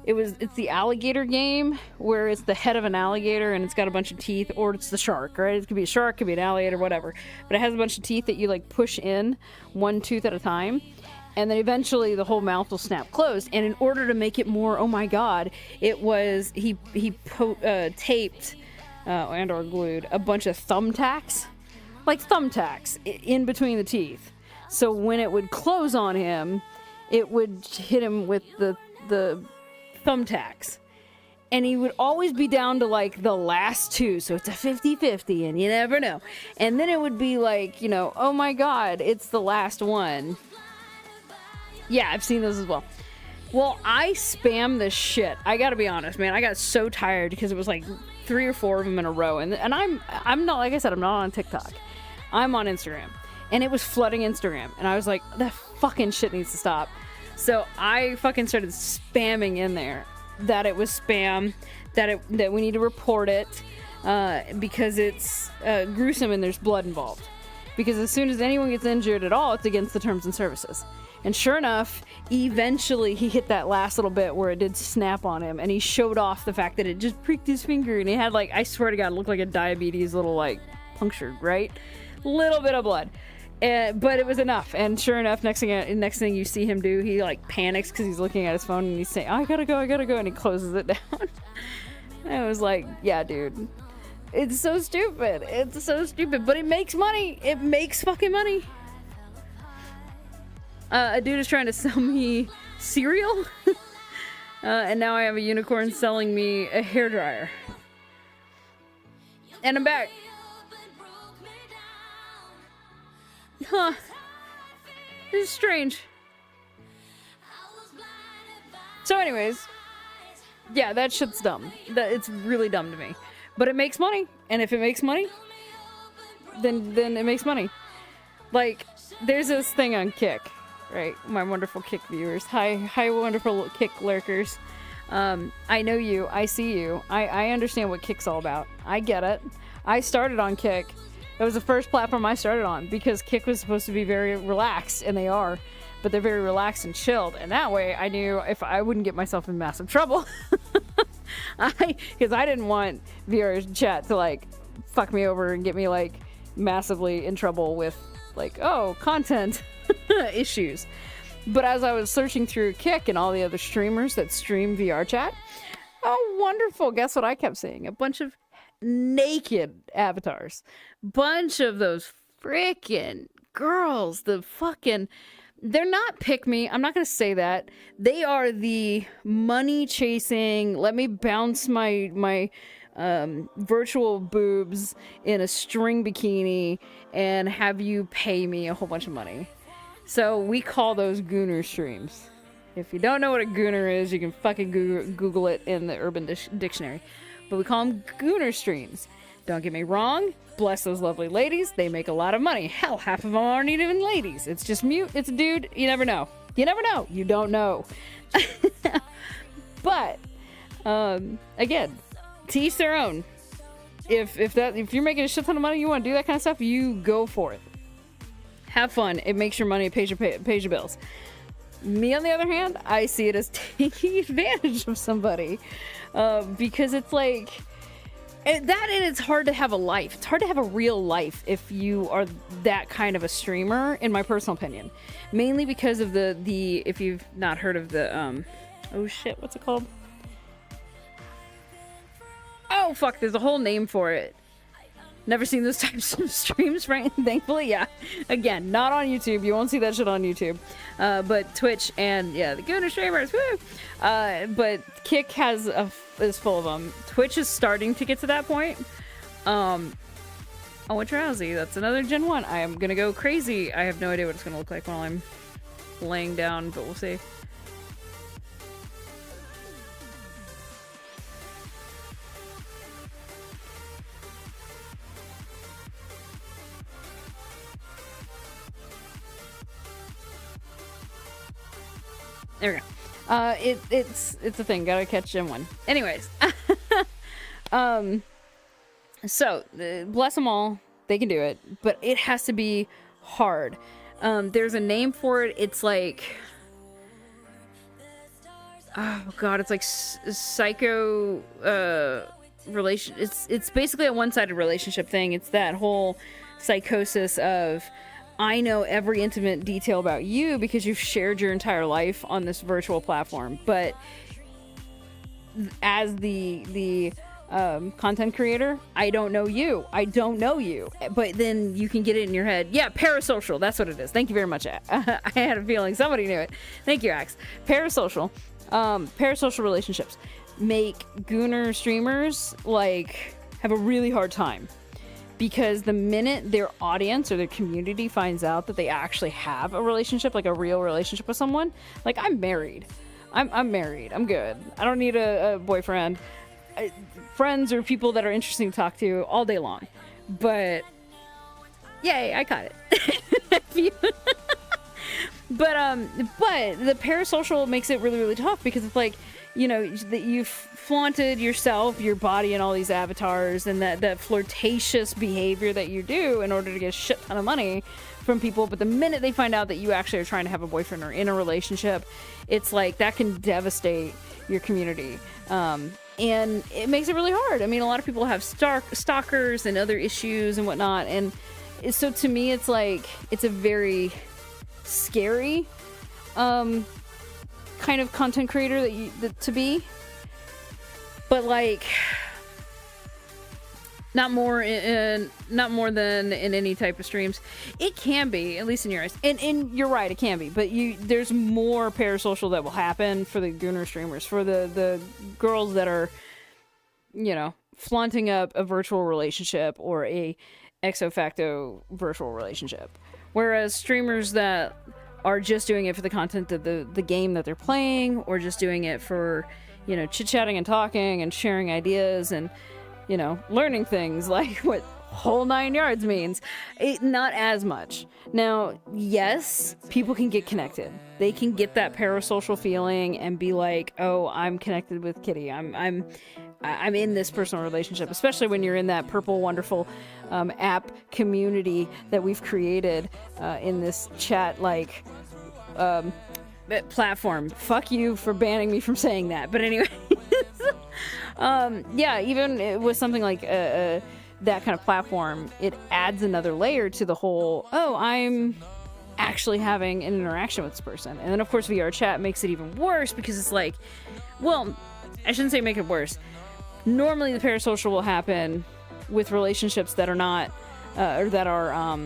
it's the alligator game where it's the head of an alligator and it's got a bunch of teeth, or it's the shark, right? It could be a shark, could be an alligator, whatever. But it has a bunch of teeth that you like push in one tooth at a time. And then eventually the whole mouth will snap closed. And in order to make it more, oh my god, it was, he taped and or glued a bunch of thumbtacks, like thumbtacks, in between the teeth. So when it would close on him, it would hit him with the thumbtacks. And he would always be down to like the last two, so it's a 50-50 and you never know. And then it would be like, you know, oh my god, it's the last one. Yeah, I've seen those as well. Well, I spam this shit. I gotta be honest, man. I got so tired because it was like 3 or 4 of them in a row. And I'm not, like I said, I'm not on TikTok. I'm on Instagram. And it was flooding Instagram. And I was like, that fucking shit needs to stop. So I fucking started spamming in there that it was spam, that we need to report it because it's gruesome and there's blood involved. Because as soon as anyone gets injured at all, it's against the terms and services. And sure enough, eventually he hit that last little bit where it did snap on him, and he showed off the fact that it just pricked his finger, and he had like, I swear to God, it looked like a diabetes little like punctured, right? Little bit of blood. But it was enough, and sure enough, next thing you see him do, he like panics because he's looking at his phone and he's saying, I gotta go, and he closes it down. And I was like, yeah, dude, it's so stupid, but it makes money. It makes fucking money. A dude is trying to sell me cereal, and now I have a unicorn selling me a hairdryer. And I'm back. Huh. This is strange. So anyways, yeah, that shit's dumb. It's really dumb to me. But it makes money. And if it makes money, then it makes money. Like, there's this thing on Kick, right? My wonderful Kick viewers. Hi, wonderful Kick lurkers. I know you. I see you. I understand what Kick's all about. I get it. I started on Kick. It was the first platform I started on because Kick was supposed to be very relaxed, and they are, but they're very relaxed and chilled. And that way I knew if I wouldn't get myself in massive trouble. Because I didn't want vrchat to like fuck me over and get me like massively in trouble with like, oh, content issues. But as I was searching through Kick and all the other streamers that stream vrchat, oh, wonderful. Guess what I kept seeing? A bunch of naked avatars. Bunch of those freaking girls. They're not pick me. I'm not going to say that. They are the money chasing, let me bounce my virtual boobs in a string bikini and have you pay me a whole bunch of money. So we call those gooner streams. If you don't know what a gooner is, you can fucking Google it in the Urban Dictionary. But we call them gooner streams. Don't get me wrong. Bless those lovely ladies. They make a lot of money. Hell, half of them aren't even ladies. It's just mute. It's a dude. You never know. You never know. You don't know. But, again, to each their own. If you're making a shit ton of money, you want to do that kind of stuff, you go for it. Have fun. It makes your money. It pays your bills. Me, on the other hand, I see it as taking advantage of somebody. Because it's like... And it's hard to have a life. It's hard to have a real life if you are that kind of a streamer, in my personal opinion. Mainly because of the if you've not heard of the, oh shit, what's it called? Oh fuck, there's a whole name for it. Never seen those types of streams, right? Thankfully, yeah. Again, not on YouTube. You won't see that shit on YouTube. But Twitch and, yeah, the Gooner streamers, woo! But Kick is full of them. Twitch is starting to get to that point. Oh, a drowsy. That's another Gen 1. I am gonna go crazy. I have no idea what it's gonna look like while I'm laying down, but we'll see. There we go. It's a thing. Gotta catch Gen 1. Anyways. So, bless them all. They can do it. But it has to be hard. There's a name for it. It's like... Oh, God. It's like psycho... It's basically a one-sided relationship thing. It's that whole psychosis of... I know every intimate detail about you because you've shared your entire life on this virtual platform. But as the content creator, I don't know you. I don't know you. But then you can get it in your head. Yeah, parasocial. That's what it is. Thank you very much. I had a feeling somebody knew it. Thank you, Axe. Parasocial. Parasocial relationships make Gooner streamers like have a really hard time. Because the minute their audience or their community finds out that they actually have a relationship, like a real relationship with someone, like I'm married. I'm married. I'm good. I don't need a boyfriend. Friends or people that are interesting to talk to all day long. But, yay, I caught it. But the parasocial makes it really, really tough because it's like, you know, that you've flaunted yourself, your body, and all these avatars, and that flirtatious behavior that you do in order to get a shit ton of money from people. But the minute they find out that you actually are trying to have a boyfriend or in a relationship, it's like that can devastate your community. And it makes it really hard. I mean, a lot of people have stalkers and other issues and whatnot. And so to me, it's like, it's a very scary kind of content creator to be, but like not more than in any type of streams. It can be, at least in your eyes, and you're right, it can be, but there's more parasocial that will happen for the Gooner streamers, for the girls that are, you know, flaunting up a virtual relationship or a ex facto virtual relationship, whereas streamers that are just doing it for the content of the game that they're playing, or just doing it for, you know, chit-chatting and talking and sharing ideas and, you know, learning things like what whole 9 yards means. Not as much. Now, yes, people can get connected. They can get that parasocial feeling and be like, oh, I'm connected with Kitty. I'm in this personal relationship, especially when you're in that purple, wonderful app community that we've created in this chat, like, platform. Fuck you for banning me from saying that. But anyway, yeah, even with something like that kind of platform, it adds another layer to the whole, oh, I'm actually having an interaction with this person. And then, of course, vrchat makes it even worse because it's like, well, I shouldn't say make it worse. Normally, the parasocial will happen with relationships that are not, or that are,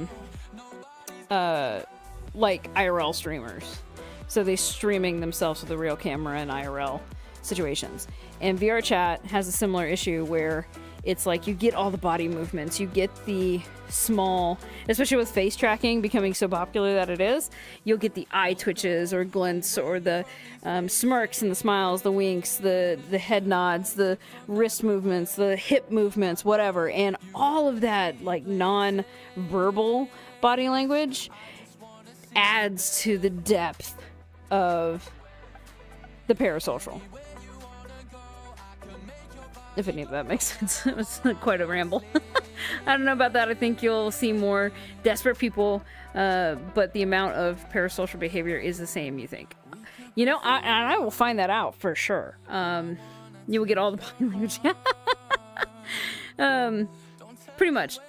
like IRL streamers. So they streaming themselves with a real camera in IRL situations. And vrchat has a similar issue where it's like you get all the body movements, you get the small, especially with face tracking becoming so popular that it is, you'll get the eye twitches or glints or the smirks and the smiles, the winks, the head nods, the wrist movements, the hip movements, whatever. And all of that like non-verbal body language adds to the depth of the parasocial. If any of that makes sense. It's quite a ramble. I don't know about that. I think you'll see more desperate people, but the amount of parasocial behavior is the same, you think. You know, I will find that out for sure. You will get all the body language. Pretty much.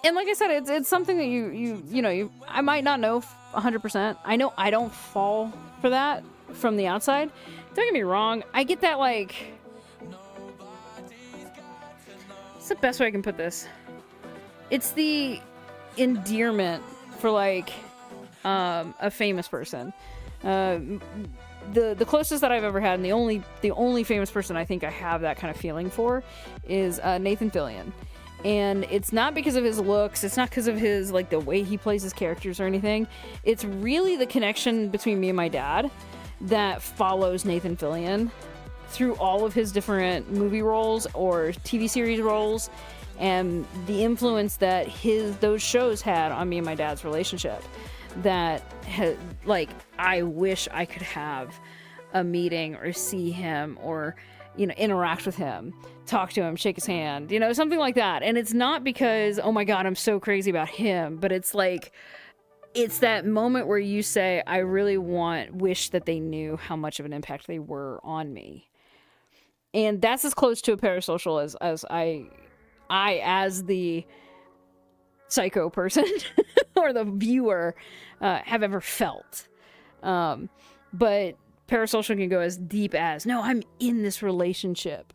And like I said, it's something that you know, I might not know 100%. I know I don't fall for that from the outside. Don't get me wrong. I get that, like, What's the best way I can put this? It's the endearment for like a famous person. The closest that I've ever had, and the only famous person I think I have that kind of feeling for, is Nathan Fillion. And it's not because of his looks, it's not because of his, like, the way he plays his characters or anything. It's really the connection between me and my dad that follows Nathan Fillion through all of his different movie roles or TV series roles, and the influence that those shows had on me and my dad's relationship. That like, I wish I could have a meeting or see him or, you know, interact with him, talk to him, shake his hand, you know, something like that. And it's not because, oh my God, I'm so crazy about him, but it's like, it's that moment where you say, I really wish that they knew how much of an impact they were on me. And that's as close to a parasocial as I as the psycho person or the viewer have ever felt. But parasocial can go as deep as, no, I'm in this relationship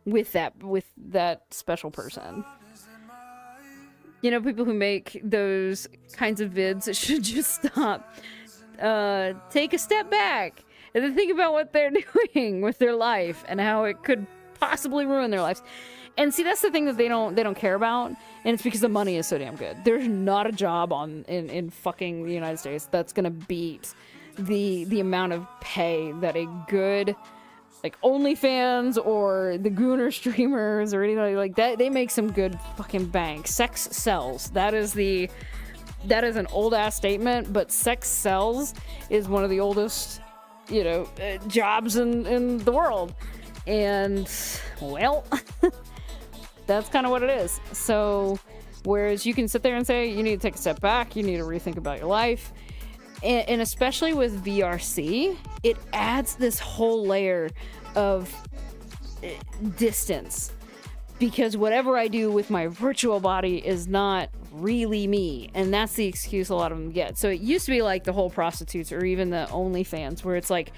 with that special person. You know, people who make those kinds of vids should just stop, take a step back and then think about what they're doing with their life and how it could possibly ruin their lives. And see, that's the thing that they don't care about, and it's because the money is so damn good. There's not a job in fucking the United States that's gonna beat the amount of pay that a good, like, OnlyFans or the Gooner streamers or anything like that, they make some good fucking bank. Sex sells. That is an old ass statement, but sex sells is one of the oldest, you know, jobs in the world. And, well, that's kind of what it is. So, whereas you can sit there and say, you need to take a step back, you need to rethink about your life. And especially with VRC, it adds this whole layer of distance. Because whatever I do with my virtual body is not really me. And that's the excuse a lot of them get. So it used to be like the whole prostitutes or even the OnlyFans, where it's like,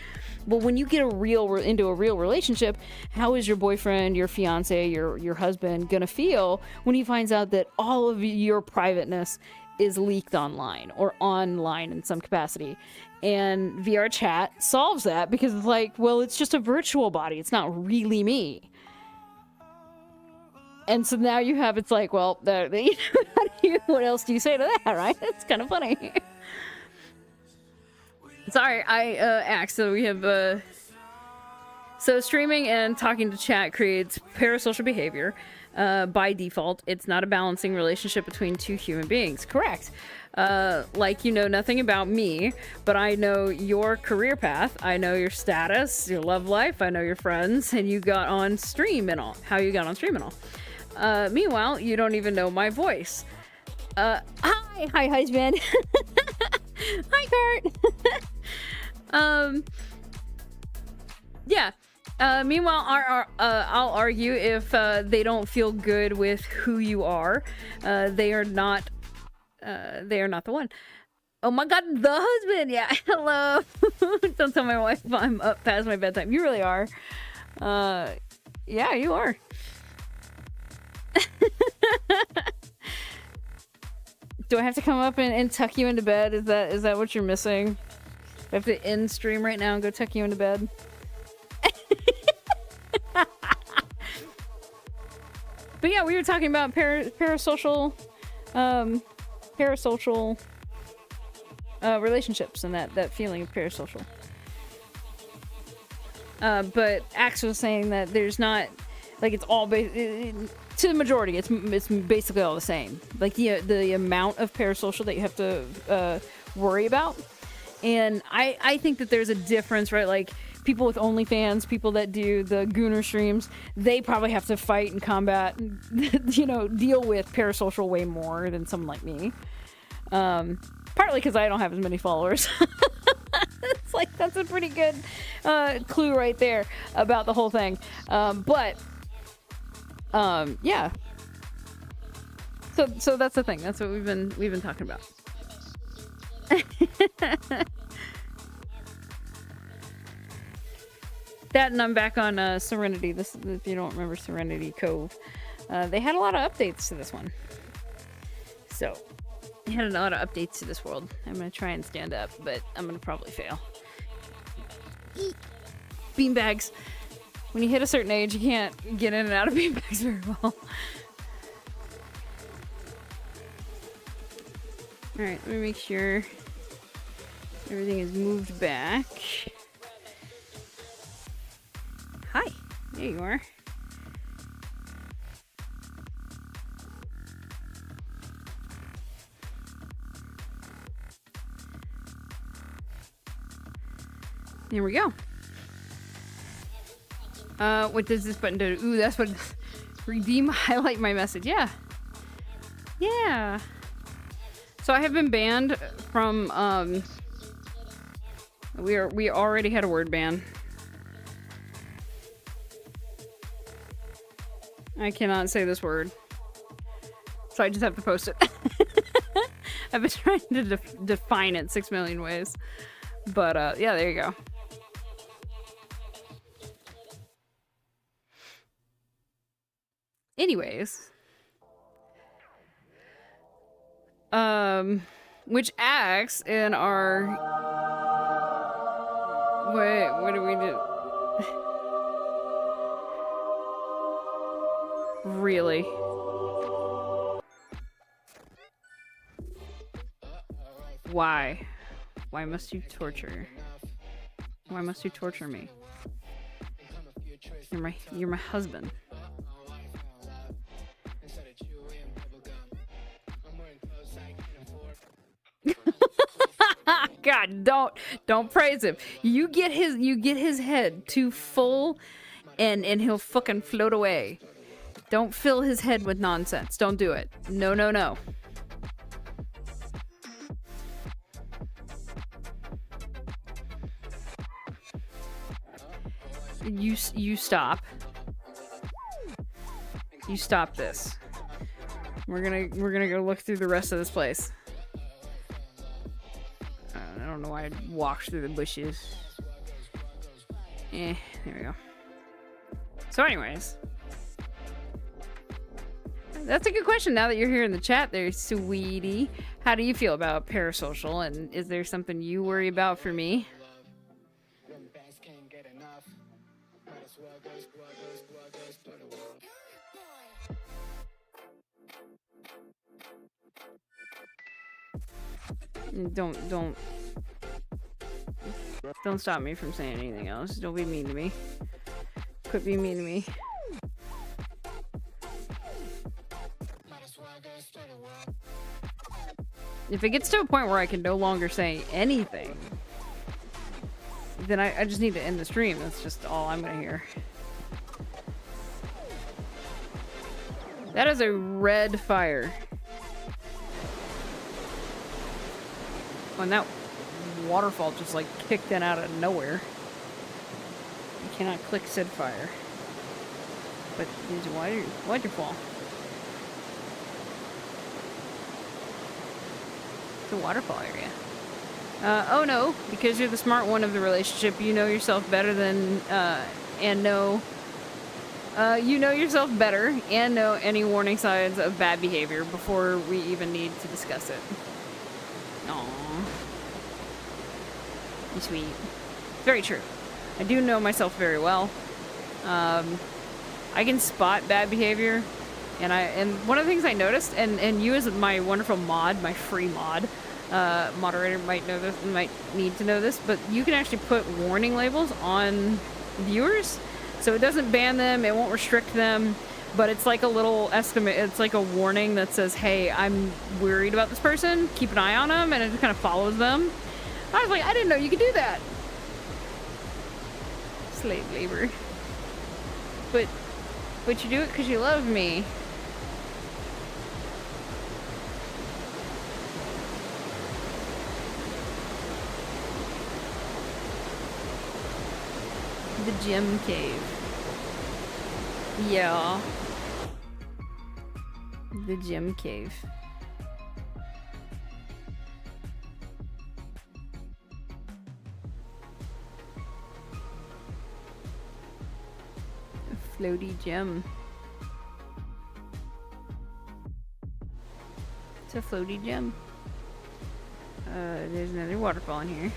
well, when you get into a real relationship, how is your boyfriend, your fiance, your husband gonna feel when he finds out that all of your privateness is leaked online or online in some capacity? And vrchat solves that, because it's like, well, it's just a virtual body, it's not really me. And so now you have, it's like, well, what else do you say to that, right? It's kind of funny. Sorry, I axed. So we have so streaming and talking to chat creates parasocial behavior. By default, it's not a balancing relationship between two human beings. Correct. Like, you know nothing about me, but I know your career path, I know your status, your love life, I know your friends, and you got on stream and all. How you got on stream and all. Meanwhile, you don't even know my voice. Hi, husband. Hi, Kurt. Yeah. Meanwhile, I'll argue if they don't feel good with who you are, they are not the one. Oh my God, the husband. Yeah, hello. Don't tell my wife I'm up past my bedtime. You really are. Yeah, you are. Do I have to come up and tuck you into bed? Is that what you're missing? I have to end stream right now and go tuck you into bed. But yeah, we were talking about parasocial relationships and that feeling of parasocial. But Axe was saying that there's not, like, it's all to the majority, it's basically all the same. Like the amount of parasocial that you have to worry about. And I think that there's a difference, right? Like, people with OnlyFans, people that do the Gooner streams, they probably have to fight and combat, you know, deal with parasocial way more than someone like me. Partly because I don't have as many followers. It's like, that's a pretty good clue right there about the whole thing. But yeah. So that's the thing. That's what we've been talking about. That, and I'm back on Serenity. This, if you don't remember Serenity Cove, They had a lot of updates to this one. So, they had a lot of updates to this world. I'm gonna try and stand up, but I'm gonna probably fail. Eat beanbags. When you hit a certain age, you can't get in and out of beanbags very well. Alright, let me make sure everything is moved back. Hi, there you are. There we go. What does this button do? Ooh, that's what... Redeem, highlight my message. Yeah. Yeah. So I have been banned from, we already had a word ban. I cannot say this word. So I just have to post it. I've been trying to define it 6 million ways. But, yeah, there you go. Anyways. Which acts in our... Wait, what do we do? Really? Why? Why must you torture? Why must you torture me? You're my husband. God, don't praise him. You get his head too full and he'll fucking float away. Don't fill his head with nonsense. Don't do it. No, no, no. You stop. You stop this. We're gonna go look through the rest of this place. I don't know why I walked through the bushes. There we go. So anyways. That's a good question now that you're here in the chat there, sweetie. How do you feel about parasocial, and is there something you worry about for me? Don't stop me from saying anything else. Don't be mean to me. Quit being mean to me. If it gets to a point where I can no longer say anything, then I just need to end the stream. That's just all I'm gonna hear. That is a red fire. And that waterfall just like kicked in out of nowhere. You cannot click said fire. But these waterfall. It's a waterfall area. Oh no, because you're the smart one of the relationship, you know yourself better than, and know, you know yourself better and know any warning signs of bad behavior before we even need to discuss it. Aww. You're sweet. Very true. I do know myself very well. I can spot bad behavior. And one of the things I noticed, and you as my wonderful mod, my free mod, moderator might know this, might need to know this, but you can actually put warning labels on viewers. So it doesn't ban them, it won't restrict them, but it's like a little estimate, it's like a warning that says, hey, I'm worried about this person, keep an eye on them, and it just kind of follows them. I was like, I didn't know you could do that. Slave labor. But you do it because you love me. The gem cave. Yeah. The gem cave. A floaty gem. a floaty gem. There's another waterfall in here.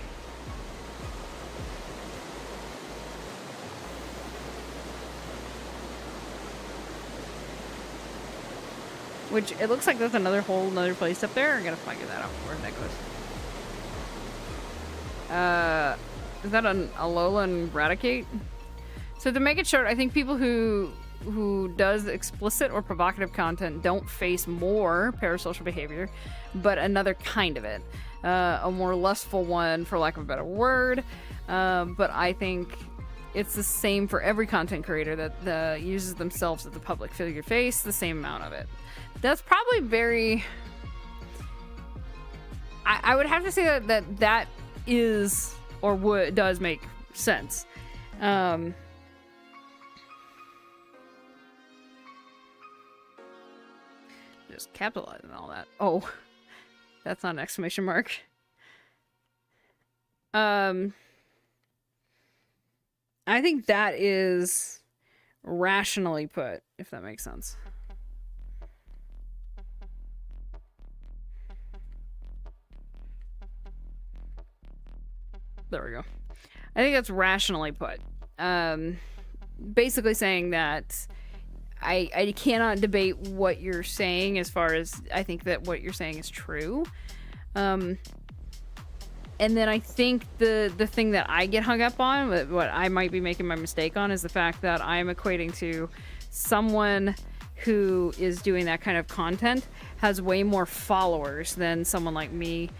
Which, it looks like there's another whole another place up there. I gotta figure that out where that goes. Is that an Alolan Raticate? So to make it short, I think people who does explicit or provocative content don't face more parasocial behavior, but another kind of it. A more lustful one, for lack of a better word. But I think it's the same for every content creator that uses themselves as the public figure face, the same amount of it. That's probably very... I would have to say that is, or does make sense. Just capitalizing all that. Oh, that's not an exclamation mark. I think that is rationally put, if that makes sense. There we go. I think that's rationally put. Basically saying that I cannot debate what you're saying as far as I think that what you're saying is true. And then I think the thing that I get hung up on, what I might be making my mistake on, is the fact that I'm equating to someone who is doing that kind of content has way more followers than someone like me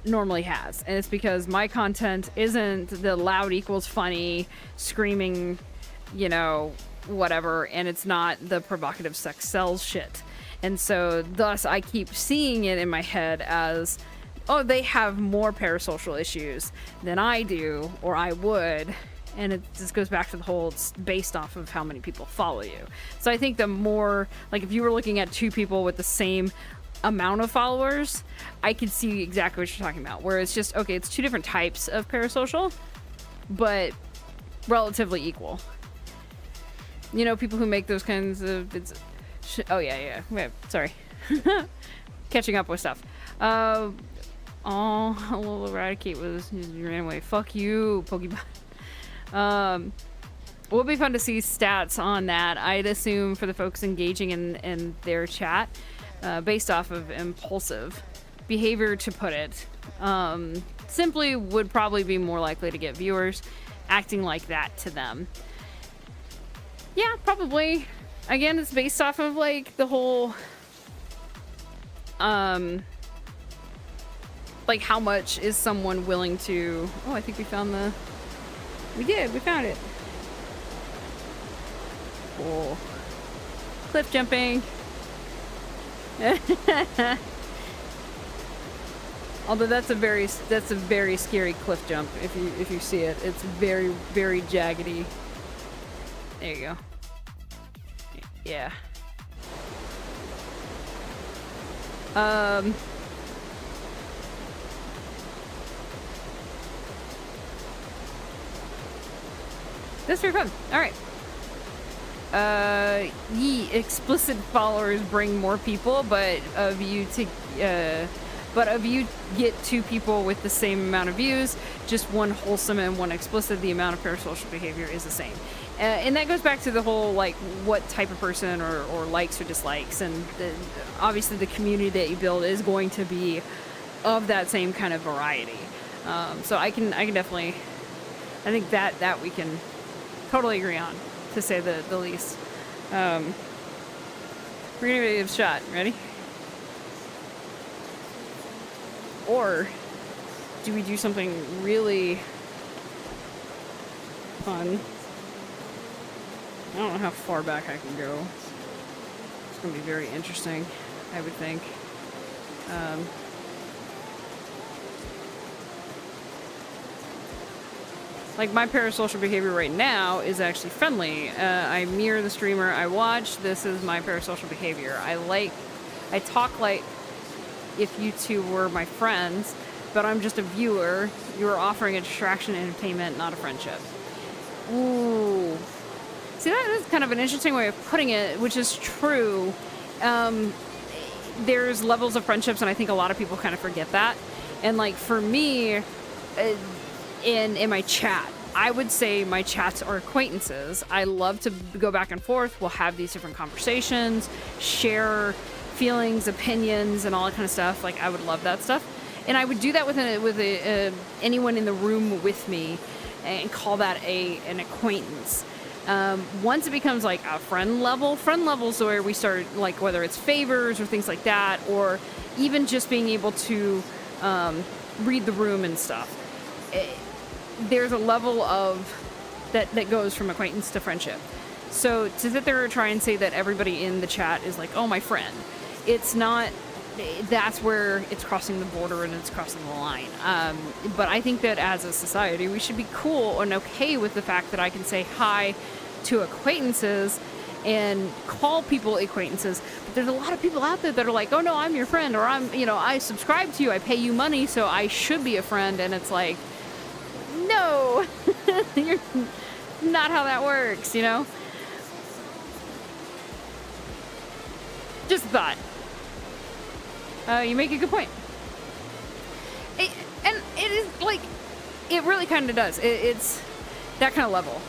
normally has. And it's because my content isn't the loud equals funny, screaming, you know, whatever, and it's not the provocative sex sells shit. And so thus I keep seeing it in my head as, oh, they have more parasocial issues than I do, or I would. And it just goes back to the whole, it's based off of how many people follow you. So I think the more, like if you were looking at two people with the same amount of followers, I could see exactly what you're talking about, where it's just, okay, it's two different types of parasocial, but relatively equal. You know, people who make those kinds of, oh yeah, sorry. Catching up with stuff. Oh, a little Eradicate ran away. Fuck you, Pokemon. It would be fun to see stats on that. I'd assume for the folks engaging in their chat, based off of impulsive behavior, to put it, simply would probably be more likely to get viewers acting like that to them. Yeah, probably. Again, it's based off of like the whole like how much is someone willing to... Oh, I think we found the... We found it. Cool. Cliff jumping. Although that's a very scary cliff jump if you see it. It's very, very jaggedy. There you go. Yeah. That's very fun. All right. Explicit followers bring more people, but of you get two people with the same amount of views, just one wholesome and one explicit, the amount of parasocial behavior is the same. And that goes back to the whole, like, what type of person or likes or dislikes, and obviously the community that you build is going to be of that same kind of variety. So I can definitely, I think that we can totally agree on, to say the least. We're gonna give it a shot. Ready? Or do we do something really fun? I don't know how far back I can go. It's gonna be very interesting, I would think. Like, my parasocial behavior right now is actually friendly. I mirror the streamer I watch. This is my parasocial behavior. I talk like if you two were my friends, but I'm just a viewer. You're offering a distraction and entertainment, not a friendship. Ooh. See, that is kind of an interesting way of putting it, which is true. there's levels of friendships, and I think a lot of people kind of forget that. And like for me, in my chat, I would say my chats are acquaintances. I love to go back and forth. We'll have these different conversations, share feelings, opinions, and all that kind of stuff. Like I would love that stuff, and I would do that with anyone in the room with me, and call that an acquaintance. Once it becomes like a friend levels where we start, like whether it's favors or things like that, or even just being able to read the room and stuff. There's a level of that goes from acquaintance to friendship. So to sit there and try and say that everybody in the chat is like, oh, my friend, it's not. That's where it's crossing the border and it's crossing the line. But I think that as a society, we should be cool and okay with the fact that I can say hi to acquaintances and call people acquaintances. But there's a lot of people out there that are like, oh no, I'm your friend, or I subscribe to you, I pay you money, so I should be a friend. And it's like, no, you're not how that works, Just a thought. You make a good point. And it is like, it really kind of does. It's that kind of level.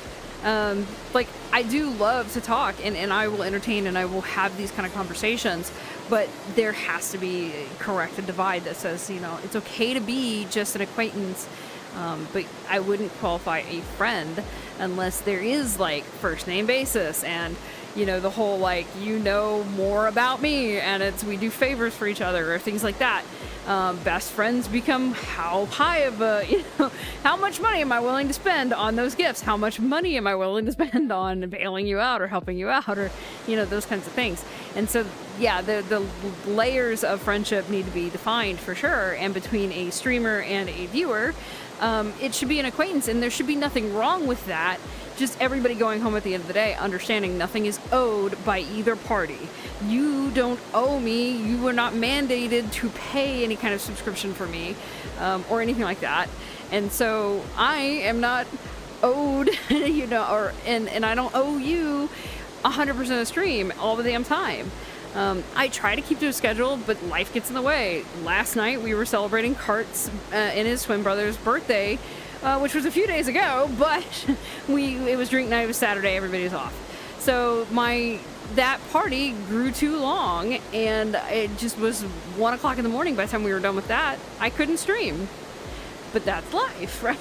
Like, I do love to talk, and I will entertain, and I will have these kind of conversations, but there has to be correct a divide that says, it's okay to be just an acquaintance, but I wouldn't qualify a friend unless there is like first name basis and the whole like more about me, and we do favors for each other or things like that. Best friends become how high of a how much money am I willing to spend on those gifts? How much money am I willing to spend on bailing you out or helping you out, or those kinds of things. And so yeah, the layers of friendship need to be defined for sure. And between a streamer and a viewer, it should be an acquaintance, and there should be nothing wrong with that. Just everybody going home at the end of the day, understanding nothing is owed by either party. You don't owe me. You were not mandated to pay any kind of subscription for me, or anything like that. And so I am not owed, and I don't owe you 100% of the stream all the damn time. I try to keep to a schedule, but life gets in the way. Last night we were celebrating Kart's and his twin brother's birthday, which was a few days ago, but it was drink night, it was Saturday, everybody was off. So that party grew too long, and it just was 1 o'clock in the morning by the time we were done with that. I couldn't stream. But that's life, right?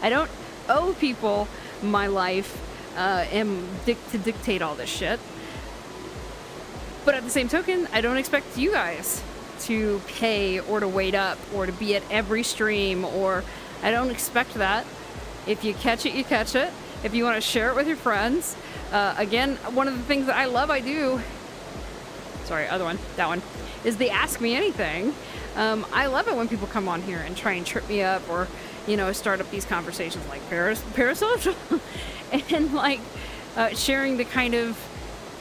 I don't owe people my life and to dictate all this shit. But at the same token, I don't expect you guys to pay or to wait up or to be at every stream, or I don't expect that. If you catch it, you catch it. If you want to share it with your friends. Again, one of the things that I love, that one, is the Ask Me Anything. I love it when people come on here and try and trip me up, or, start up these conversations like parasocial and like sharing the kind of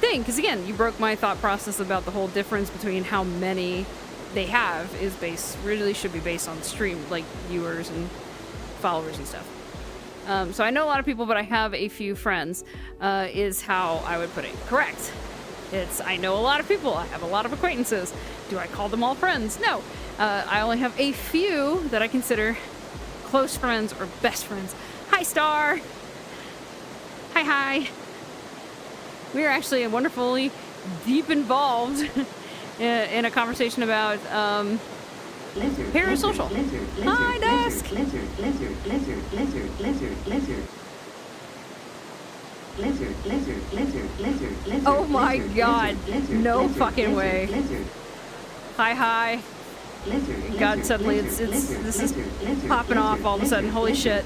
thing. Because again, you broke my thought process about the whole difference between how many they have really should be based on stream, like viewers and followers and stuff. So I know a lot of people, but I have a few friends, is how I would put it. Correct. I know a lot of people. I have a lot of acquaintances. Do I call them all friends? No. I only have a few that I consider close friends or best friends. Hi, Star. Hi. We are actually wonderfully deep involved in a conversation about parasocial. Hi, Dusk. Oh my god. No fucking way. Hi. God, suddenly this is popping off all of a sudden. Holy shit.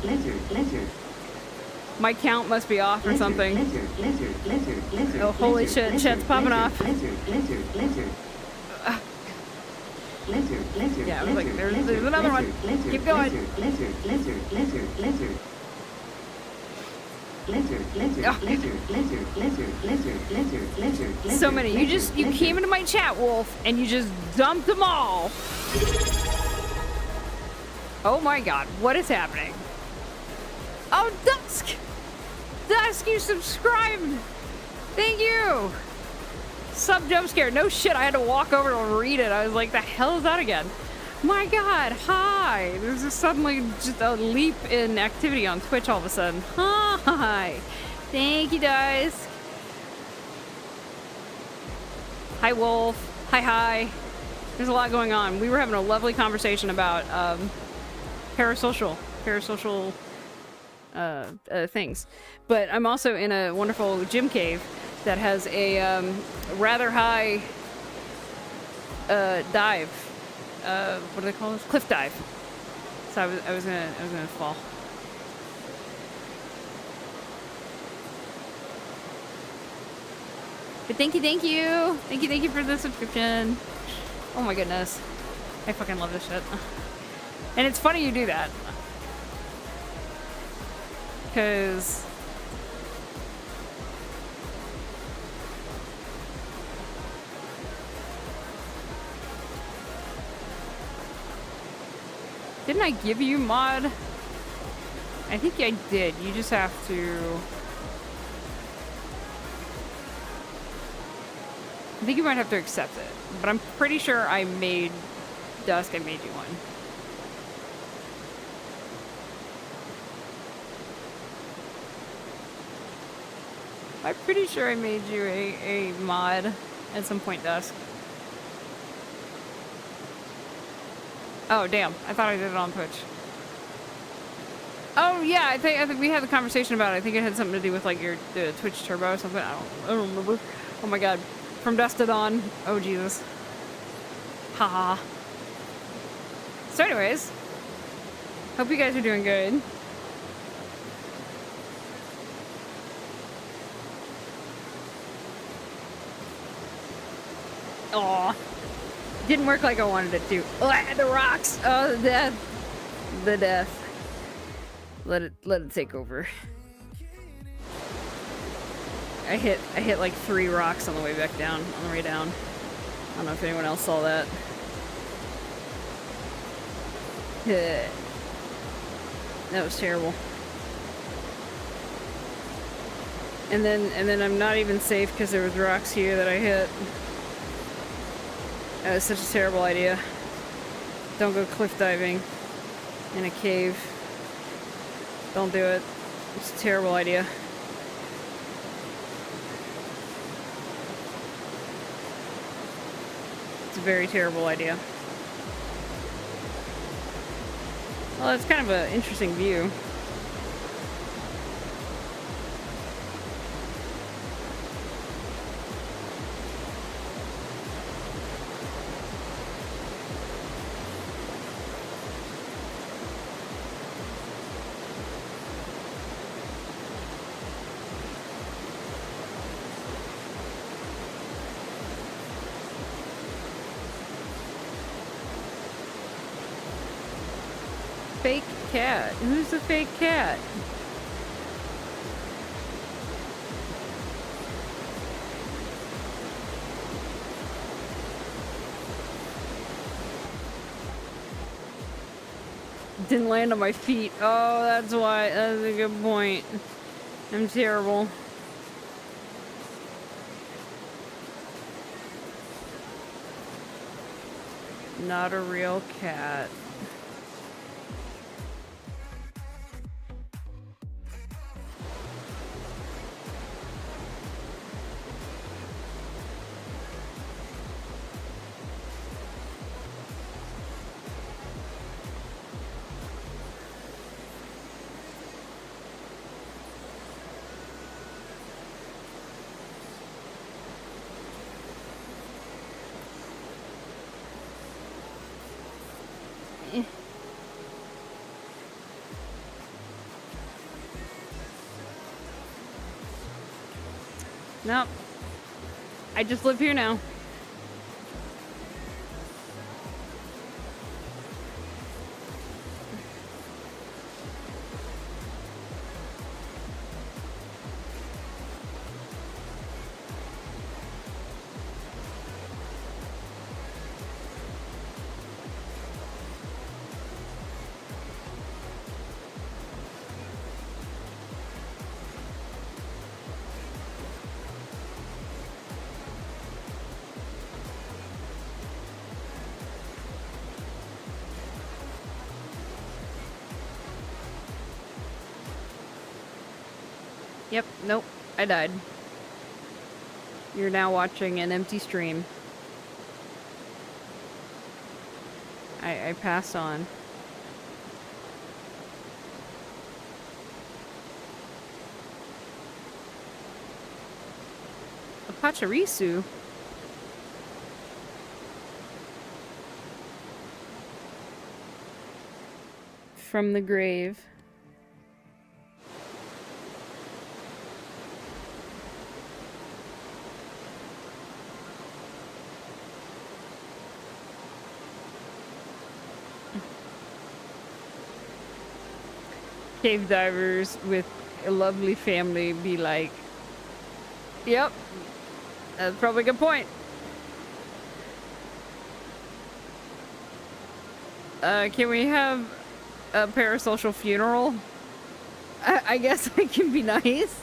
My count must be off or something. Oh, holy shit. Shit's popping off. Yeah, I was like, there's another one. Keep going. So many. You came into my chat, Wolf, and you just dumped them all. Oh my god, what is happening? Oh, Dusk, you subscribed. Thank you sub jump scare. No shit, I had to walk over to read it. I was like, the hell is that again? My god, hi! There's just suddenly just a leap in activity on Twitch all of a sudden. Hi! Thank you guys. Hi Wolf. Hi. There's a lot going on. We were having a lovely conversation about parasocial things. But I'm also in a wonderful gym cave that has a rather high dive. What do they call this? Cliff dive. So I was gonna fall. But thank you for the subscription. Oh my goodness, I fucking love this shit. And it's funny you do that, because didn't I give you mod? I think I did. You just have to... I think you might have to accept it. But I'm pretty sure I made... Dusk, I made you one. I'm pretty sure I made you a mod at some point, Dusk. Oh, damn. I thought I did it on Twitch. Oh, yeah. I think we had the conversation about it. I think it had something to do with, like, the Twitch Turbo or something. I don't remember. Oh, my God. From dusk to dawn. Oh, Jesus. Haha. So, anyways. Hope you guys are doing good. Aw. Didn't work like I wanted it to. Oh, I had the rocks. Oh, the death. The death. Let it take over. I hit like 3 rocks on the way back down, on the way down. I don't know if anyone else saw that. That was terrible. And then I'm not even safe because there was rocks here that I hit. That was such a terrible idea. Don't go cliff diving in a cave. Don't do it. It's a terrible idea. It's a very terrible idea. Well, it's kind of an interesting view. Fake cat. Who's the fake cat? Didn't land on my feet. Oh, that's why. That's a good point. I'm terrible. Not a real cat. Nope. I just live here now. Yep, nope, I died. You're now watching an empty stream. I passed on. A Pachirisu? From the grave. Cave divers with a lovely family be like, yep, that's probably a good point. Can we have a parasocial funeral? I guess I can be nice.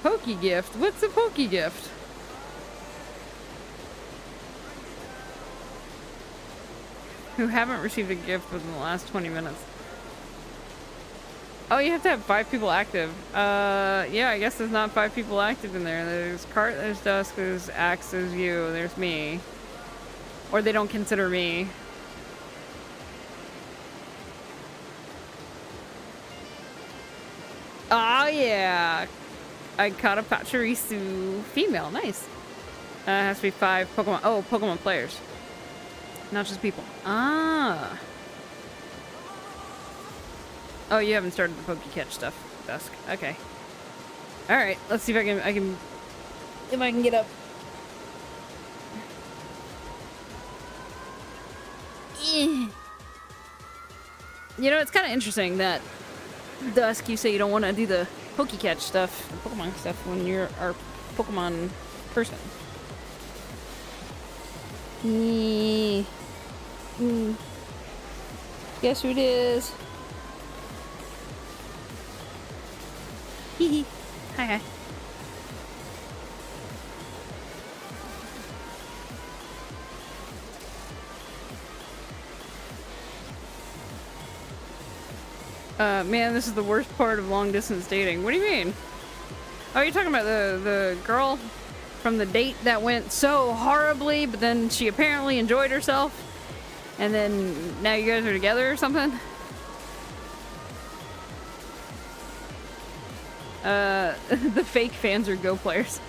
Pokey gift? What's a pokey gift? Who haven't received a gift within the last 20 minutes? Oh, you have to have 5 people active. Yeah, I guess there's not 5 people active in there. There's Cart, there's Dusk, there's Axe, there's you, there's me. Or they don't consider me. Oh, yeah. I caught a Pachirisu female. Nice. It has to be 5 Pokemon. Oh, Pokemon players. Not just people. Ah. Oh, you haven't started the Pokecatch stuff, Dusk. Okay. Alright, let's see if I can get up. You know, it's kind of interesting that Dusk, you say you don't want to do the Pokecatch stuff, the Pokemon stuff, when you're our Pokemon person. Guess who it is? Hee. Hi. Man, this is the worst part of long distance dating. What do you mean? Oh, you're talking about the girl from the date that went so horribly, but then she apparently enjoyed herself, and then now you guys are together or something? The fake fans are Go players.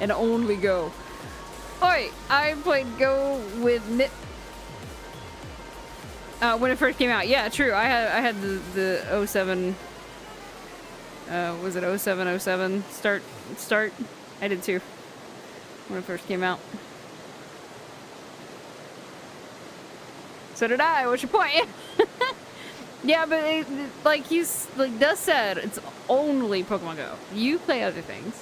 And only Go. Oi, I played Go with Nit. When it first came out. Yeah, true. I had the 07. Was it 07 start? I did too. When it first came out. So did I. What's your point? Yeah, but like Dust said, it's only Pokemon Go. You play other things.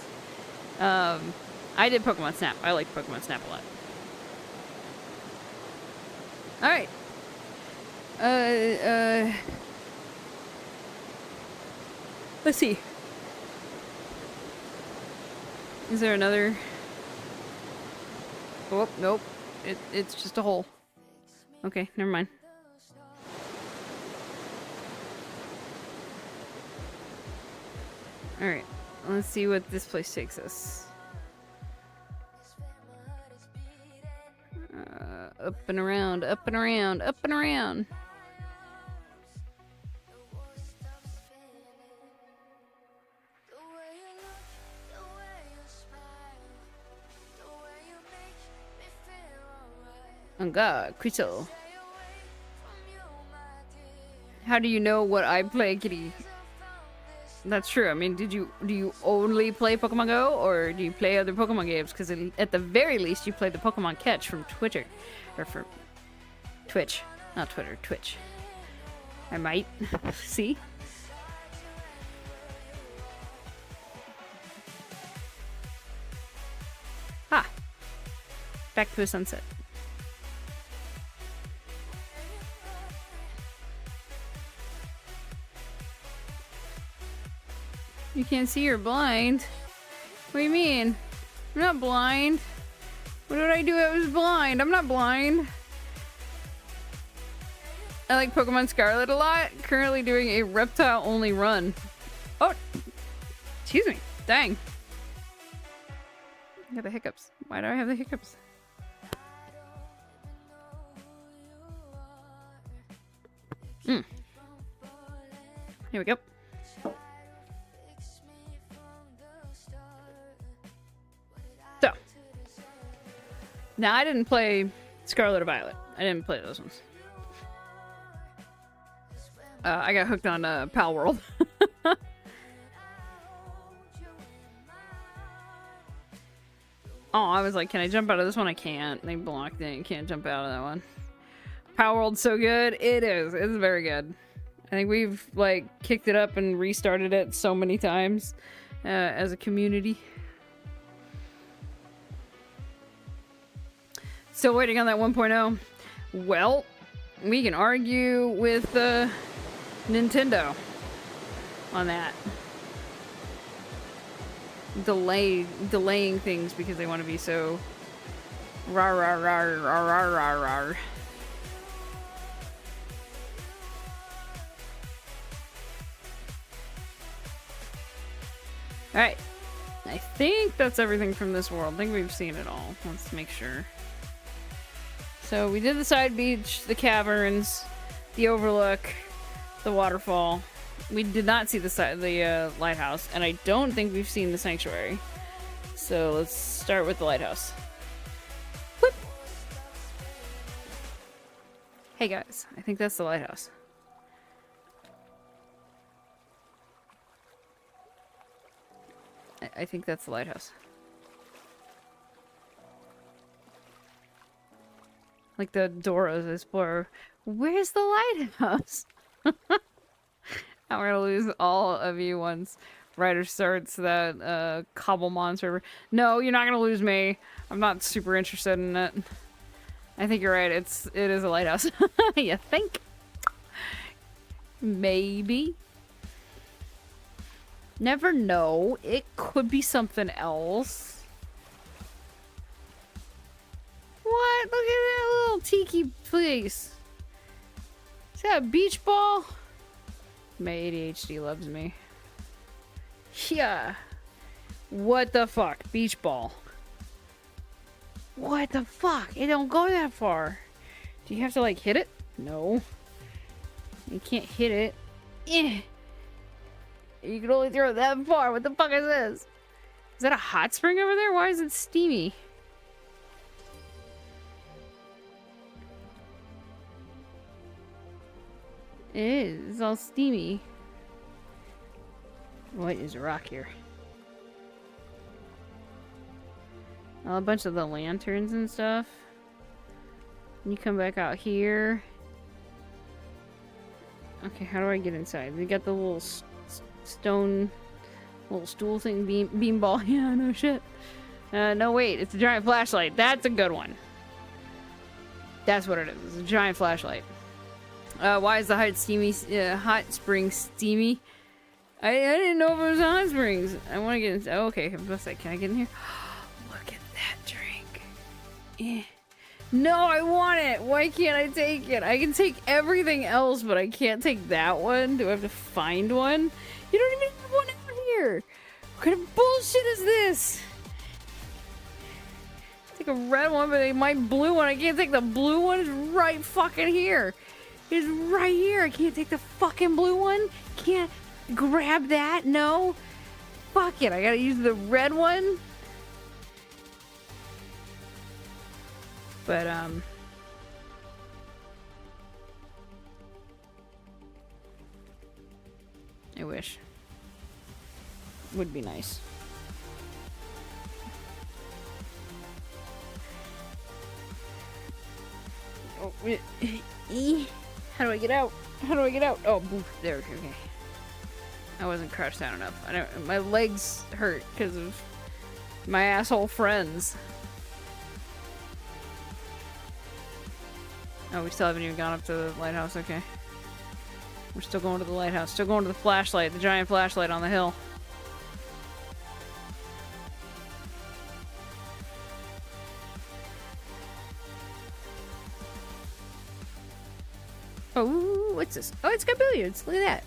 I did Pokemon Snap. I like Pokemon Snap a lot. All right. Let's see. Is there another? Oh, nope. It's just a hole. Okay, never mind. Alright, let's see what this place takes us. Up and around, up and around, up and around. Oh god, Crystal. How do you know what I play, Kitty? That's true. I mean, do you only play Pokemon Go, or do you play other Pokemon games? Because at the very least, you play the Pokemon Catch from Twitter, or from Twitch, not Twitter, Twitch. I might see. Ah, back to the sunset. You can't see you're blind. What do you mean? I'm not blind. What did I do? I was blind. I'm not blind. I like Pokemon Scarlet a lot. Currently doing a reptile only run. Oh, excuse me. Dang. I got the hiccups. Why do I have the hiccups? Here we go. So, now I didn't play Scarlet or Violet. I didn't play those ones. I got hooked on Pal World. Oh, I was like, can I jump out of this one? I can't. They blocked it. You can't jump out of that one. Power World's so good. It is. It's very good. I think we've, like, kicked it up and restarted it so many times as a community. Still waiting on that 1.0. Well, we can argue with Nintendo on that. Delaying things because they want to be so rar rar rar rar rar rar rar. Alright. I think that's everything from this world. I think we've seen it all. Let's make sure. So we did the side beach, the caverns, the overlook, the waterfall. We did not see the lighthouse, and I don't think we've seen the sanctuary. So let's start with the lighthouse. Whoop. Hey guys, I think that's the lighthouse. I think that's the lighthouse. Like the Dora's Explorer. Where's the lighthouse? I'm gonna lose all of you once Ryder starts that Cobblemon server. No, you're not gonna lose me. I'm not super interested in it. I think you're right. It is a lighthouse. You think? Maybe. Never know. It could be something else. What? Look at that little tiki place. Is that a beach ball? My ADHD loves me. Yeah. What the fuck? Beach ball. What the fuck? It don't go that far. Do you have to like hit it? No. You can't hit it. Eh. You can only throw it that far. What the fuck is this? Is that a hot spring over there? Why is it steamy? It is. It's all steamy. What is a rock here? Oh, a bunch of the lanterns and stuff. And you come back out here. Okay, how do I get inside? We got the little stone, little stool thing, beanball. Yeah, no shit. No, wait, it's a giant flashlight. That's a good one. That's what it is. It's a giant flashlight. Why is the hot spring steamy? I didn't know if it was hot springs. I want to get inside. Oh, okay, what's that? Can I get in here? Look at that drink. Eh. No, I want it. Why can't I take it? I can take everything else, but I can't take that one. Do I have to find one? You don't even have one out here. What kind of bullshit is this? Take a red one, but my blue one. I can't take the blue one. It's right fucking here. It's right here. I can't take the fucking blue one. Can't grab that. No. Fuck it. I gotta use the red one. But, I wish. Would be nice. Oh, how do I get out? How do I get out? Oh, there. Okay. I wasn't crouched down enough. I don't. My legs hurt because of my asshole friends. Oh, we still haven't even gone up to the lighthouse. Okay. We're still going to the lighthouse. Still going to the flashlight. The giant flashlight on the hill. Oh, what's this? Oh, it's got billiards. Look at that.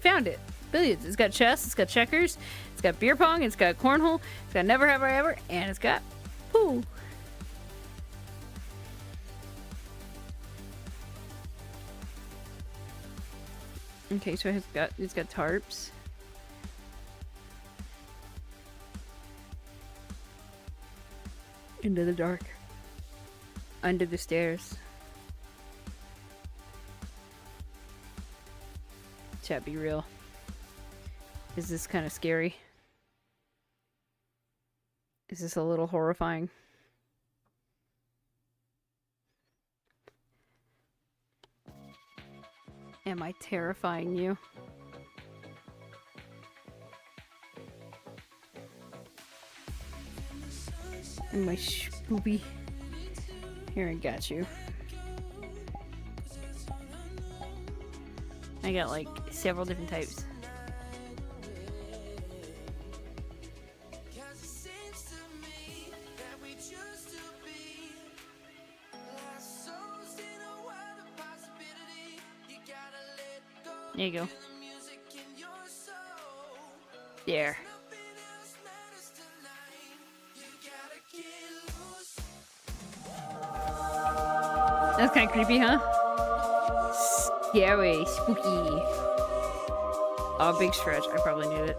Found it. Billiards. It's got chess. It's got checkers. It's got beer pong. It's got cornhole. It's got never have I ever. And it's got pool. Okay, so it's got tarps. Into the dark. Under the stairs. Chat, be real. Is this kind of scary? Is this a little horrifying? Am I terrifying you? Am I spoopy? Here, I got you. I got like several different types. There you go. There. That's kind of creepy, huh? Scary, spooky. Oh, big stretch. I probably need it.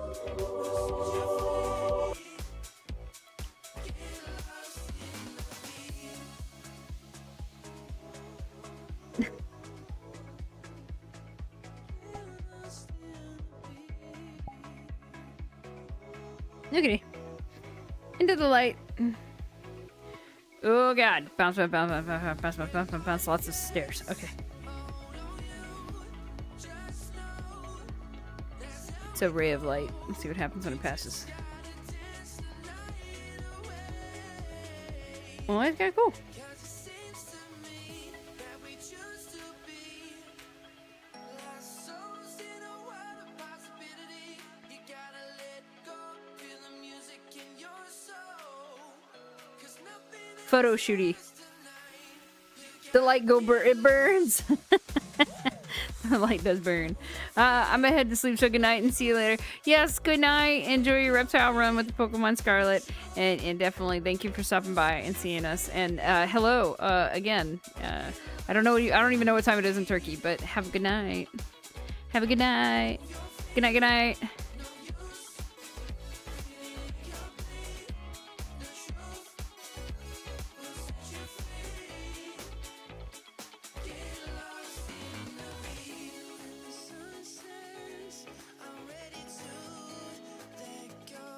Lookity. Into the light. Oh god. Bounce, bounce, bounce, bounce, bounce, bounce, bounce, bounce, bounce, bounce. Lots of stairs. Okay. It's a ray of light. Let's see what happens when it passes. Well, that's kind of cool. Photo shooty. The light it burns. The light does burn. I'm gonna head to sleep, so good night and see you later. Yes, good night. Enjoy your reptile run with the Pokemon Scarlet, and definitely thank you for stopping by and seeing us. And hello again. I don't even know what time it is in Turkey, but have a good night. Have a good night. Good night. Good night.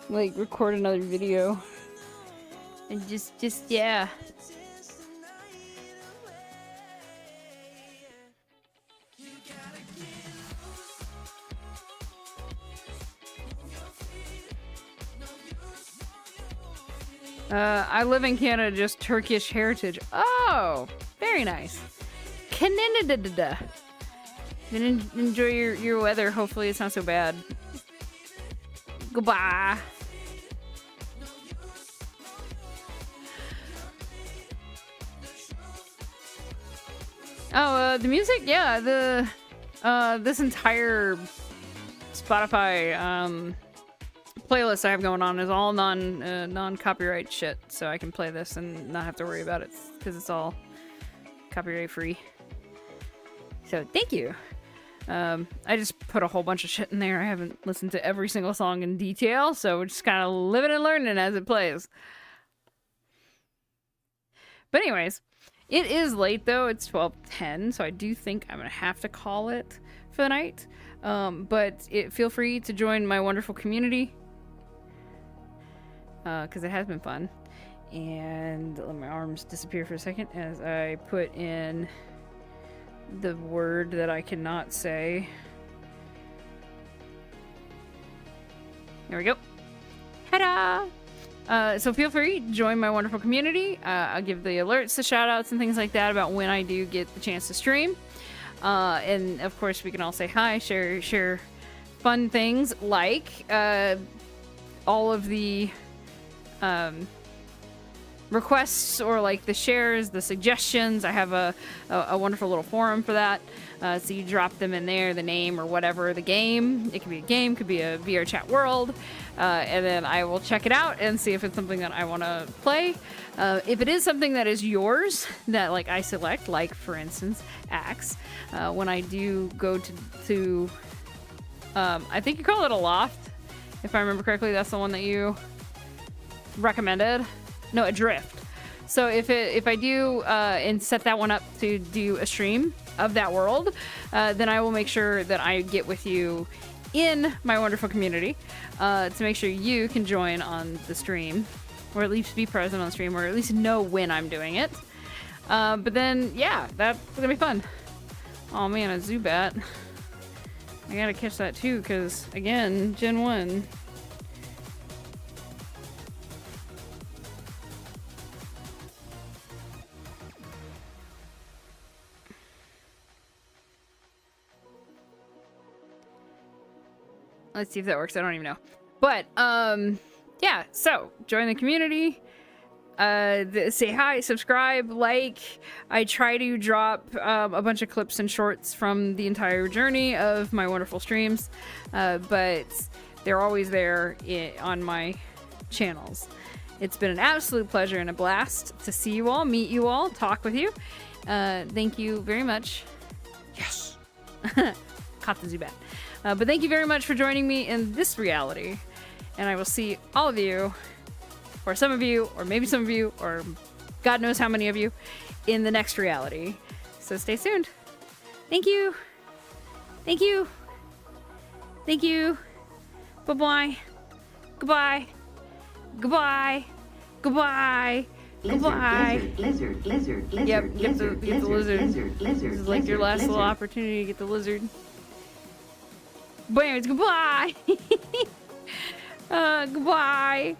Like record another video and just yeah. I live in Canada, just Turkish heritage. Oh, very nice. Canada. Then enjoy your weather. Hopefully it's not so bad. Goodbye. Oh, the music, yeah, this entire Spotify playlist I have going on is all non-copyright shit, so I can play this and not have to worry about it because it's all copyright free. So thank you. I just put a whole bunch of shit in there. I haven't listened to every single song in detail, so we're just kind of living and learning as it plays. But anyways, it is late though. It's 12:10, so I do think I'm gonna have to call it for the night. But feel free to join my wonderful community because it has been fun. And let my arms disappear for a second as I put in the word that I cannot say. There we go. Ta-da! So feel free to join my wonderful community. I'll give the alerts, the shout outs, and things like that about when I do get the chance to stream. And of course, we can all say hi, share fun things like all of the requests or like the shares, the suggestions. I have a wonderful little forum for that. So you drop them in there, the name or whatever the game. It could be a game, could be a VRChat world, and then I will check it out and see if it's something that I want to play. If it is something that is yours, that like I select, like for instance, Axe, when I do go to I think you call it a loft, if I remember correctly. That's the one that you recommended. No, a drift. So if I do and set that one up to do a stream of that world, then I will make sure that I get with you in my wonderful community to make sure you can join on the stream, or at least be present on the stream, or at least know when I'm doing it. But then, yeah, that's gonna be fun. Oh man, a Zubat. I gotta catch that too, because again, Gen 1. Let's see if that works. I don't even know. But, yeah, so join the community. Say hi, subscribe, like. I try to drop a bunch of clips and shorts from the entire journey of my wonderful streams, but they're always there on my channels. It's been an absolute pleasure and a blast to see you all, meet you all, talk with you. Thank you very much. Yes! Caught the Zubat. But thank you very much for joining me in this reality, and I will see all of you, or some of you, or maybe some of you, or God knows how many of you, in the next reality. So stay tuned. Thank you. Thank you. Thank you. Bye-bye. Goodbye. Goodbye. Goodbye. Goodbye. Lizard, lizard, lizard, Yep, get the lizard. lizard, lizard, This is like your last little opportunity to get the lizard. But anyways, goodbye. Goodbye.